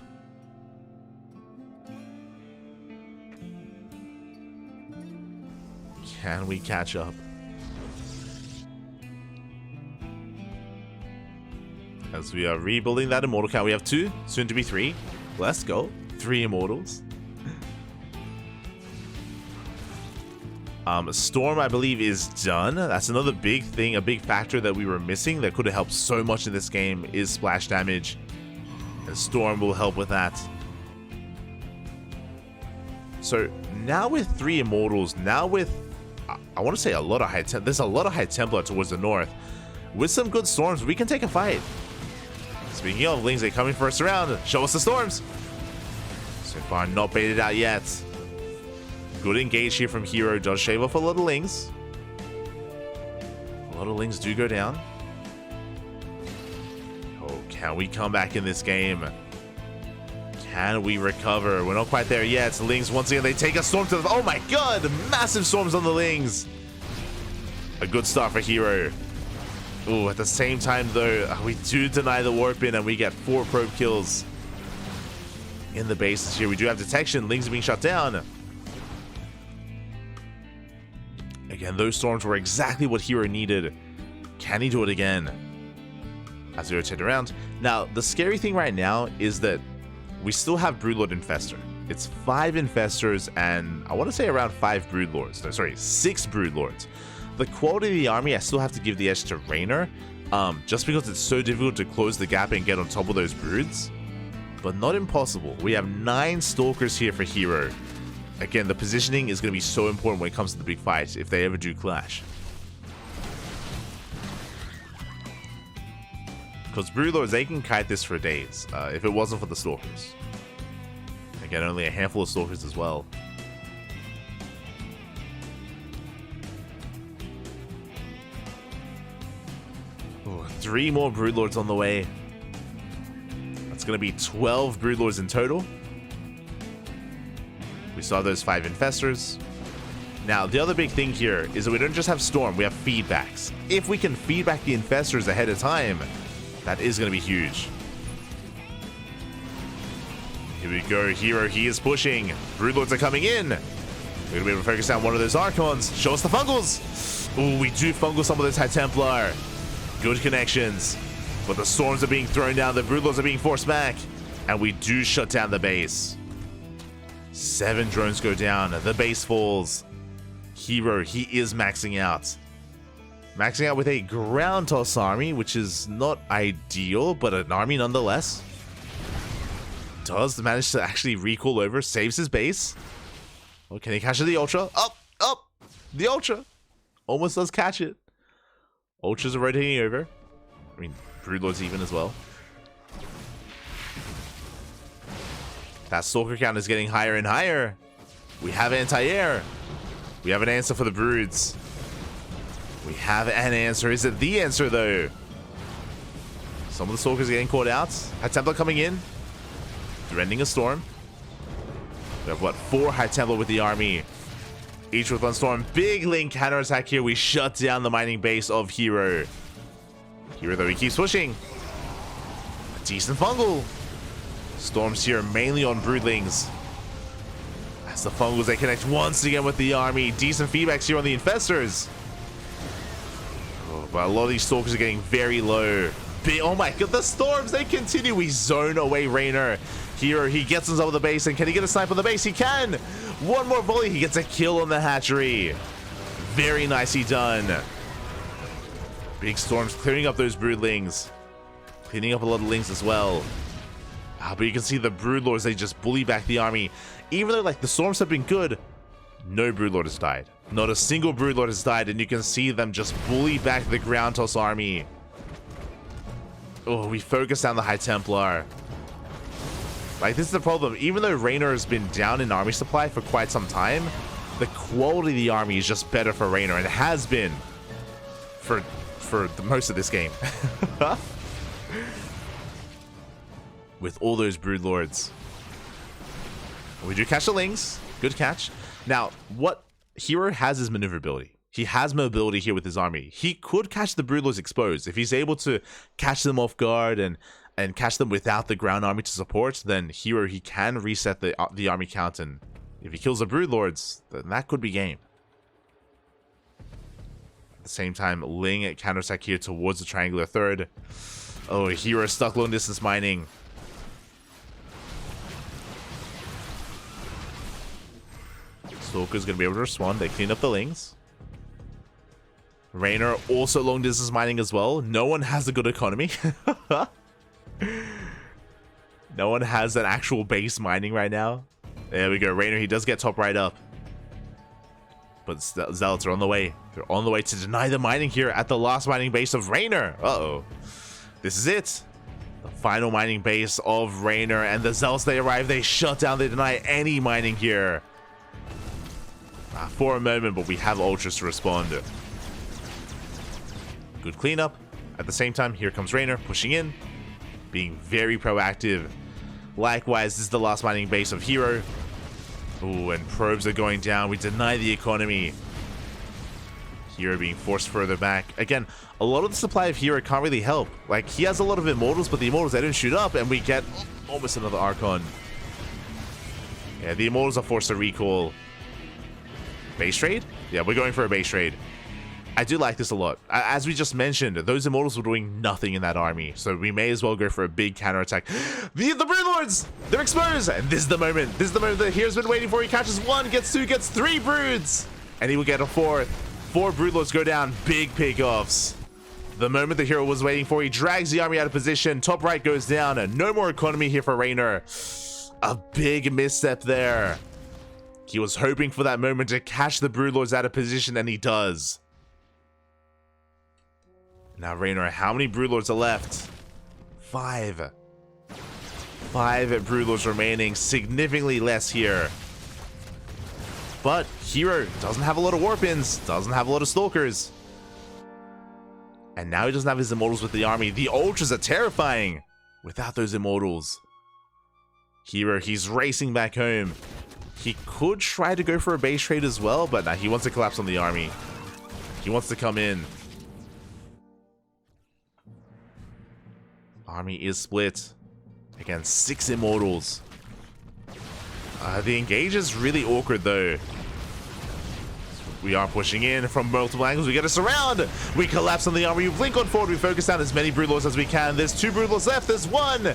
Can we catch up? As we are rebuilding that immortal count, we have 2, soon to be 3. Let's go. 3 immortals. Storm, I believe, is done. That's another big thing, a big factor that we were missing that could have helped so much in this game is splash damage. And Storm will help with that. So now with 3 immortals, now with, I want to say a lot of there's a lot of High Templar towards the north. With some good Storms, we can take a fight. Speaking of, Lings, they coming first round. Show us the Storms. So far, not baited out yet. Good engage here from herO. Does shave off a lot of Lings. A lot of Lings do go down. Oh, can we come back in this game? Can we recover? We're not quite there yet. Lings, once again, they take a Storm to the... Oh my god! Massive Storms on the Lings. A good start for herO. Ooh, at the same time, though, we do deny the warp in and we get 4 probe kills in the bases here. We do have detection. Lings are being shut down. Again, those Storms were exactly what herO needed. Can he do it again? As we rotate around. Now, the scary thing right now is that we still have Broodlord Infestor. It's 5 Infestors and I want to say around 5 Broodlords. No, sorry, 6 Broodlords. The quality of the army, I still have to give the edge to Reynor, just because it's so difficult to close the gap and get on top of those broods. But not impossible. We have 9 Stalkers here for herO. Again, the positioning is going to be so important when it comes to the big fights, if they ever do clash. Because Broodlords, they can kite this for days, if it wasn't for the Stalkers. Again, only a handful of Stalkers as well. Ooh, 3 more Broodlords on the way. That's going to be 12 Broodlords in total. We saw those 5 Infestors. Now, the other big thing here is that we don't just have Storm, we have feedbacks. If we can feedback the Infestors ahead of time, that is going to be huge. Here we go, herO, he is pushing. Broodlords are coming in. We're going to be able to focus down one of those Archons. Show us the Fungals. Ooh, we do Fungal some of those High Templar. Good connections. But the Storms are being thrown down, the Broodlords are being forced back. And we do shut down the base. 7 drones go down, the base falls. herO, he is maxing out. Maxing out with a ground toss army, which is not ideal, but an army nonetheless. Does manage to actually recall over, saves his base. Oh, can he catch the Ultra? Up, up! The Ultra! Almost does catch it. Ultras are rotating over. I mean, Broodlord's even as well. That Stalker count is getting higher and higher. We have anti-air. We have an answer for the Broods. We have an answer. Is it the answer, though? Some of the Stalkers are getting caught out. High Templar coming in. Ending a Storm. We have, what, 4 High Templar with the army. Each with 1 Storm. Big Ling counter attack here. We shut down the mining base of herO. herO, though, he keeps pushing. A decent fungal. Storms here mainly on broodlings. As the fungals, they connect once again with the army. Decent feedbacks here on the infestors. Oh, but a lot of these stalkers are getting very low. Oh my god, the storms, they continue. We zone away Reynor. herO, he gets himself on the base, and can he get a snipe on the base? He can! One more volley, he gets a kill on the hatchery. Very nicely done. Big storms clearing up those broodlings. Cleaning up a lot of lings as well. But you can see the broodlords, they just bully back the army. Even though, like, the storms have been good, no broodlord has died. Not a single broodlord has died, and you can see them just bully back the ground toss army. Oh, we focus down the High Templar. Like, this is the problem. Even though Reynor has been down in army supply for quite some time, the quality of the army is just better for Reynor, and it has been for the most of this game. With all those broodlords. We do catch the lings. Good catch. Now, what herO has is maneuverability. He has mobility here with his army. He could catch the broodlords exposed. If he's able to catch them off guard and catch them without the ground army to support, then herO, he can reset the army count, and if he kills the broodlords, then that could be game. At the same time, Ling at counterattack here towards the triangular third. Oh, herO stuck long distance mining. Stalker's gonna be able to respond. They clean up the lings. Reynor also long distance mining as well. No one has a good economy. No one has an actual base mining right now. There we go. Reynor, he does get top right up. But Zealots are on the way. They're on the way to deny the mining here at the last mining base of Reynor. Uh-oh. This is it. The final mining base of Reynor. And the Zealots, they arrive. They shut down. They deny any mining here. For a moment, but we have ultras to respond. Good cleanup. At the same time, here comes Reynor pushing in, being very proactive. Likewise, this is the last mining base of herO. Ooh, and probes are going down. We deny the economy. herO being forced further back. Again, a lot of the supply of herO can't really help. Like, he has a lot of immortals, but the immortals, they don't shoot up, and we get almost another Archon. Yeah, the immortals are forced to recall. Base trade? Yeah, we're going for a base trade. I do like this a lot. As we just mentioned, those immortals were doing nothing in that army, so we may as well go for a big counterattack. The broodlords! They're exposed! And this is the moment. This is the moment that hero's been waiting for. He catches one, gets two, gets three broods! And he will get a fourth. 4 broodlords go down. Big pickoffs. The moment the herO was waiting for, he drags the army out of position. Top right goes down. And no more economy here for Reynor. A big misstep there. He was hoping for that moment to catch the broodlords out of position, and he does. Now, Reynor, how many broodlords are left? 5. 5 broodlords remaining, significantly less here. But herO doesn't have a lot of warpins, doesn't have a lot of stalkers. And now he doesn't have his immortals with the army. The ultras are terrifying without those immortals. herO, he's racing back home. He could try to go for a base trade as well, but nah, he wants to collapse on the army. He wants to come in. Army is split. Again, 6 immortals. The engage is really awkward though. We are pushing in from multiple angles. We get a surround. We collapse on the army. We blink on forward. We focus down as many broodlords as we can. There's 2 broodlords left. There's 1.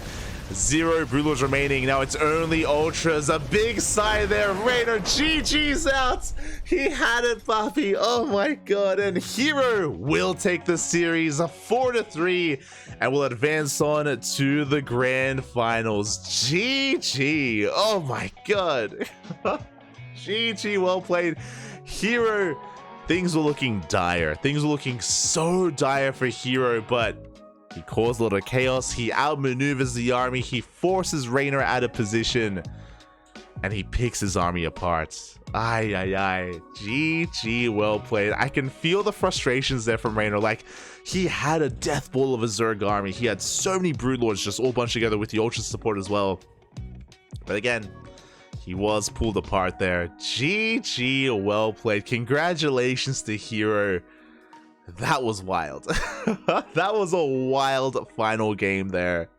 0 broodlords remaining. Now it's only ultras. A big sigh there. Reynor, GG's out. He had it, Papi. Oh my god. And herO will take the series 4-3 and will advance on to the grand finals. GG. Oh my god. GG, well played. herO, things were looking dire. Things were looking so dire for herO, but he caused a lot of chaos. He outmaneuvers the army. He forces Reynor out of position. And he picks his army apart. Ay, ay, ay. GG, well played. I can feel the frustrations there from Reynor. Like, he had a death ball of a Zerg army. He had so many broodlords just all bunched together with the ultra support as well. But again, he was pulled apart there. GG, well played. Congratulations to herO. That was wild. That was a wild final game there.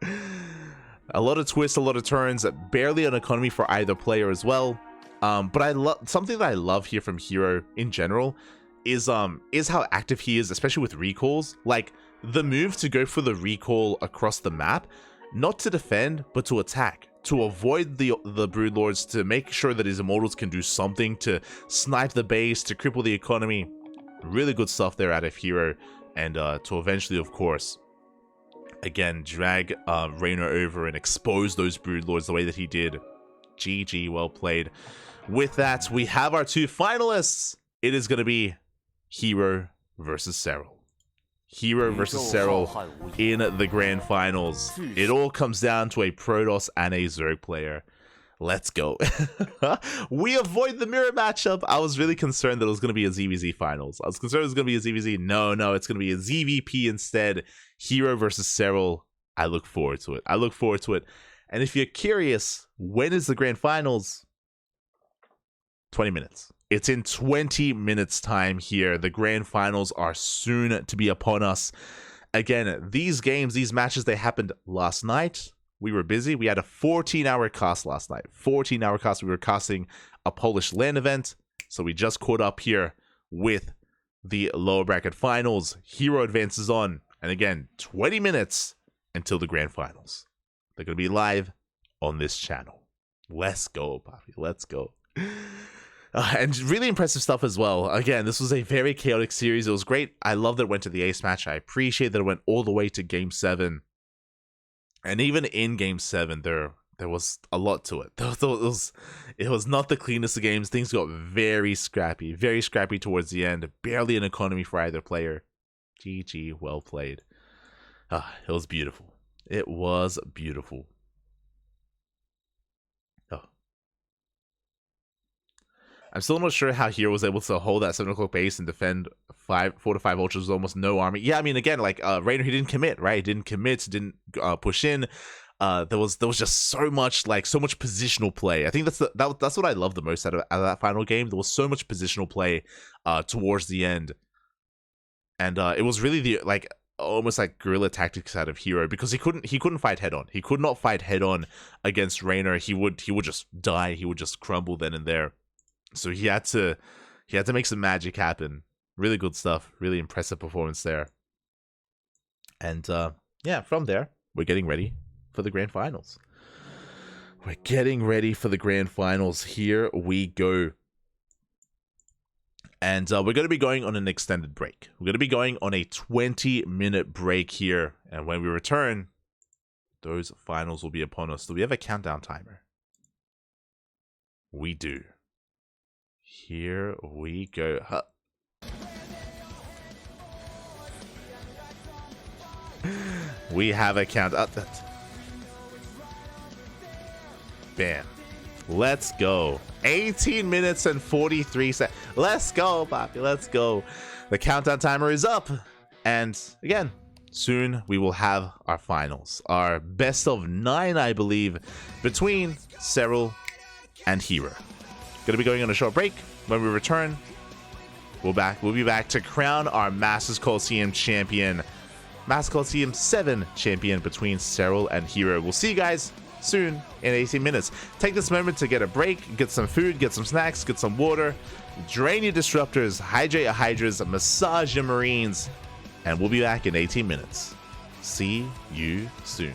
A lot of twists, a lot of turns, barely an economy for either player as well. But I love something that I love here from herO in general is how active he is, especially with recalls. Like the move to go for the recall across the map, not to defend, but to attack, to avoid the Broodlords, to make sure that his Immortals can do something, to snipe the base, to cripple the economy. Really good stuff there out of herO, and to eventually, of course, again, drag Reynor over and expose those Broodlords the way that he did. GG, well played. With that, we have our two finalists. It is going to be herO versus serO. herO versus serO in the grand finals. It all comes down to a Protoss and a Zerg player. Let's go. We avoid the mirror matchup. I was really concerned that it was going to be a ZVZ finals. I was concerned it was going to be a ZVZ. No, it's going to be a ZVP instead. herO versus serO. I look forward to it. And if you're curious, when is the grand finals? 20 minutes. It's in 20 minutes time here. The grand finals are soon to be upon us. Again, these games, these matches, they happened last night. We were busy. We had a 14-hour cast last night. 14-hour cast. We were casting a Polish LAN event. So we just caught up here with the lower bracket finals. herO advances on. And again, 20 minutes until the grand finals. They're going to be live on this channel. Let's go, Poppy. Let's go. And really impressive stuff as well. Again, this was a very chaotic series. It was great. I love that it went to the ace match. I appreciate that it went all the way to game 7. And even in game 7, there was a lot to it. It was not the cleanest of games. Things got very scrappy towards the end. Barely an economy for either player. GG, well played. It was beautiful. It was beautiful. I'm still not sure how herO was able to hold that 7 o'clock base and defend 4 to 5 ultras with almost no army. Yeah, I mean, again, like Reynor, he didn't commit, right? He didn't commit, didn't push in. There was just so much positional play. I think that's what I love the most out of that final game. There was so much positional play towards the end, and it was really almost like guerrilla tactics out of herO, because he couldn't fight head on. He could not fight head on against Reynor. He would just die. He would just crumble then and there. So he had to make some magic happen. Really good stuff. Really impressive performance there. And yeah, from there, we're getting ready for the grand finals. We're getting ready for the grand finals. Here we go. And we're going to be going on an extended break. We're going to be going on a 20-minute break here. And when we return, those finals will be upon us. Do we have a countdown timer? We do. Here we go. We have a count up. Bam. Let's go. 18 minutes and 43 seconds. Let's go, Poppy. Let's go. The countdown timer is up. And again, soon we will have our finals. Our best of 9, I believe, between serO and herO. Going to be going on a short break. When we return, we'll be back to crown our Masters Coliseum champion. Masters Coliseum 7 champion between serO and herO. We'll see you guys soon in 18 minutes. Take this moment to get a break, get some food, get some snacks, get some water, drain your disruptors, hydrate your hydras, massage your marines, and we'll be back in 18 minutes. See you soon.